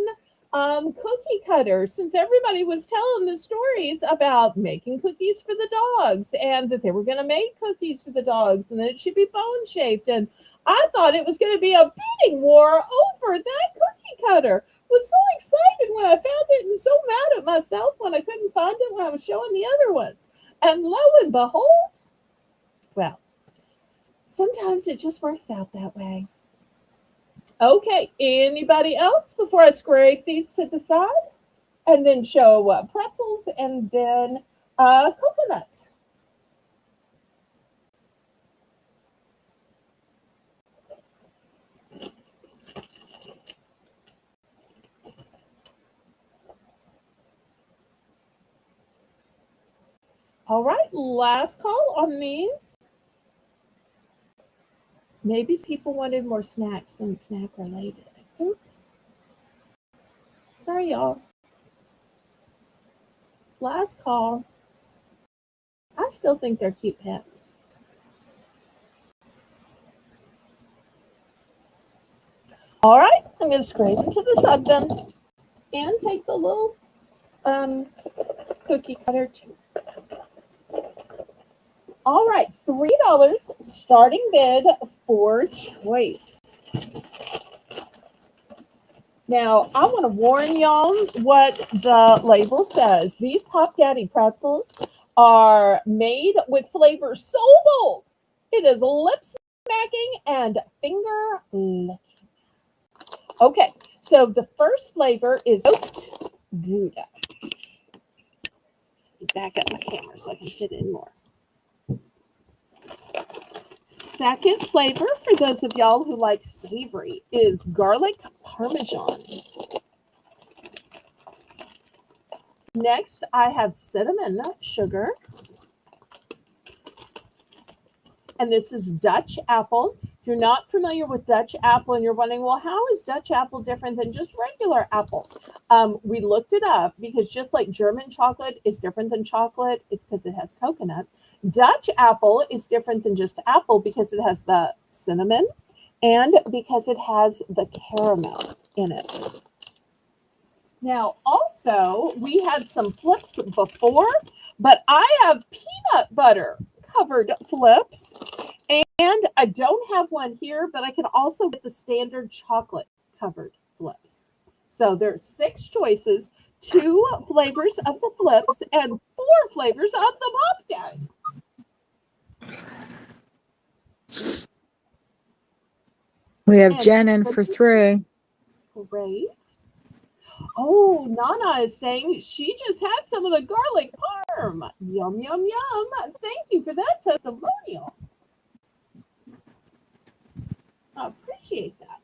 cookie cutter, since everybody was telling the stories about making cookies for the dogs and that they were going to make cookies for the dogs and that it should be bone shaped. And I thought it was going to be a bidding war over that cookie cutter. Was so excited when I found it and so mad at myself when I couldn't find it when I was showing the other ones. And lo and behold, well, sometimes it just works out that way. Okay, anybody else before I scrape these to the side and then show pretzels and then coconut? All right, last call on these. Maybe people wanted more snacks than snack related. Oops. Sorry, y'all. Last call. I still think they're cute pets. All right, I'm going to scrape into the side bin and take the little cookie cutter too. All right, $3 starting bid for choice. Now, I want to warn y'all what the label says. These Pop Daddy pretzels are made with flavors so bold, it is lip smacking and finger licking. Okay, so the first flavor is oat Gouda. Back up my camera so I can fit in more. Second flavor, for those of y'all who like savory, is garlic parmesan. Next, I have cinnamon sugar. And this is Dutch apple. If you're not familiar with Dutch apple and you're wondering, well, how is Dutch apple different than just regular apple? We looked it up because just like German chocolate is different than chocolate, it's because it has coconut. Dutch apple is different than just apple because it has the cinnamon and because it has the caramel in it. Now, also, we had some flips before, but I have peanut butter covered flips. And I don't have one here, but I can also get the standard chocolate covered flips. So there's 6 choices, 2 flavors of the flips, and 4 flavors of the pop day. We have And Jen in for 3. great. Oh, Nana is saying she just had some of the garlic parm. Yum, yum, yum. Thank you for that testimonial. I appreciate that.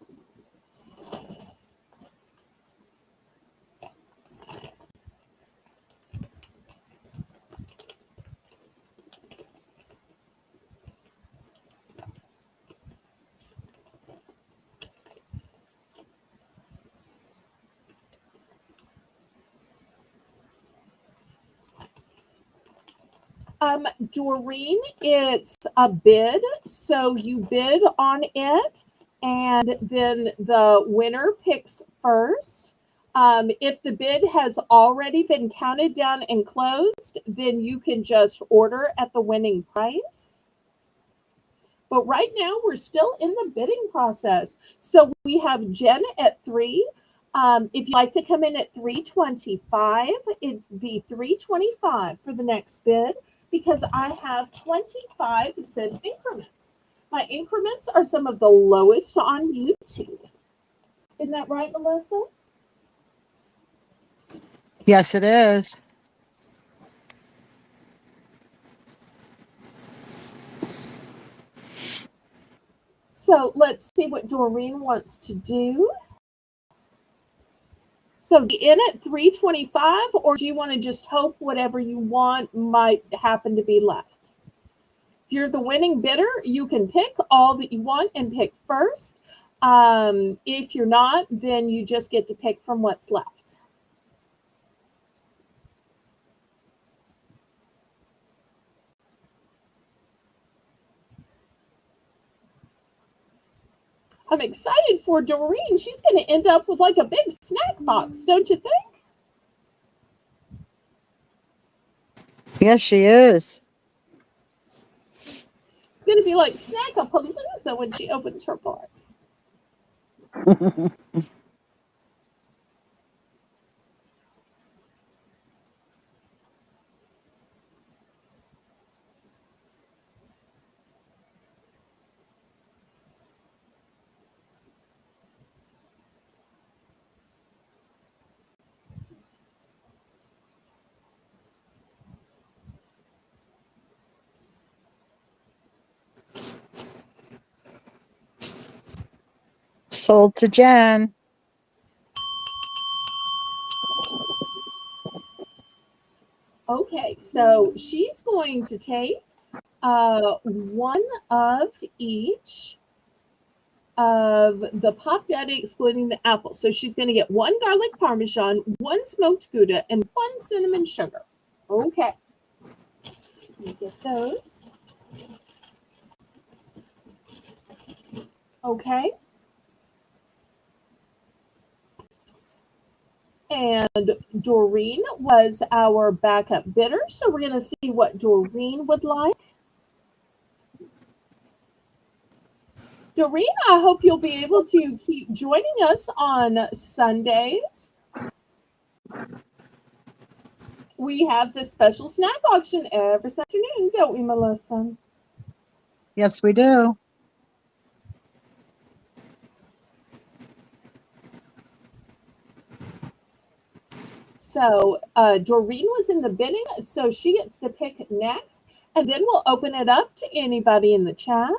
Doreen, it's a bid, so you bid on it, and then the winner picks first. If the bid has already been counted down and closed, then you can just order at the winning price. But right now, we're still in the bidding process. So we have Jen at 3. If you'd like to come in at 325, it'd be 325 for the next bid because I have 25-cent increments. My increments are some of the lowest on YouTube. Isn't that right, Melissa? Yes, it is. So let's see what Doreen wants to do. So be in at 325, or do you want to just hope whatever you want might happen to be left? If you're the winning bidder, you can pick all that you want and pick first. If you're not, then you just get to pick from what's left. I'm excited for Doreen. She's going to end up with like a big snack box, don't you think? Yes, she is. It's going to be like Snack-a-Palooza when she opens her box. Sold to Jen. Okay, so she's going to take one of each of the Pop Daddy, excluding the apple. So she's going to get 1 garlic parmesan, 1 smoked Gouda, and 1 cinnamon sugar. Okay, let me get those. Okay. And Doreen was our backup bidder, so we're going to see what Doreen would like. Doreen, I hope you'll be able to keep joining us on Sundays. We have this special snack auction every afternoon, don't we, Melissa? Yes, we do. So Doreen was in the bidding, so she gets to pick next, and then we'll open it up to anybody in the chat.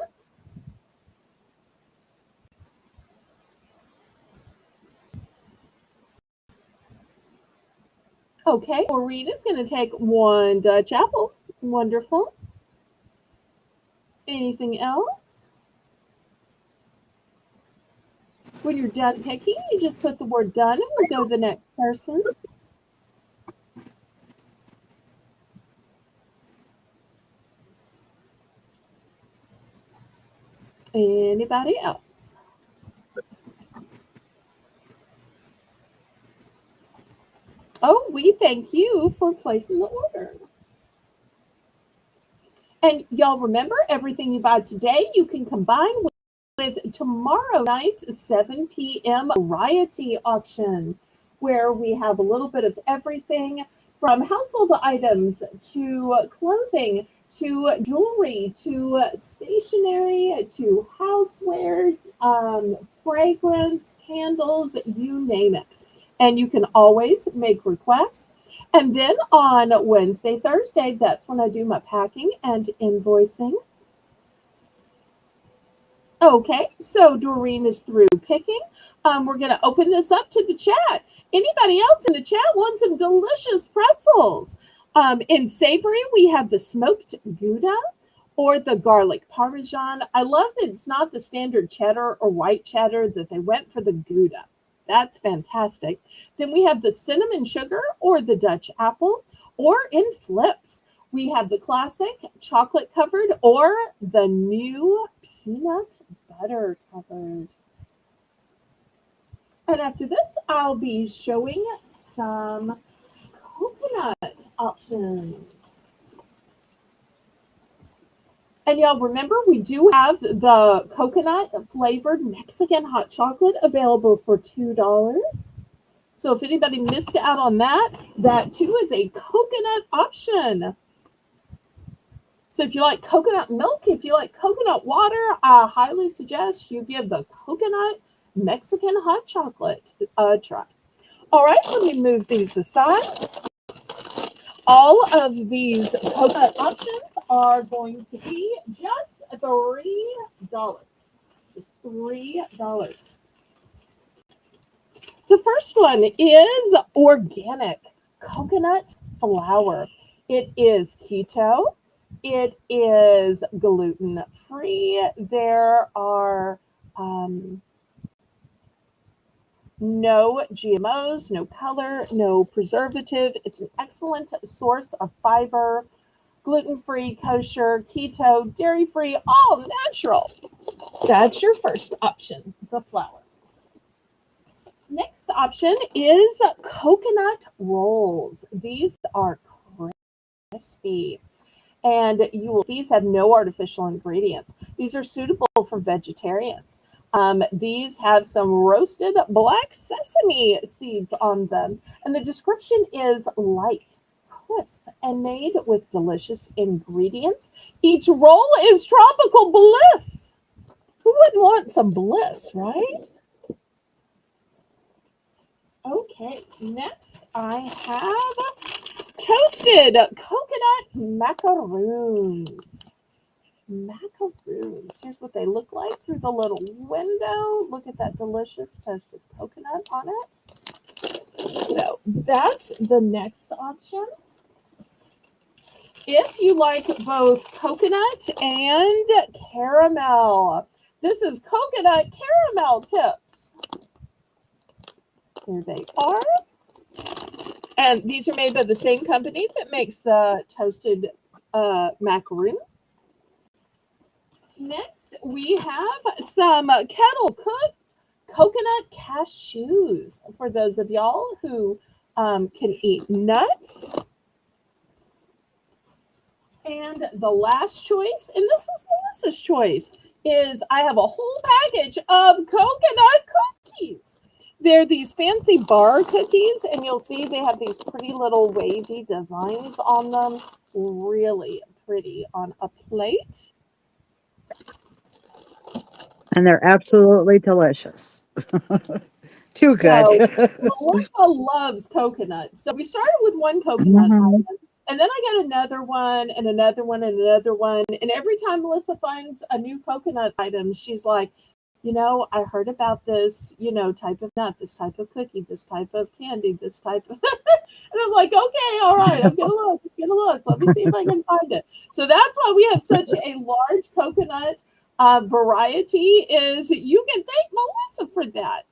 Okay, Doreen is going to take 1 Dutch apple. Wonderful. Anything else? When you're done picking, you just put the word done and we'll go to the next person. Anybody else? Oh, we thank you for placing the order. And y'all remember, everything you buy today, you can combine with tomorrow night's 7 p.m. variety auction, where we have a little bit of everything from household items to clothing to jewelry to stationery to housewares, fragrance, candles, you name it. And you can always make requests. And then on Wednesday, Thursday, that's when I do my packing and invoicing. Okay, so Doreen is through picking. We're going to open this up to the chat. Anybody else in the chat want some delicious pretzels? In savory, we have the smoked Gouda or the garlic Parmesan. I love that it's not the standard cheddar or white cheddar, that they went for the Gouda. That's fantastic. Then we have the cinnamon sugar or the Dutch apple, or in flips. We have the classic chocolate covered or the new peanut butter covered. And after this, I'll be showing some coconut options. And y'all remember, we do have the coconut flavored Mexican hot chocolate available for $2. So if anybody missed out on that, that too is a coconut option. So if you like coconut milk, if you like coconut water, I highly suggest you give the coconut Mexican hot chocolate a try. All right, let me move these aside. All of these coconut options are going to be just $3. Just $3. The first one is organic coconut flour. It is keto. It is gluten free. There are no GMOs, no color, no preservative. It's an excellent source of fiber, gluten free, kosher, keto, dairy free, all natural. That's your first option, the flour. Next option is coconut rolls. These are crispy. And these have no artificial ingredients. These are suitable for vegetarians. These have some roasted black sesame seeds on them. And the description is light, crisp, and made with delicious ingredients. Each roll is tropical bliss. Who wouldn't want some bliss, right? Okay, next I have toasted coconut macaroons. Macaroons. Here's what they look like through the little window. Look at that delicious toasted coconut on it. So that's the next option. If you like both coconut and caramel, this is coconut caramel tips. Here they are. And these are made by the same company that makes the toasted macaroons. Next, we have some kettle cooked coconut cashews for those of y'all who can eat nuts. And the last choice, and this is Melissa's choice, is I have a whole package of coconut cookies. They're these fancy bar cookies, and you'll see they have these pretty little wavy designs on them. Really pretty on a plate. And they're absolutely delicious. Too good. So Melissa loves coconut. So we started with one coconut Mhm. item, and then I got another one and another one and another one. And every time Melissa finds a new coconut item, she's like, I heard about this, type of nut, this type of cookie, this type of candy, this type of. And I'm like, okay, all right, I'm gonna look, Let me see if I can find it. So that's why we have such a large coconut variety. Is you can thank Melissa for that.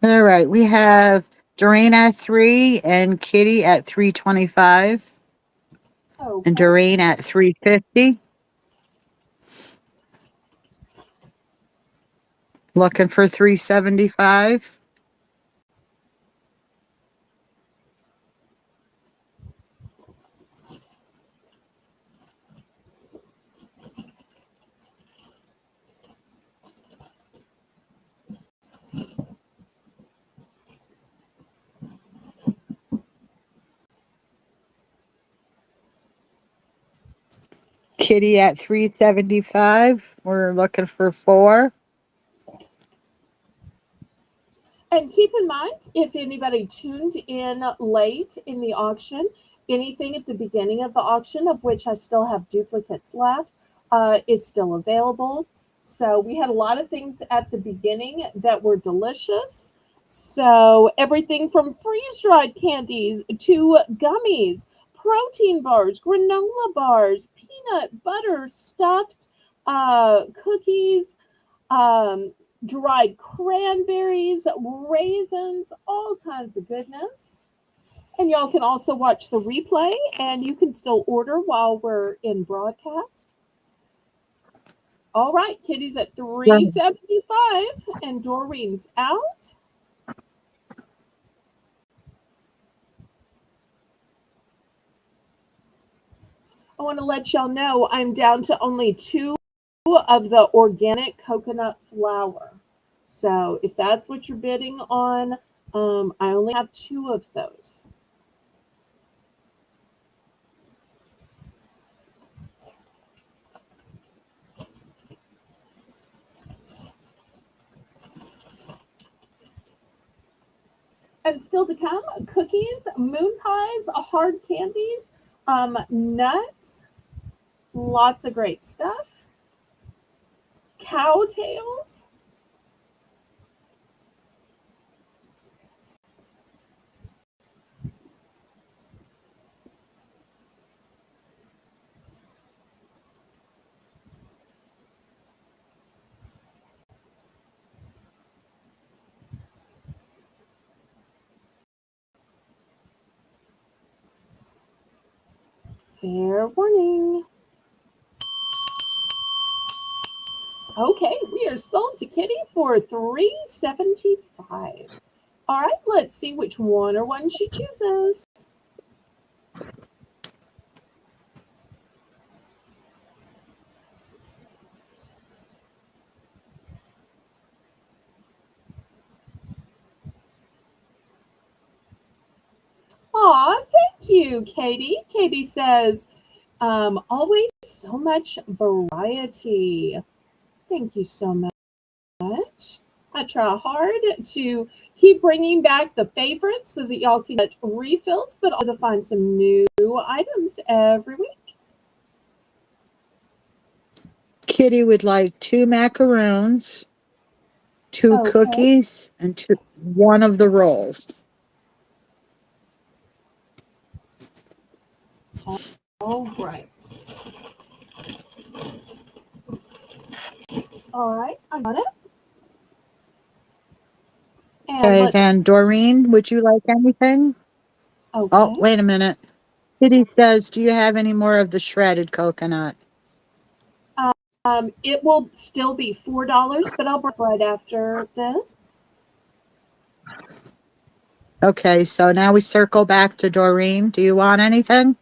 All right. We have Doreen at 3 and Kitty at 325 and Okay. Doreen at 350. Looking for 375. Kitty at 375. We're looking for 4. And keep in mind, if anybody tuned in late in the auction, anything at the beginning of the auction, of which I still have duplicates left, is still available. So we had a lot of things at the beginning that were delicious. So everything from freeze-dried candies to gummies, protein bars, granola bars, peanut butter stuffed cookies, um, dried cranberries, raisins, all kinds of goodness. And y'all can also watch the replay, and you can still order while we're in broadcast. All right, Kitty's at 375 and Doreen's out. I want to let y'all know I'm down to only 2 of the organic coconut flour. So if that's what you're bidding on, I only have 2 of those. And still to come, cookies, moon pies, hard candies, nuts, lots of great stuff, cow tails. Fair warning. Okay, we are sold to Kitty for 375. All right, let's see which one or one she chooses. Aw, thank you, Katie. Katie says, always so much variety. Thank you so much. I try hard to keep bringing back the favorites so that y'all can get refills, but also to find some new items every week. Kitty would like 2 macaroons, 2 Okay. cookies, and 1 of the rolls. All right. All right. I got it. And Okay, let's, then Doreen, would you like anything? Oh, okay. wait a minute. Kitty says, do you have any more of the shredded coconut? It will still be $4, but I'll break right after this. Okay, so now we circle back to Doreen. Do you want anything?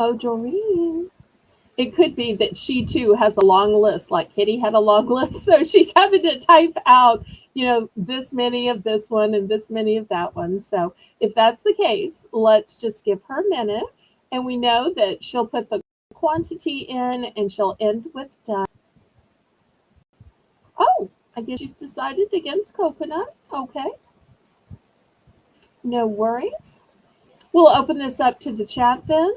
Oh, Doreen. It could be that she too has a long list, like Kitty had a long list. So she's having to type out, this many of this one and this many of that one. So if that's the case, let's just give her a minute. And we know that she'll put the quantity in and she'll end with done. Oh, I guess she's decided against coconut. Okay, no worries. We'll open this up to the chat then.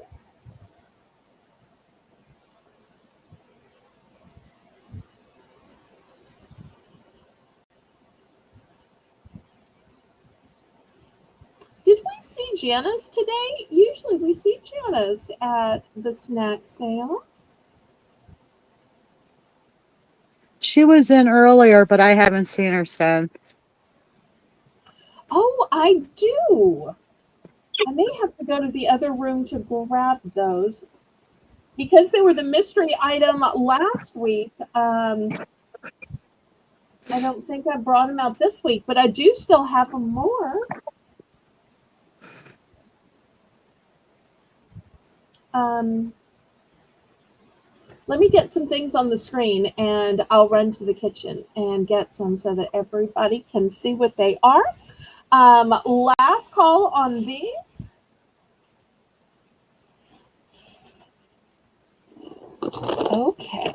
Did we see Janice today? Usually we see Janice at the snack sale. She was in earlier, but I haven't seen her since. Oh, I do. I may have to go to the other room to grab those because they were the mystery item last week. I don't think I brought them out this week, but I do still have more. Um, Let me get some things on the screen and I'll run to the kitchen and get some so that everybody can see what they are. Last call on these. Okay.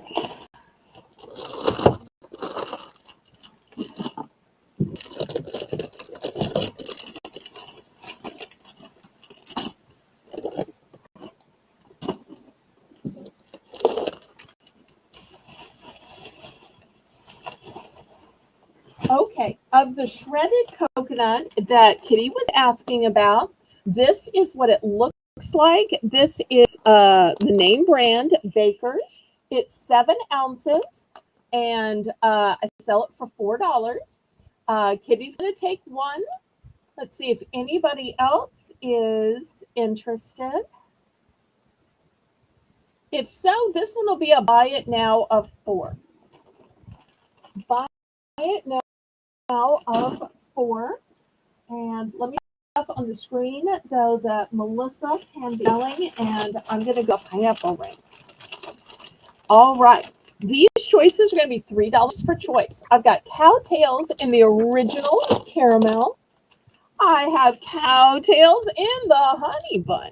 Okay, of the shredded coconut that Kitty was asking about, this is what it looks like. This is the name brand Baker's. It's 7 ounces, and I sell it for $4. Kitty's going to take one. Let's see if anybody else is interested. If so, this one will be a buy it now of 4. Buy it now of 4. And let me up on the screen so that Melissa can be yelling, and I'm going to go pineapple rings. All right. These choices are going to be $3 per choice. I've got cowtails in the original caramel. I have cowtails in the honey bun.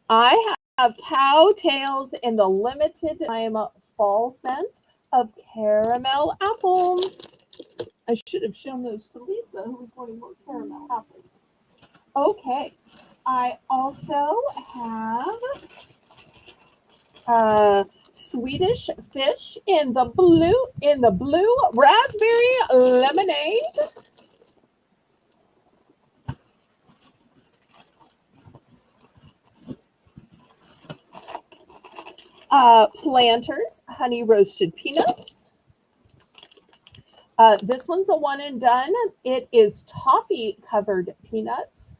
I have cowtails in the limited time fall scent of caramel apple. I should have shown those to Lisa, who was wanting more caramel apple. Okay. I also have Swedish fish in the blue raspberry lemonade. Planters honey roasted peanuts. This one's a one and done. It is toffee covered peanuts,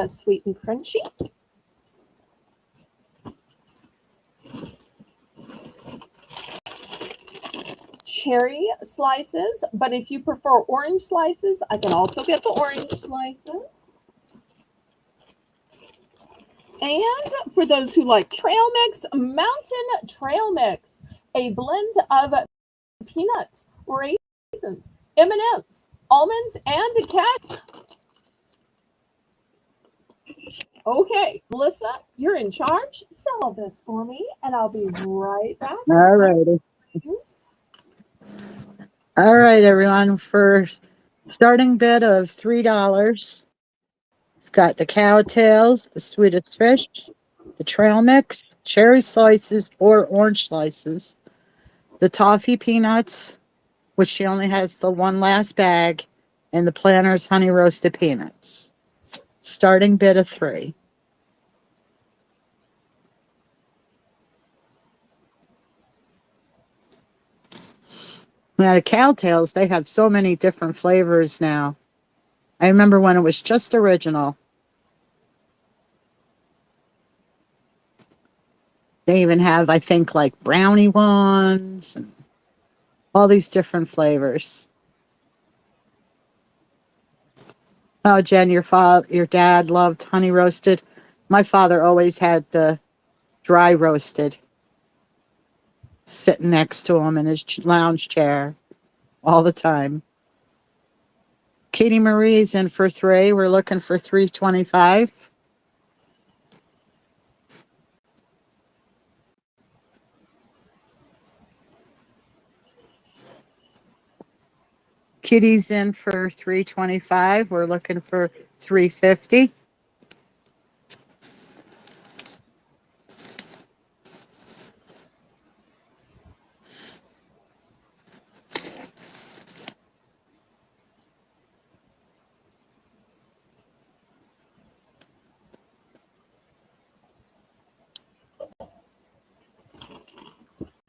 sweet and crunchy. Cherry slices, but if you prefer orange slices, I can also get the orange slices. And for those who like trail mix, mountain trail mix, a blend of peanuts, raisins, M&Ms, almonds, and cashews. Okay, Melissa, you're in charge. Sell this for me, and I'll be right back. All righty. All right, everyone. For starting bid of $3, we've got the cowtails, the Swedish fish, the trail mix, cherry slices or orange slices, the toffee peanuts, which she only has the one last bag, and the Planters honey roasted peanuts. Starting bid of 3. Now the cowtails, they have so many different flavors now. I remember when it was just original. They even have, I think, like brownie ones and all these different flavors. Oh, Jen, your dad loved honey roasted. My father always had the dry roasted sitting next to him in his lounge chair all the time. Katie Marie's in for 3. We're looking for $3.25. Kitty's in for $3.25. We're looking for $3.50.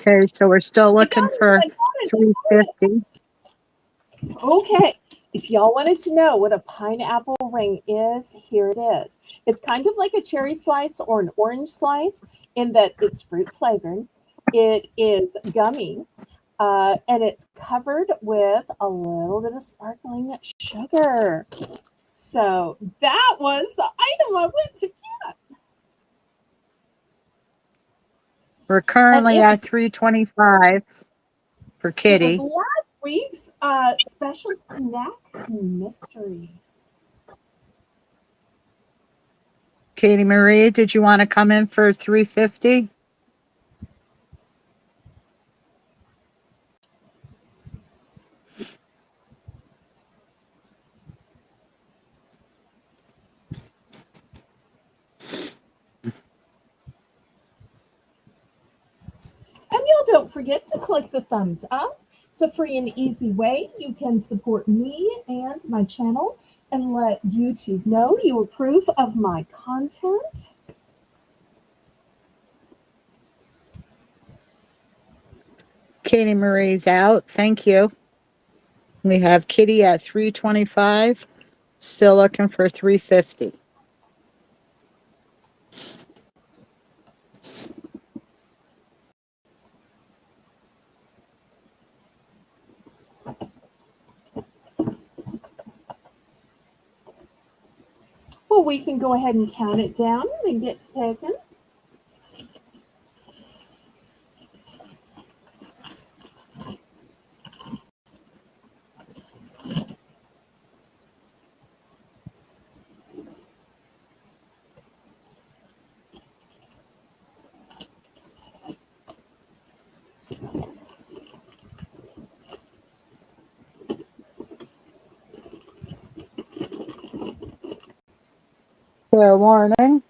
Okay, so we're still looking for $3.50. Okay. If y'all wanted to know what a pineapple ring is, here it is. It's kind of like a cherry slice or an orange slice in that it's fruit flavored. It is gummy. And it's covered with a little bit of sparkling sugar. So that was the item I went to get. We're And currently at 325 for it was Kitty. last week's special snack mystery. Katie Marie, did you want to come in for 350? And y'all don't forget to click the thumbs up. It's a free and easy way you can support me and my channel and let YouTube know you approve of my content. Katie Marie's out. Thank you. We have Kitty at 325. Still looking for 350. Well, we can go ahead and count it down and get to picking. Fair warning.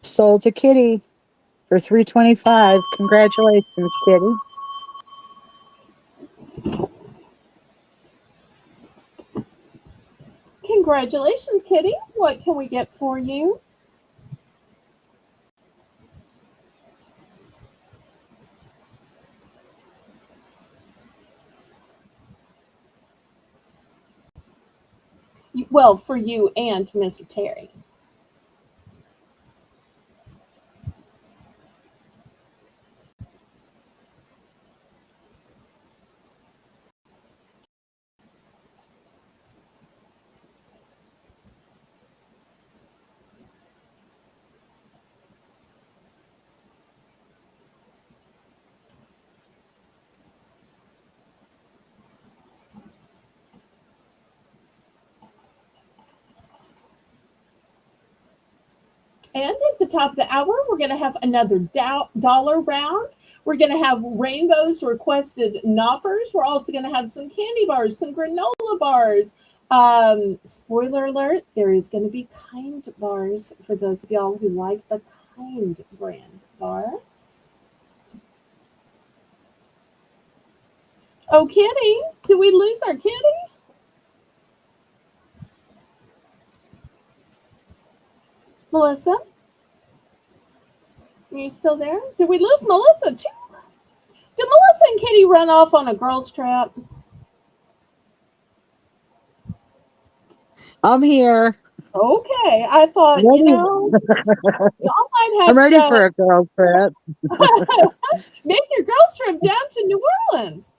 Sold to Kitty for 325. Congratulations, Kitty. Congratulations, Kitty. What can we get for you? Well, for you and Mr. Terry. And at the top of the hour, we're going to have another dollar round. We're going to have Rainbow's requested knoppers. We're also going to have some candy bars, some granola bars. Spoiler alert, there is going to be Kind bars for those of y'all who like the Kind brand bar. Oh, Kitty, did we lose our Kitty? Melissa, are you still there? Did we lose Melissa too? Did Melissa and Kitty run off on a girls' trip? I'm here. Okay, I thought, Ready. y'all might I'm have ready for to a girl trip. make your girls' trip down to New Orleans.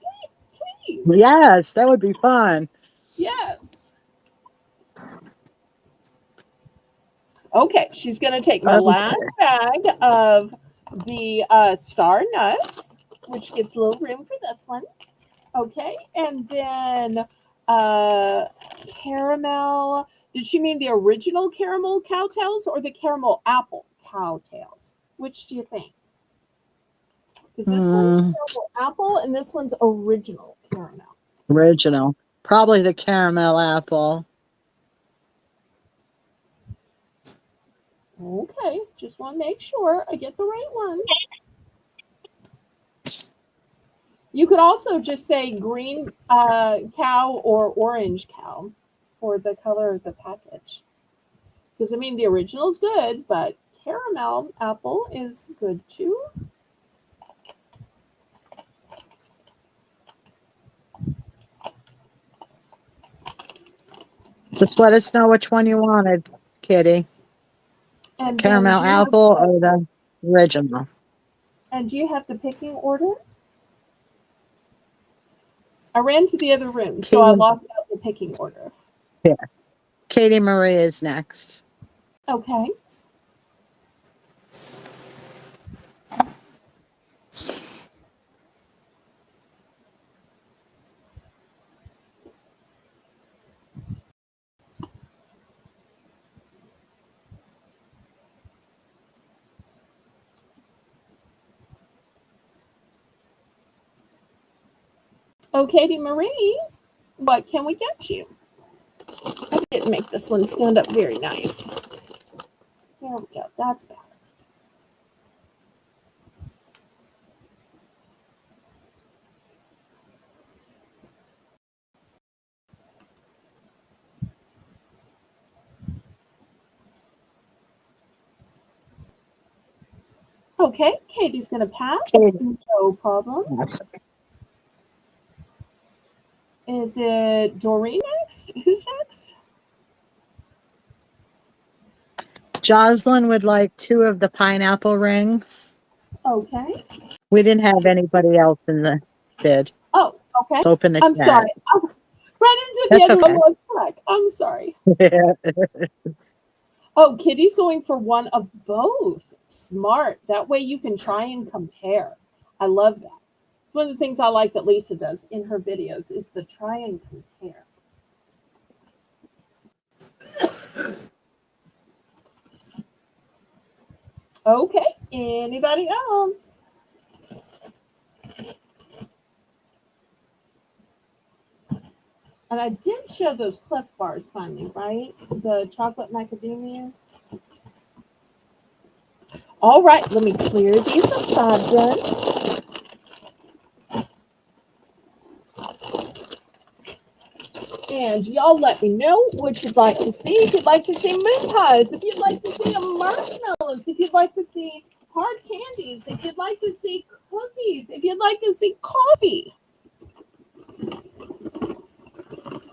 Please. Yes, that would be fun. Yes. Okay, she's going to take my Okay. last bag of the Star Nuts, which gives a little room for this one. Okay, and then caramel. Did she mean the original caramel cowtails or the caramel apple cowtails? Which do you think? Because this one's Hmm, caramel apple and this one's original caramel. original. Probably the caramel apple. Okay, just want to make sure I get the right one. You could also just say green cow or orange cow for the color of the package. Because I mean, the original is good, but caramel apple is good too. Just let us know which one you wanted, Kitty. The And then caramel do you have apple the or the original? and do you have the picking order? I ran to the other room, so I Katie, lost out the picking order. yeah. Katie Marie is next. Okay. Oh, Katie Marie, what can we get you? I didn't make this one stand up very nice. There we go. That's better. Okay, Katie's going to pass. Katie. No problem. Is it Doreen next? Who's next? Jocelyn would like 2 of the pineapple rings. Okay. We didn't have anybody else in the bid. Oh, okay. Let's open the I'm chat. sorry. I ran into the That's other one okay. was stuck. I'm sorry. Oh, Kitty's going for one of both. Smart. That way you can try and compare. I love that. It's one of the things I like that Lisa does in her videos is the try and compare. Okay. Anybody else? And I did show those Cliff Bars finally, right? The chocolate macadamia. All right, let me clear these aside then. And y'all let me know what you'd like to see. If you'd like to see moon pies, if you'd like to see marshmallows, if you'd like to see hard candies, if you'd like to see cookies, if you'd like to see coffee.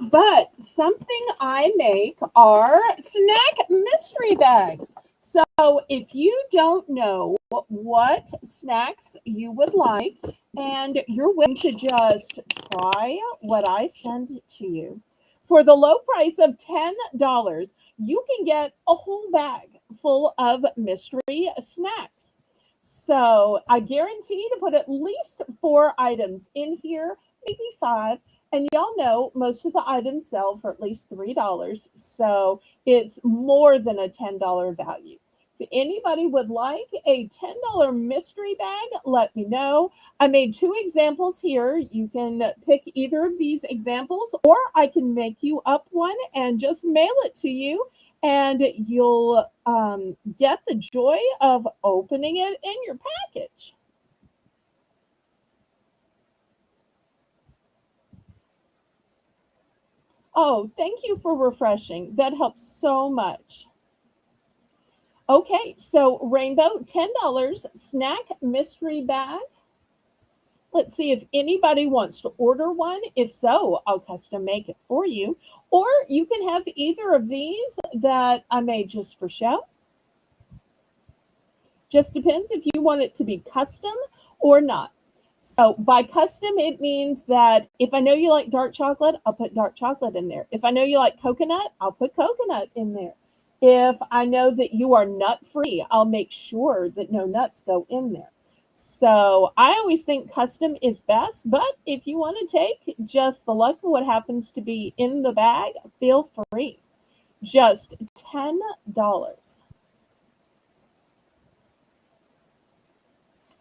But something I make are snack mystery bags. So if you don't know what snacks you would like and you're willing to just try what I send to you, for the low price of $10, you can get a whole bag full of mystery snacks. So I guarantee to put at least 4 items in here, maybe 5. And y'all know most of the items sell for at least $3. So it's more than a $10 value. If anybody would like a $10 mystery bag, let me know. I made 2 examples here. You can pick either of these examples, or I can make you up one and just mail it to you. And you'll get the joy of opening it in your package. Oh, thank you for refreshing. That helps so much. Okay, so Rainbow, $10 snack mystery bag. Let's see if anybody wants to order one. If so, I'll custom make it for you. Or you can have either of these that I made just for show. Just depends if you want it to be custom or not. So by custom, it means that if I know you like dark chocolate, I'll put dark chocolate in there. If I know you like coconut, I'll put coconut in there. If I know that you are nut free, I'll make sure that no nuts go in there. So I always think custom is best, but if you want to take just the luck of what happens to be in the bag, feel free. Just $10.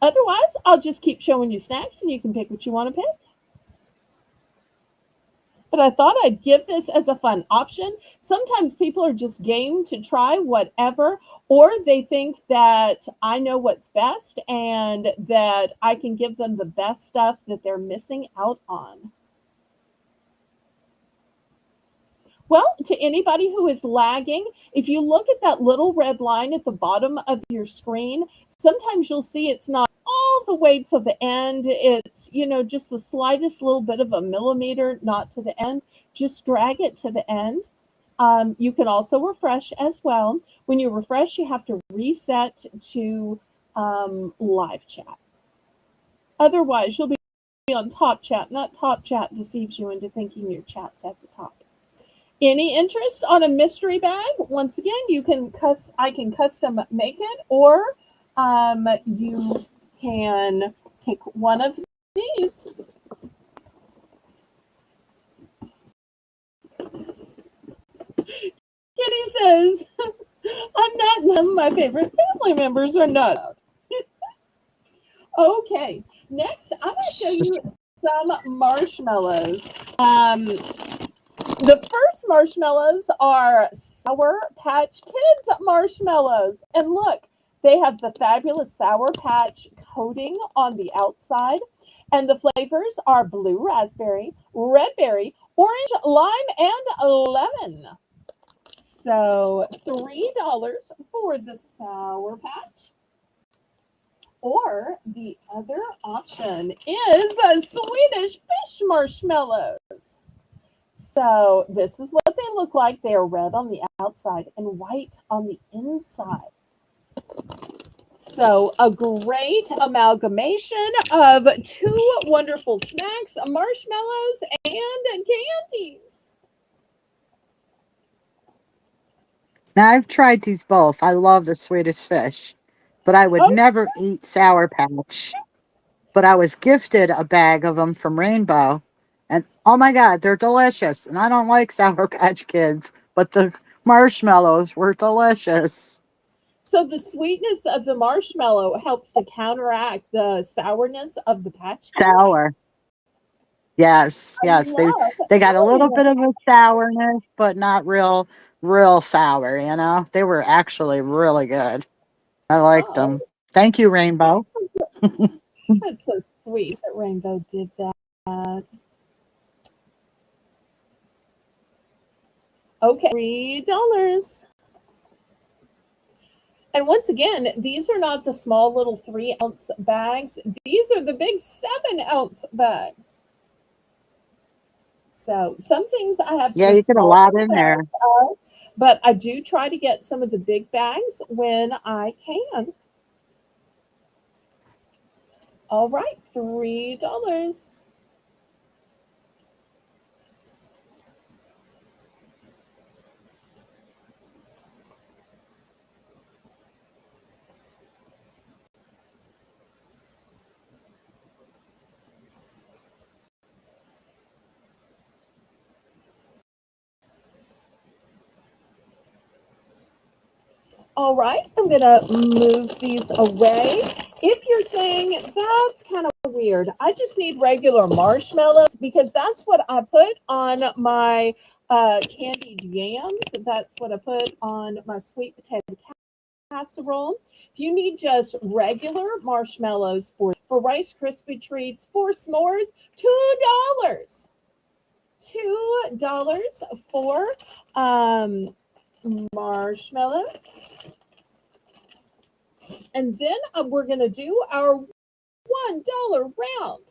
Otherwise, I'll just keep showing you snacks and you can pick what you want to pick. But I thought I'd give this as a fun option. Sometimes people are just game to try whatever, or they think that I know what's best and that I can give them the best stuff that they're missing out on. Well, to anybody who is lagging, if you look at that little red line at the bottom of your screen, sometimes you'll see it's not all the way to the end. It's, just the slightest little bit of a millimeter, not to the end. Just drag it to the end. You can also refresh as well. When you refresh, you have to reset to live chat. Otherwise, you'll be on top chat, not top chat deceives you into thinking your chat's at the top. Any interest on a mystery bag? Once again, I can custom make it, or you can pick one of these. Kitty says, I'm not, none of my favorite family members are not. Okay, next I'm going to show you some marshmallows. The first marshmallows are Sour Patch Kids marshmallows. And look, they have the fabulous Sour Patch coating on the outside. And the flavors are blue raspberry, red berry, orange, lime, and lemon. So $3 for the Sour Patch. Or the other option is Swedish fish marshmallows. So this is what they look like. They are red on the outside and white on the inside. So a great amalgamation of two wonderful snacks, marshmallows and candies. Now I've tried these both. I love the Swedish fish, but I would Oh, never eat Sour Patch. But I was gifted a bag of them from Rainbow, and oh my God, they're delicious. And I don't like Sour Patch Kids, but the marshmallows were delicious. so the sweetness of the marshmallow helps to counteract the sourness of the patch kids. Sour. Yes, I yes. love They got a little trying bit it. of a sourness, but not real sour, you know? They were actually really good. I liked Oh, them. Thank you, Rainbow. that's so sweet that Rainbow did that. Okay, $3. And once again, these are not the small little 3 ounce bags. These are the big 7 ounce bags. So some things I have Yeah, the you get a smaller lot in there. bags of, but I do try to get some of the big bags when I can. All right, $3. All right, I'm gonna move these away. If you're saying that's kind of weird, I just need regular marshmallows because that's what I put on my candied yams. That's what I put on my sweet potato casserole. If you need just regular marshmallows for Rice Krispie treats, for s'mores, $2. $2 for marshmallows. And then we're going to do our $1 round.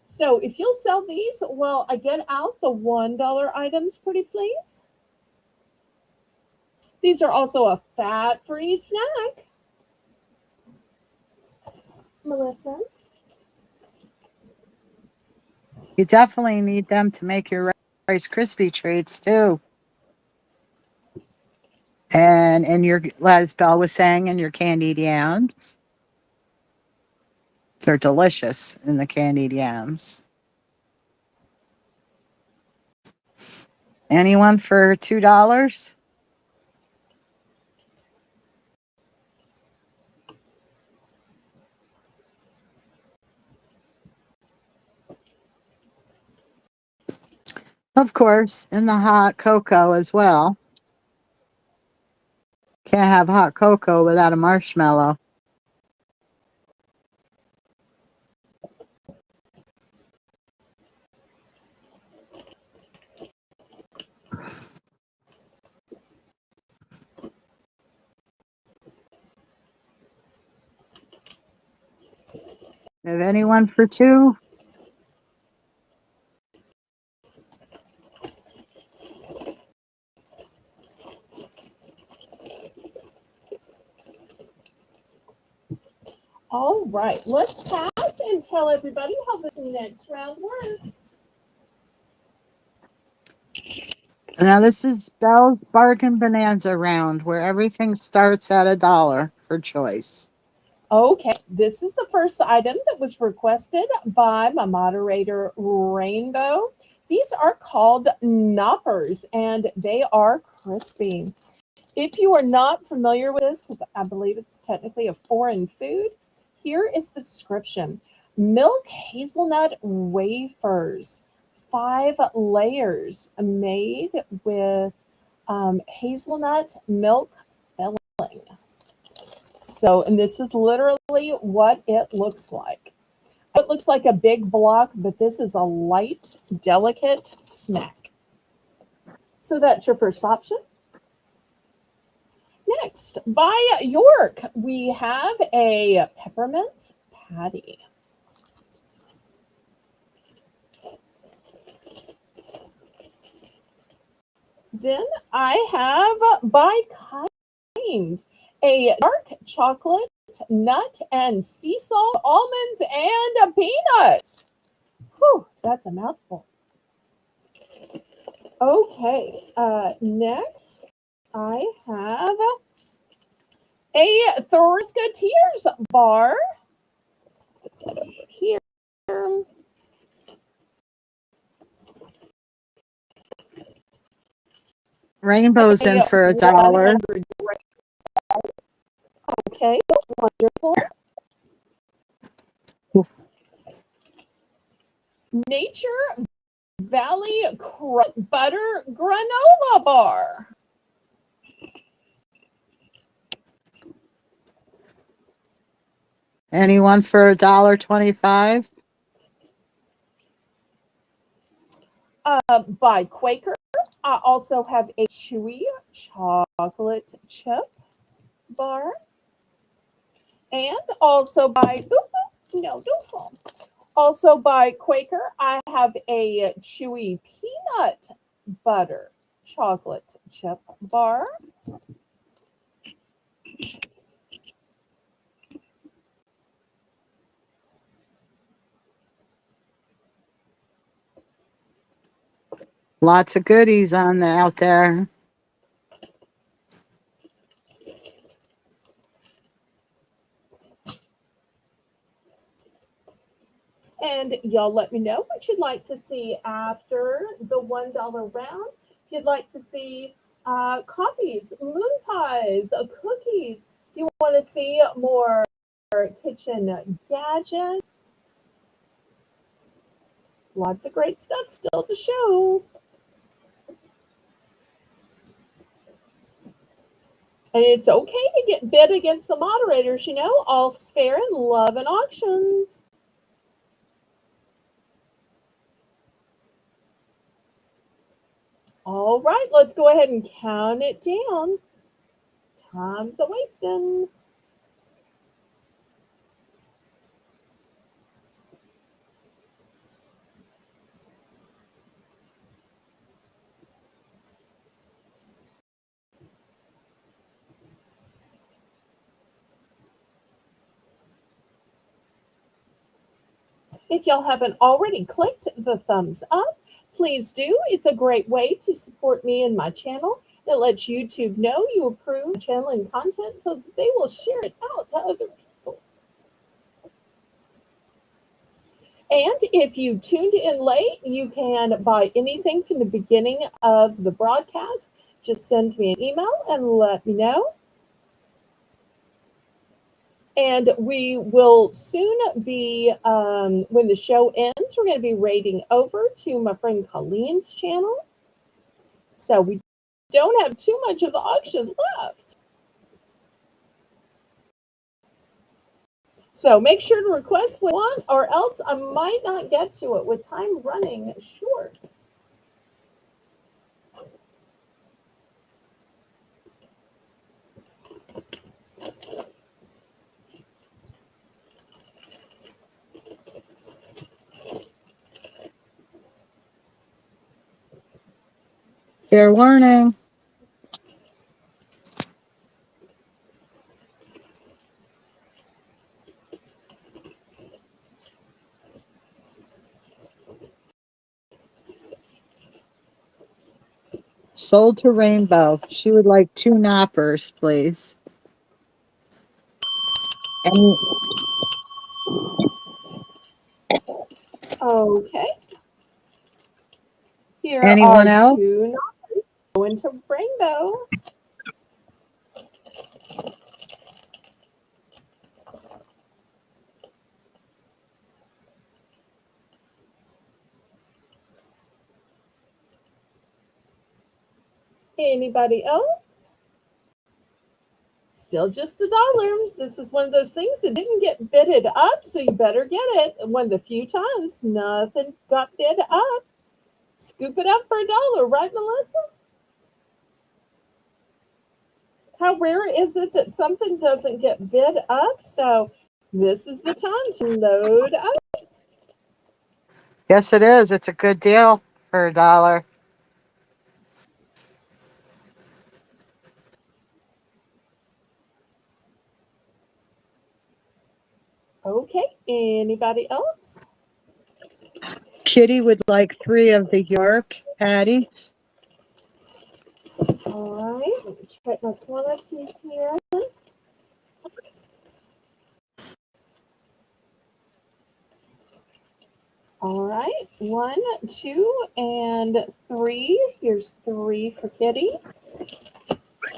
So if you'll sell these, will I get out the $1 items, pretty please? These are also a fat-free snack. Melissa? You definitely need them to make your Rice Krispie treats too. And your, as Belle was saying, and your candied yams. They're delicious in the candied yams. Anyone for $2? Of course, in the hot cocoa as well. Can't have hot cocoa without a marshmallow. Have anyone for two? All right, let's pass and tell everybody how this next round works. Now this is Belle's Bargain Bonanza round where everything starts at $1 for choice. Okay, this is the first item that was requested by my moderator, Rainbow. These are called knoppers and they are crispy. If you are not familiar with this, because I believe it's technically a foreign food, here is the description. Milk hazelnut wafers, 5 layers made with hazelnut milk filling. So, and this is literally what it looks like. It looks like a big block, but this is a light, delicate snack. So that's your first option. Next, by York, we have a peppermint patty. Then I have by Kind a dark chocolate, nut, and sea salt, almonds, and peanuts. Whew, that's a mouthful. Okay, next I have a Thorskatiers bar here. Rainbow's in A for $1. 100 gram. Okay, wonderful. Nature Valley Butter Granola Bar. Anyone for $1.25? By Quaker. I also have a chewy chocolate chip bar. And also by, no, don't fall. Also by Quaker, I have a chewy peanut butter chocolate chip bar. Lots of goodies on out there. And y'all let me know what you'd like to see after the $1 round. If you'd like to see coffees, moon pies, cookies, you want to see more kitchen gadgets. Lots of great stuff still to show. And it's okay to get bid against the moderators, all's fair in love and auctions. All right, let's go ahead and count it down. Time's a wasting. If y'all haven't already clicked the thumbs up, please do. It's a great way to support me and my channel. It lets YouTube know you approve the channel and content so that they will share it out to other people. And if you tuned in late, you can buy anything from the beginning of the broadcast. Just send me an email and let me know. And we will soon be, when the show ends, we're going to be raiding over to my friend Colleen's channel. So we don't have too much of the auction left. So make sure to request what you want, or else I might not get to it with time running short. Fair warning. Sold to Rainbow. She would like 2 knoppers, please. Any, Okay. Here anyone are else? 2 knockers going to Rainbow. Anybody else? Still just $1. This is one of those things that didn't get bidded up, so you better get it. One of the few times nothing got bid up. Scoop it up for $1, right, Melissa? How rare is it that something doesn't get bid up? So this is the time to load up. Yes, it is. It's a good deal for $1. Okay, anybody else? Kitty would like 3 of the York patty. All right, let me check my quantities here. All right, 1, 2, and 3. Here's 3 for Kitty.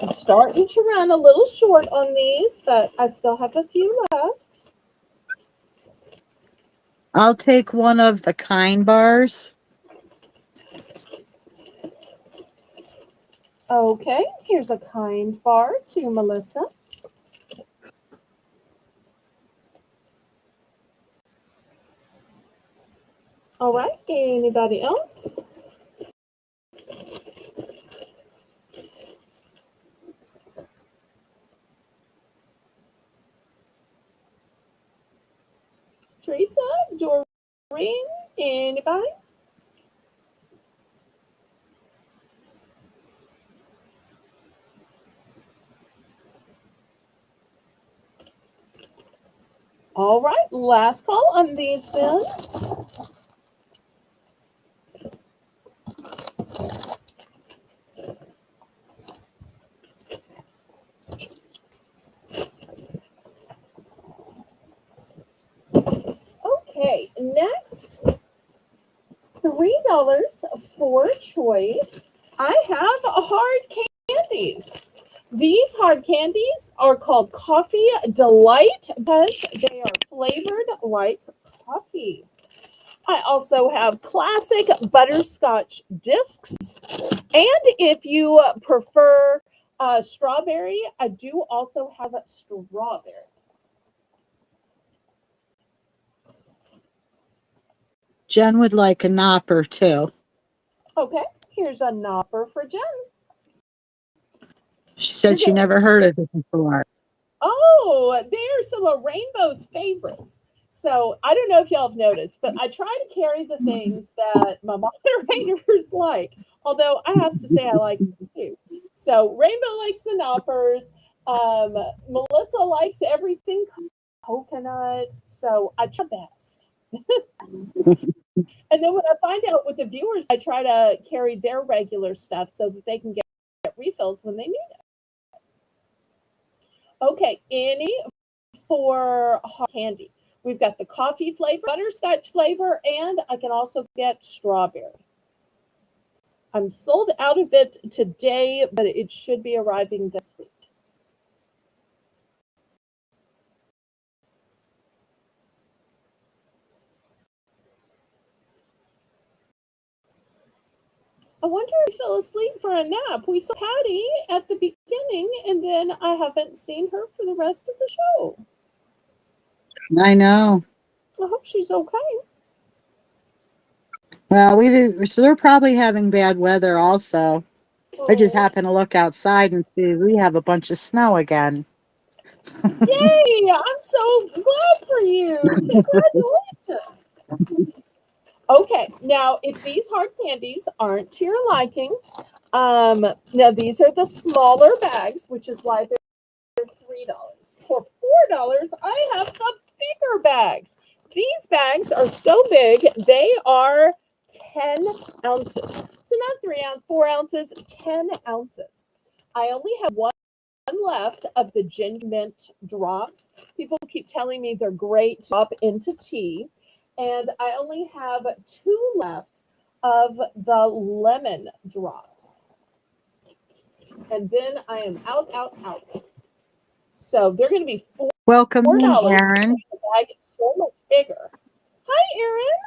I'm starting to run a little short on these, but I still have a few left. I'll take 1 of the Kind bars. Okay, here's a Kind bar to Melissa. All right, anybody else? Teresa, Doreen, anybody? All right, last call on these then. Okay, next, $3 for choice. I have hard candies. These hard candies are called Coffee Delight because they are flavored like coffee. I also have classic butterscotch discs. And if you prefer strawberry, I do also have a strawberry. Jen would like a knopper too. Okay, here's a knopper for Jen. She said You're she gonna never heard of it before. Oh, there's some of Rainbow's favorites. So I don't know if y'all have noticed, but I try to carry the things that my moderators like. Although I have to say I like them too. So Rainbow likes the knoppers. Melissa likes everything coconut. So I try my best. And then when I find out with the viewers, I try to carry their regular stuff so that they can get refills when they need it. Okay, any for hot candy. We've got the coffee flavor, butterscotch flavor, and I can also get strawberry. I'm sold out of it today, but it should be arriving this week. I wonder if he fell asleep for a nap. We saw Patty at the beginning, and then I haven't seen her for the rest of the show. I know. I hope she's okay. Well, we do, so they're probably having bad weather also. I just Oh, happened to look outside and see we have a bunch of snow again. yay! I'm so glad for you. Congratulations. Okay, now if these hard candies aren't to your liking, now these are the smaller bags, which is why they're $3. For $4, I have the bigger bags. These bags are so big, they are 10 ounces. So not 3 ounces, 4 ounces, 10 ounces. I only have one left of the ginger mint drops. People keep telling me they're great to drop into tea. And I only have two left of the lemon drops. And then I am out, out, out. So they're going to be Welcome in, $4. Aaron. The bag is so much bigger. Hi, Erin.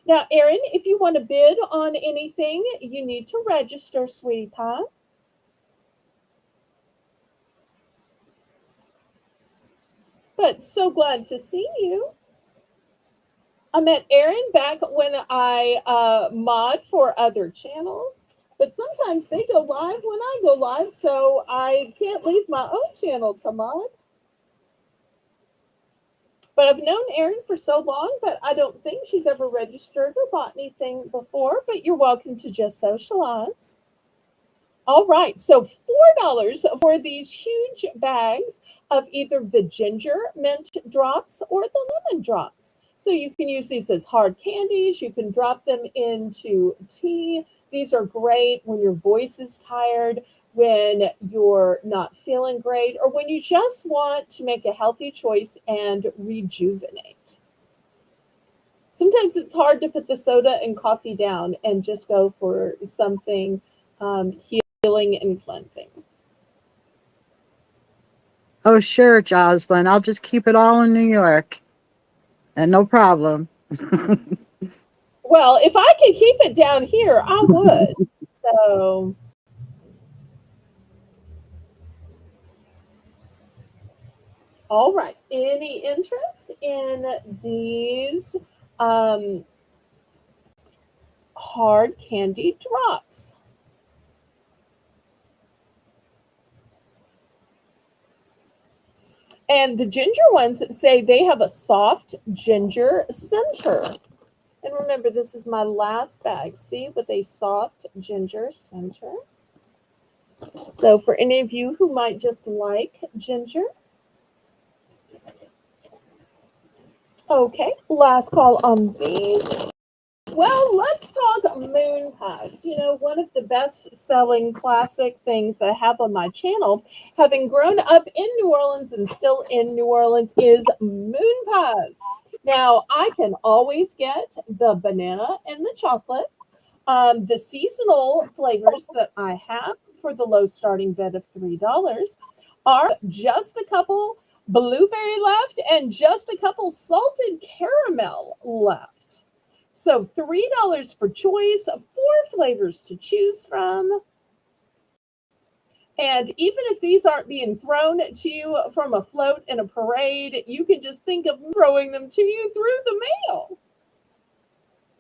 Now, Erin, if you want to bid on anything, you need to register, sweetheart. But so glad to see you. I met Erin back when I mod for other channels, but sometimes they go live when I go live, so I can't leave my own channel to mod. But I've known Erin for so long that I don't think she's ever registered or bought anything before, but you're welcome to just socialize. All right, so $4 for these huge bags of either the ginger mint drops or the lemon drops. So you can use these as hard candies. You can drop them into tea. These are great when your voice is tired, when you're not feeling great, or when you just want to make a healthy choice and rejuvenate. Sometimes it's hard to put the soda and coffee down and just go for something healing and cleansing. Oh, sure, Jocelyn. I'll just keep it all in New York. And no problem. Well, if I could keep it down here, I would. So, all right. Any interest in these um, hard candy drops? And the ginger ones say they have a soft ginger center. And remember, this is my last bag. See, with a soft ginger center. So for any of you who might just like ginger. Okay, last call on these. Well, let's talk moon pies. You know, one of the best selling classic things that I have on my channel, having grown up in New Orleans and still in New Orleans, is moon pies. Now, I can always get the banana and the chocolate. The seasonal flavors that I have for the low starting bid of $3 are just a couple blueberry left and just a couple salted caramel left. So $3 for choice, four flavors to choose from. And even if these aren't being thrown to you from a float in a parade, you can just think of throwing them to you through the mail.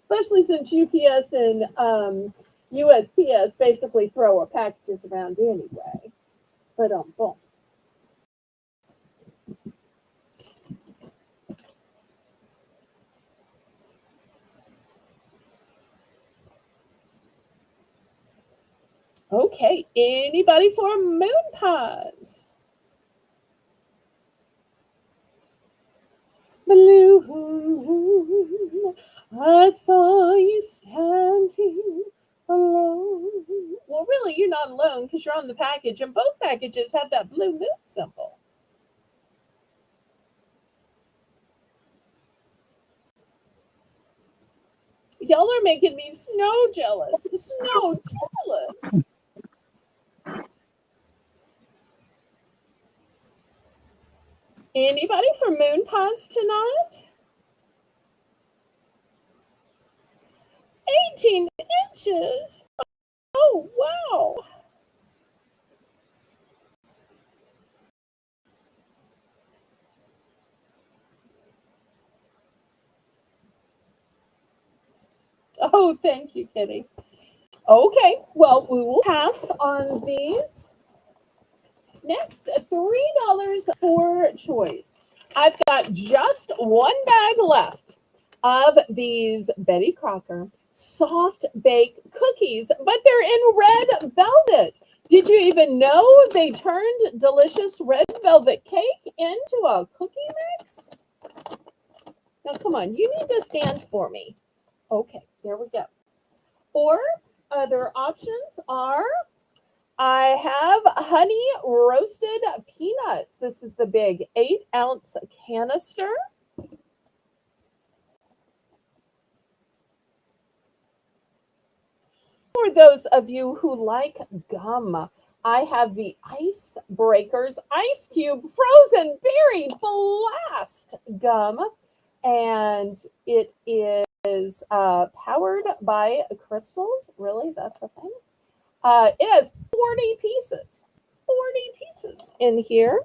Especially since UPS and USPS basically throw our packages around anyway. But boom. Okay, anybody for moon pies? Blue moon, I saw you standing alone. Well, really, you're not alone because you're on the package, and both packages have that blue moon symbol. Y'all are making me snow jealous. Snow jealous. Anybody for moon pies tonight? 18 inches. Oh, wow. Oh, thank you, Kitty. Okay, well, we will pass on these. Next, $3 for choice. I've got just one bag left of these Betty Crocker soft baked cookies, but they're in red velvet. Did you even know they turned delicious red velvet cake into a cookie mix? Now, come on, you need to stand for me. Okay, there we go. Or other options are I have honey roasted peanuts. This is the big 8-ounce canister. For those of you who like gum, I have the Ice Breakers Ice Cube Frozen Berry Blast gum, and it is powered by crystals. Really, that's a thing. It has 40 pieces, 40 pieces in here.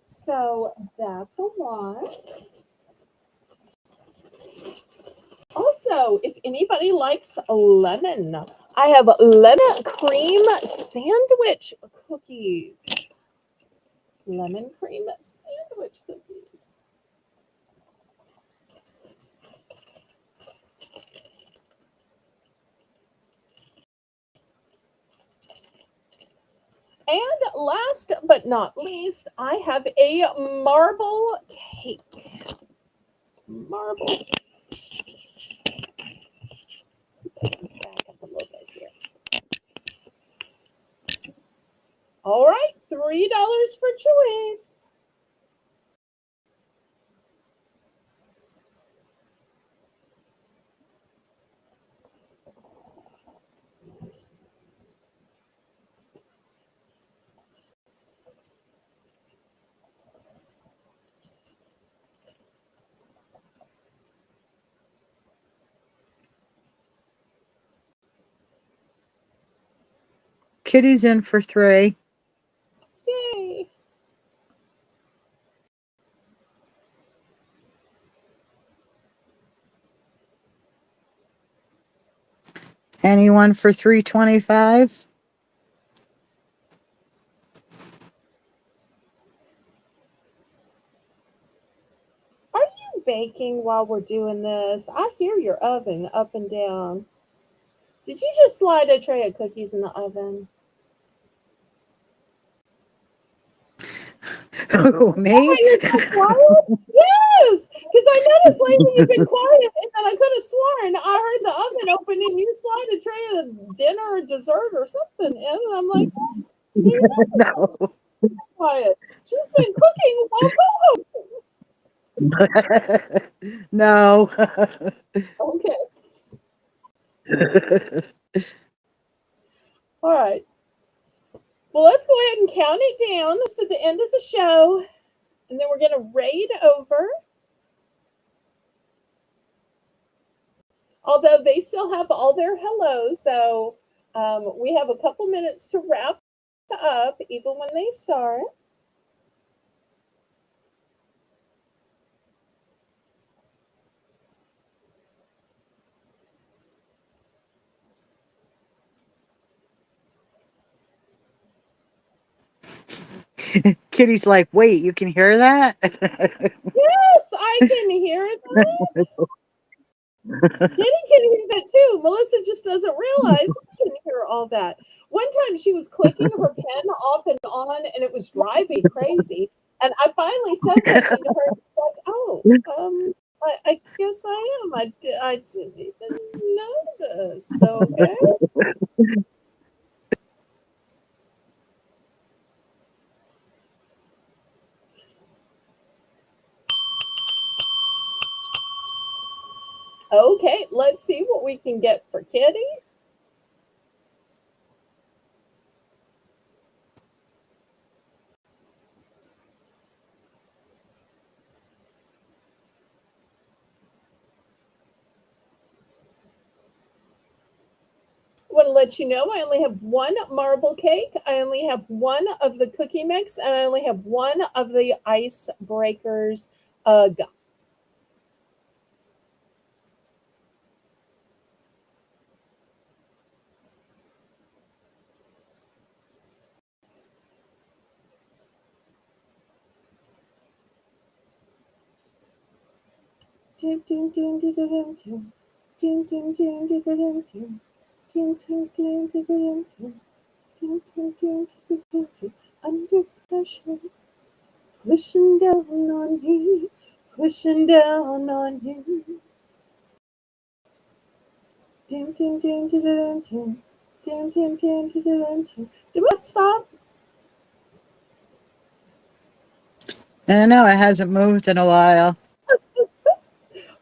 So that's a lot. Also, if anybody likes lemon, I have lemon cream sandwich cookies. Lemon cream sandwich cookies. And last but not least, I have a marble cake. Marble. Back up a little bit here. All right, $3 for choice. Kitty's in for 3. Yay. Anyone for 325? Are you baking while we're doing this? I hear your oven up and down. Did you just slide a tray of cookies in the oven? Who, Why me? you're so quiet? Yes, because I noticed lately you've been quiet, and then I could have sworn I heard the oven open and you slide a tray of dinner or dessert or something in, and I'm like, maybe that's No. quiet. She's been cooking while co-hosting. No. Okay, all right. Well, let's go ahead and count it down to the end of the show, and then we're going to raid over. Although they still have all their hellos, so we have a couple minutes to wrap up, even when they start. Kitty's like, wait, you can hear that? Yes, I can hear that. Kitty can hear that too. Melissa just doesn't realize we can hear all that. One time she was clicking her pen off and on, and it was driving crazy. And I finally said something to her. She's like, "Oh, I guess I am. I didn't even notice." Okay. Okay, let's see what we can get for Kitty. I want to let you know I only have one marble cake. I only have one of the cookie mix, and I only have one of the ice breakers gum. Under pressure, pushing down on me, pushing down on you. Dun, dun, dun, dun, dun, dun. Dun, dun, dun, dun, dun, dun. Did we stop? I don't know. It hasn't moved in a while.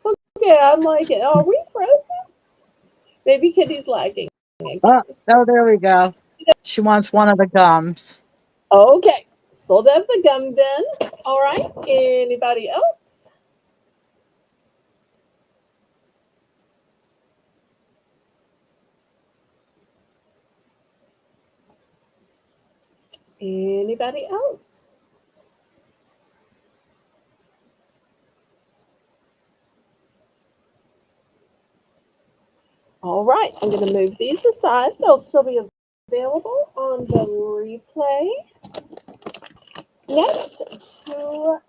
Okay, I'm like, are we frozen? Maybe Kitty's lagging Oh, again. oh, there we go. She wants one of the gums. Okay, sold up the gum then. All right, anybody else? Anybody else? All right, I'm going to move these aside. They'll still be available on the replay. Next, $2.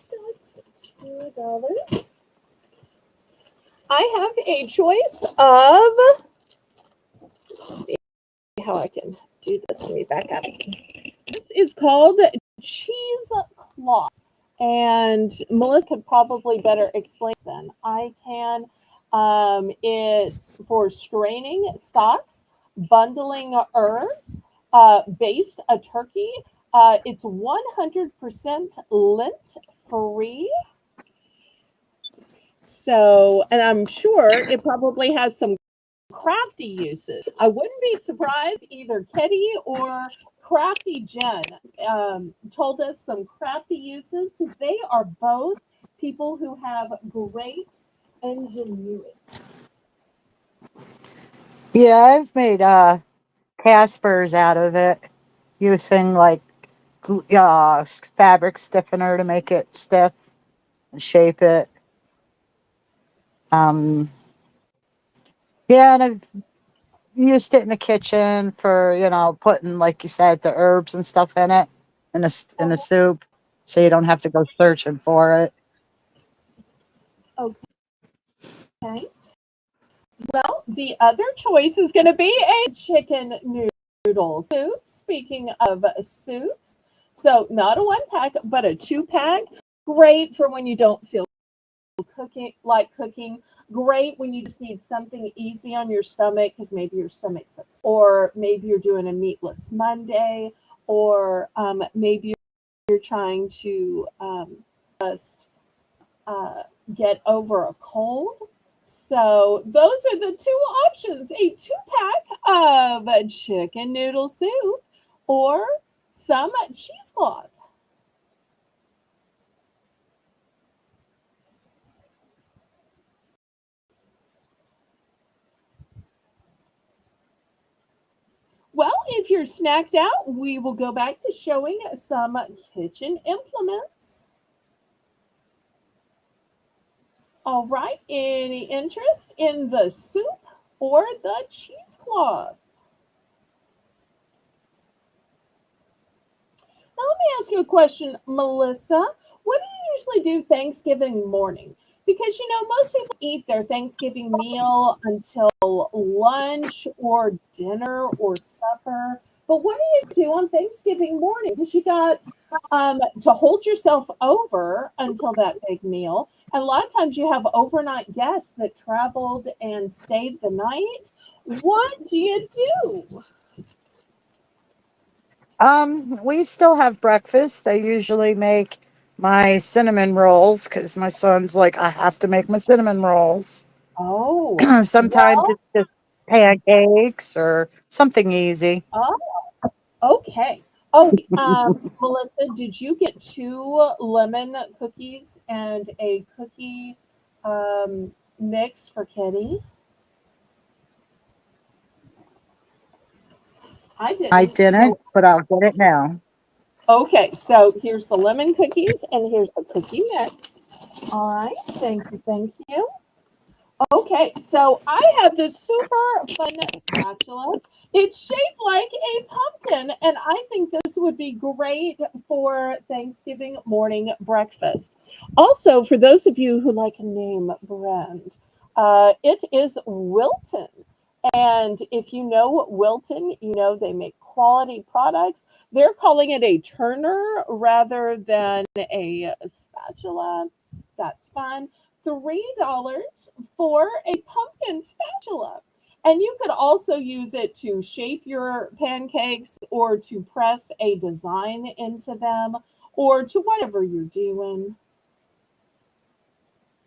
Just $2. I have a choice of, let's see how I can do this. Let me back up. This is called cheesecloth. And Melissa could probably better explain than I can. It's for straining stocks, bundling herbs, based a turkey. It's 100% lint free. So, and I'm sure it probably has some crafty uses. I wouldn't be surprised either Ketty or Crafty Jen told us some crafty uses because they are both people who have great ingenuity. Yeah, I've made Caspers out of it using like fabric stiffener to make it stiff and shape it. Um, yeah, and I've used it in the kitchen for putting, like you said, the herbs and stuff in it in a soup, so you don't have to go searching for it. Okay. Well, the other choice is going to be a chicken noodle soup. Speaking of soups, so not a one pack, but a two pack. Great for when you don't feel cooking. Great when you just need something easy on your stomach because maybe your stomach's upset, or maybe you're doing a meatless Monday, or maybe you're trying to just uh, get over a cold. So those are the two options: a two-pack of chicken noodle soup or some cheesecloth. Well, if you're snacked out, we will go back to showing some kitchen implements. All right, any interest in the soup or the cheesecloth? Now, let me ask you a question, Melissa. What do you usually do Thanksgiving morning? Because, most people eat their Thanksgiving meal until lunch or dinner or supper. But what do you do on Thanksgiving morning? Because you got to hold yourself over until that big meal. And a lot of times you have overnight guests that traveled and stayed the night. What do you do? We still have breakfast. I usually make my cinnamon rolls because my son's like, I have to make my cinnamon rolls. Oh, Sometimes well, it's just pancakes or something easy. oh, okay. Oh, Melissa, did you get two lemon cookies and a cookie mix for Kenny? I I didn't. didn't, So, but I'll get it now. okay, so here's the lemon cookies and here's the cookie mix. All right, thank you, thank you. Okay, so I have this super fun spatula. It's shaped like a pumpkin, and I think this would be great for Thanksgiving morning breakfast. Also, for those of you who like a name brand, it is Wilton. And if you know Wilton, you know they make quality products. They're calling it a turner rather than a spatula. That's fun. $3 for a pumpkin spatula. And you could also use it to shape your pancakes or to press a design into them or to whatever you're doing.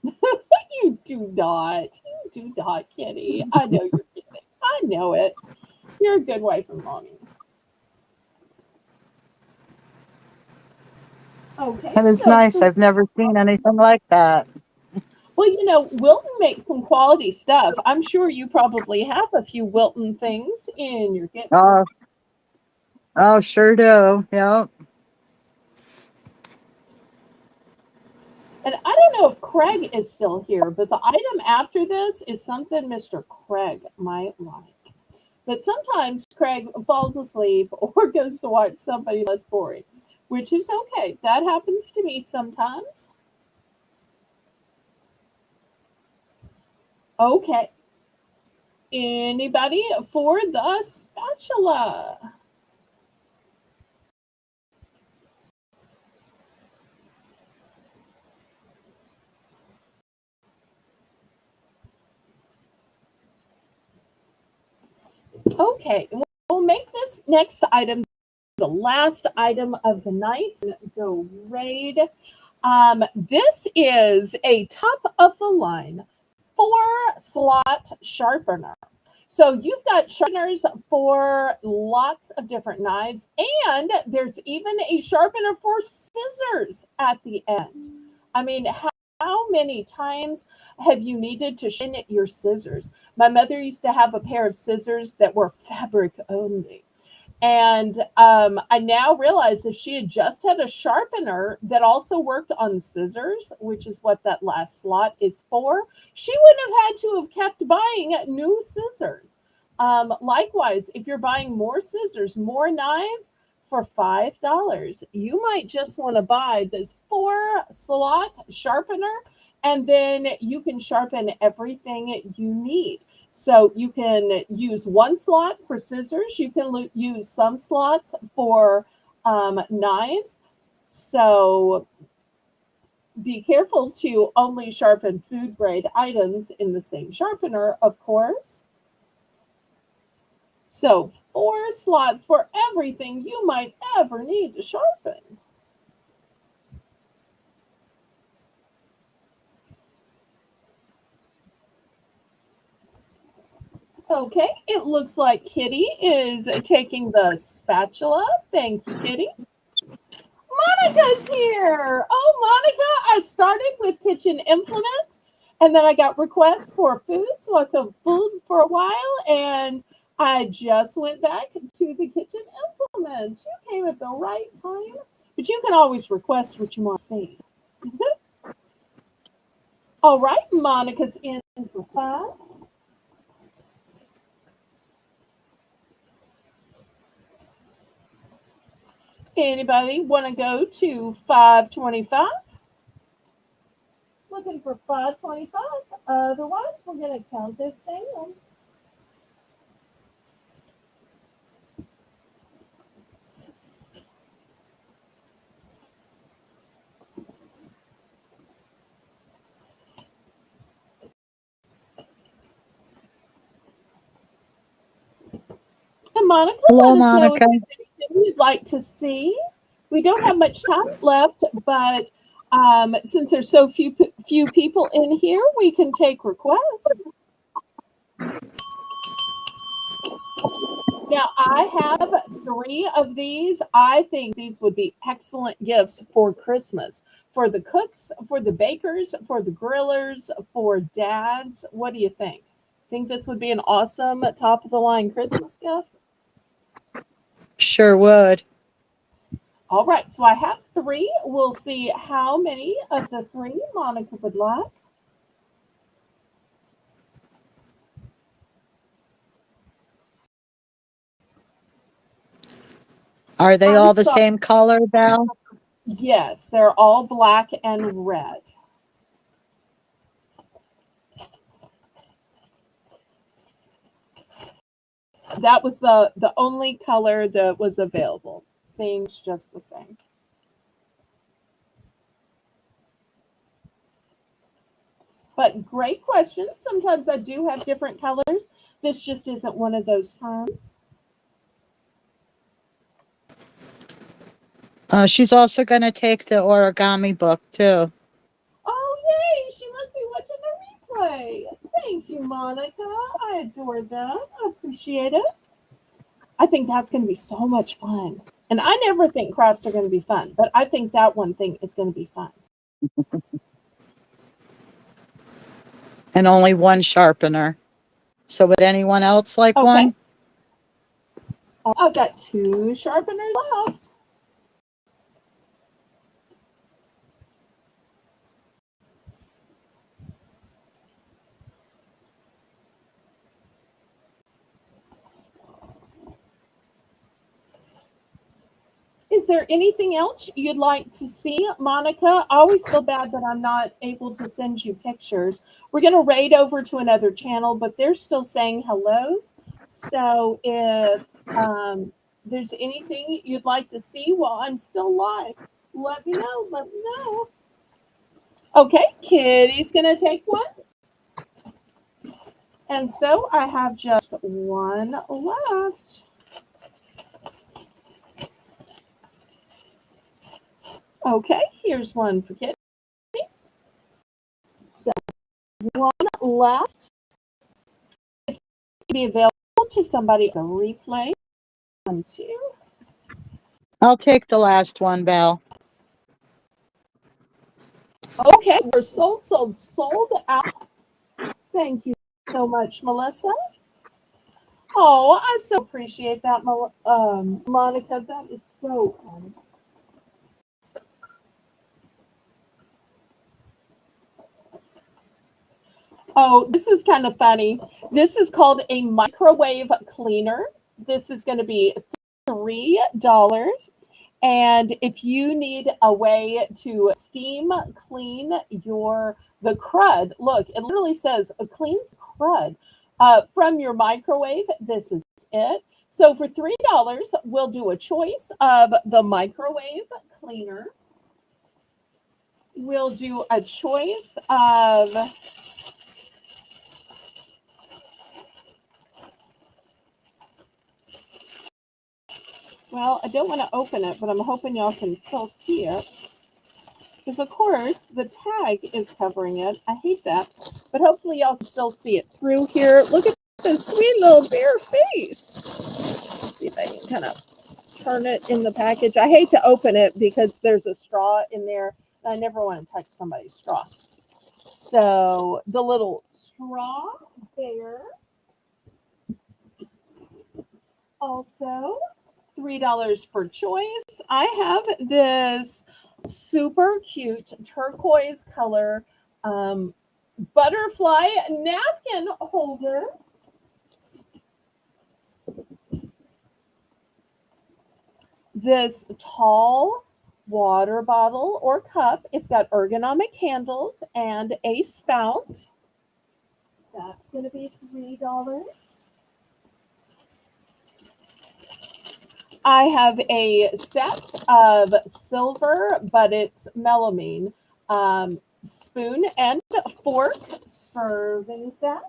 You do not. You do not, Kitty. I know you're kidding. I know it. You're a good wife and mommy. Okay, That is so nice. I've never seen anything like that. well, Wilton makes some quality stuff. I'm sure you probably have a few Wilton things in your kitchen. Oh, oh, sure do. Yep. And I don't know if Craig is still here, but the item after this is something Mr. Craig might like. But sometimes Craig falls asleep or goes to watch somebody less boring, which is okay. That happens to me sometimes. Okay. Anybody for the spatula? Okay. We'll make this next item the last item of the night. Go raid. This is a top of the line 4 slot sharpener. So you've got sharpeners for lots of different knives, and there's even a sharpener for scissors at the end. I mean, how many times have you needed to sharpen your scissors? My mother used to have a pair of scissors that were fabric only. And I now realize if she had just had a sharpener that also worked on scissors, which is what that last slot is for, she wouldn't have had to have kept buying new scissors. Likewise, if you're buying more scissors, more knives for $5, you might just want to buy this 4 slot sharpener, and then you can sharpen everything you need. So you can use 1 slot for scissors. You can use some slots for knives. So be careful to only sharpen food grade items in the same sharpener, of course. So 4 slots for everything you might ever need to sharpen. Okay, it looks like Kitty is taking the spatula. Thank you, Kitty. Monica's here. Oh, Monica, I started with kitchen implements and then I got requests for food. So I sold food for a while and I just went back to the kitchen implements. You came at the right time, but you can always request what you want to see. All right, Monica's in for 5. Anybody want to go to 525? Looking for 525. Otherwise, we're going to count this down. And Monica, Hello, let us know if Monica. there's anything you'd like to see. We don't have much time left, but since there's so few people in here, we can take requests. Now, I have 3 of these. I think these would be excellent gifts for Christmas. For the cooks, for the bakers, for the grillers, for dads. What do you think? Think this would be an awesome top of the line Christmas gift? Sure would. All right, so I have 3. We'll see how many of the 3 Monica would like. Are they I'm all the sorry. same color, Val? Yes, they're all black and red. That was the only color that was available. Seems just the same. But great question. Sometimes I do have different colors. This just isn't one of those times. She's also going to take the origami book too. Oh, yay! She must be watching the replay. Thank you, Monica. I adore that. I appreciate it. I think that's going to be so much fun. And I never think crafts are going to be fun, but I think that one thing is going to be fun. And only one sharpener. So would anyone else like Okay. one? I've got two sharpeners left. Is there anything else you'd like to see, Monica? I always feel bad that I'm not able to send you pictures. We're going to raid over to another channel, but they're still saying hellos. So if there's anything you'd like to see while I'm still live, let me know. Let me know. Okay, Kitty's going to take one. And so I have just one left. Okay, here's one for Kitty. So one left. If it be available to somebody to replay. 1, 2. I'll take the last one, Belle. Okay, we're sold out. Thank you so much, Melissa. Oh, I so appreciate that, Monica. That is so fun. Oh, this is kind of funny. This is called a microwave cleaner. This is going to be $3. And if you need a way to steam clean the crud, look, it literally says cleans crud from your microwave. This is it. So for $3, we'll do a choice of the microwave cleaner. We'll do a choice of well, I don't want to open it, but I'm hoping y'all can still see it. Because, of course, the tag is covering it. I hate that. But hopefully y'all can still see it through here. Look at this sweet little bear face. See if I can kind of turn it in the package. I hate to open it because there's a straw in there. I never want to touch somebody's straw. So the little straw bear. Also, $3 for choice. I have this super cute turquoise color butterfly napkin holder. This tall water bottle or cup. It's got ergonomic handles and a spout. That's going to be $3. I have a set of silver, but it's melamine spoon and fork serving set.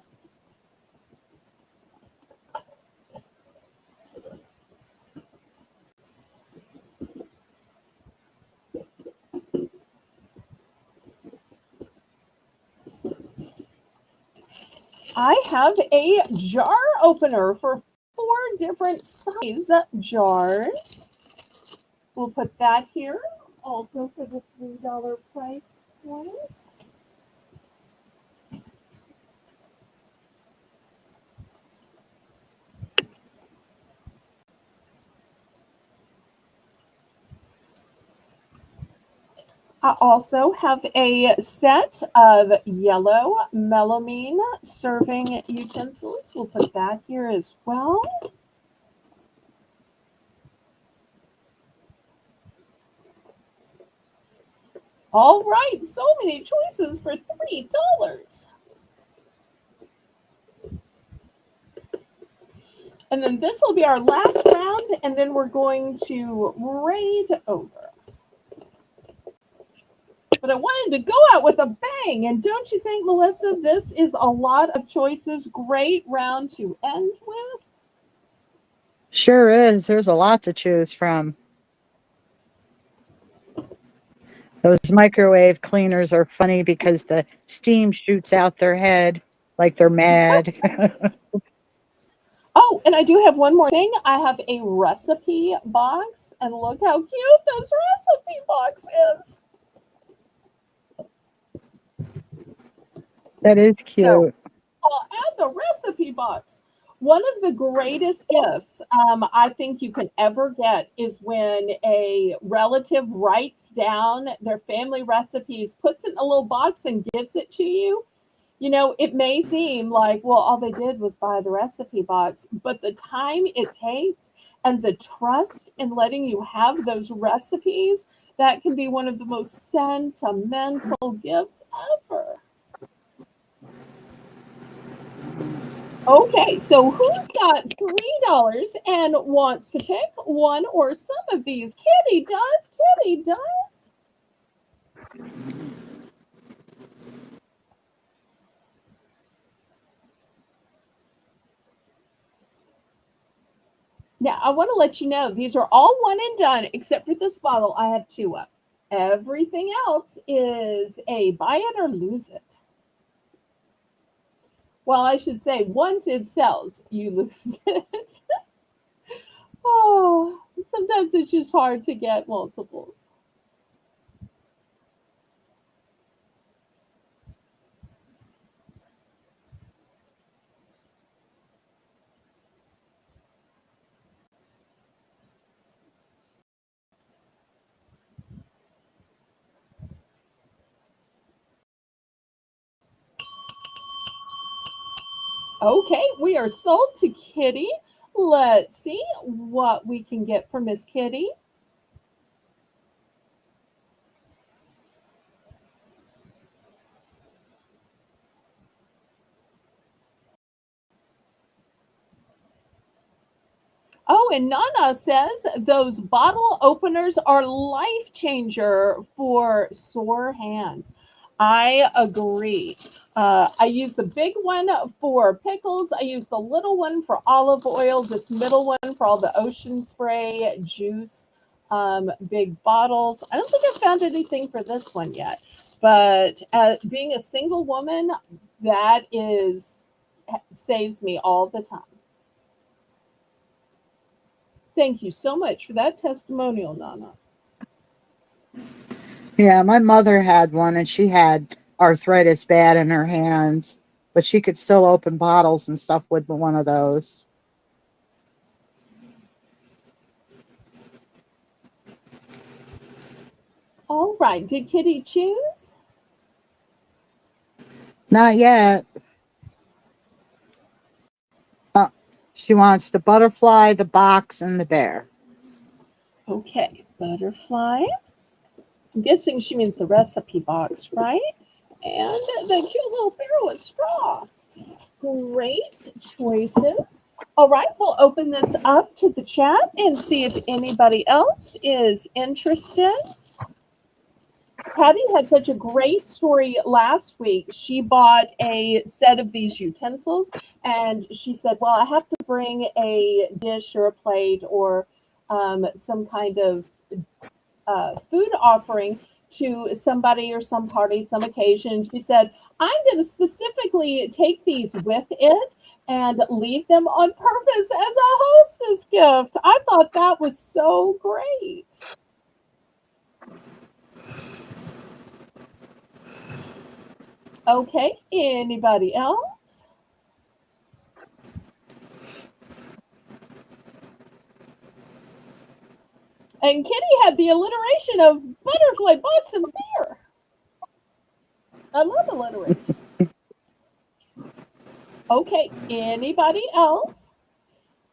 I have a jar opener for 4 different size jars. We'll put that here also for the $3 price point. I also have a set of yellow melamine serving utensils. We'll put that here as well. All right, so many choices for $3. And then this will be our last round, and then we're going to raid over. but I wanted to go out with a bang. And don't you think, Melissa, this is a lot of choices? Great round to end with. Sure is. There's a lot to choose from. Those microwave cleaners are funny because the steam shoots out their head like they're mad. Oh, and I do have one more thing. I have a recipe box, and look how cute this recipe box is. That is So cute. I'll add the recipe box. One of the greatest gifts I think you can ever get is when a relative writes down their family recipes, puts it in a little box, and gives it to you. It may seem like, well, all they did was buy the recipe box, but the time it takes and the trust in letting you have those recipes, that can be one of the most sentimental gifts ever. Okay, so who's got $3 and wants to pick one or some of these? Kitty does. Kitty does. Now, I want to let you know these are all one and done, except for this bottle I have two of. Everything else is a buy it or lose it. Well, I should say, once it sells, you lose it. Oh, sometimes it's just hard to get multiples. Okay, we are sold to Kitty. Let's see what we can get for Miss Kitty. Oh, and Nana says those bottle openers are life changer for sore hands. I agree. I use the big one for pickles. I use the little one for olive oil. This middle one for all the ocean spray, juice, big bottles. I don't think I've found anything for this one yet. But being a single woman, that is saves me all the time. Thank you so much for that testimonial, Nana. Yeah, my mother had one and she had arthritis bad in her hands, but she could still open bottles and stuff with one of those. All right. Did Kitty choose? Not yet. Uh, she wants the butterfly, the box, and the bear. Okay. Butterfly. I'm guessing she means the recipe box, right? And the cute little bear with straw. Great choices. All right. We'll open this up to the chat and see if anybody else is interested. Patty had such a great story last week. She bought a set of these utensils and she said, well, I have to bring a dish or a plate or some kind of food offering to somebody or some party, some occasion. She said, I'm going to specifically take these with it and leave them on purpose as a hostess gift. I thought that was so great. Okay, anybody else? And Kitty had the alliteration of butterfly, box, and beer. I love alliteration. Okay, anybody else?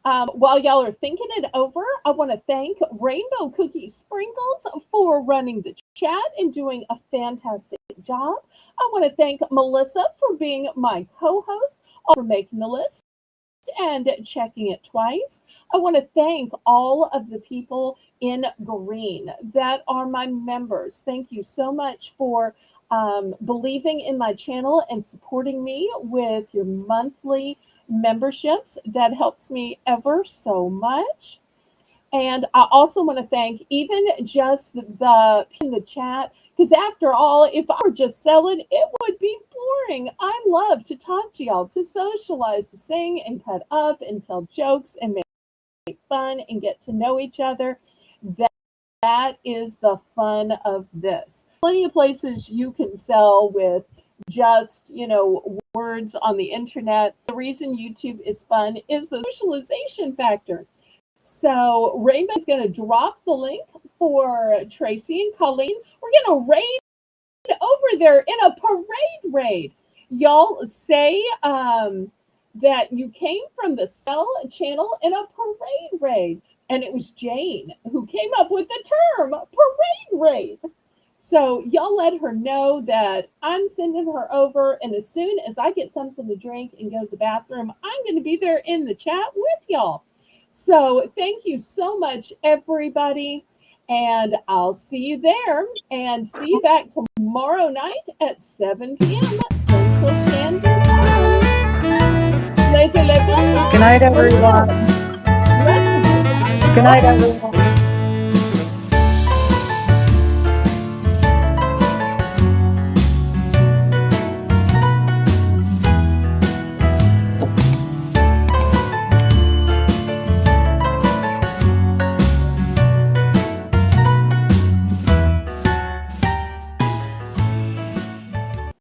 While y'all are thinking it over, I want to thank Rainbow Cookie Sprinkles for running the chat and doing a fantastic job. I want to thank Melissa for being my co host, for making the list. and checking it twice. I want to thank all of the people in green that are my members. Thank you so much for believing in my channel and supporting me with your monthly memberships. That helps me ever so much. And I also want to thank even just the in the chat, because after all, if I were just selling, it would be boring. I love to talk to y'all, to socialize, to sing and cut up and tell jokes and make fun and get to know each other. That is the fun of this. Plenty of places you can sell with just, words on the internet. The reason YouTube is fun is the socialization factor. So Rainbow is going to drop the link for Tracy and Colleen. We're going to raid over there in a parade raid. Y'all say that you came from the Zelle channel in a parade raid. And it was Jane who came up with the term parade raid. So y'all let her know that I'm sending her over. And as soon as I get something to drink and go to the bathroom, I'm going to be there in the chat with y'all. So thank you so much, everybody. And I'll see you there and see you back tomorrow night at 7 p.m. Central Standard Time. Good night, everyone. Good night, everyone.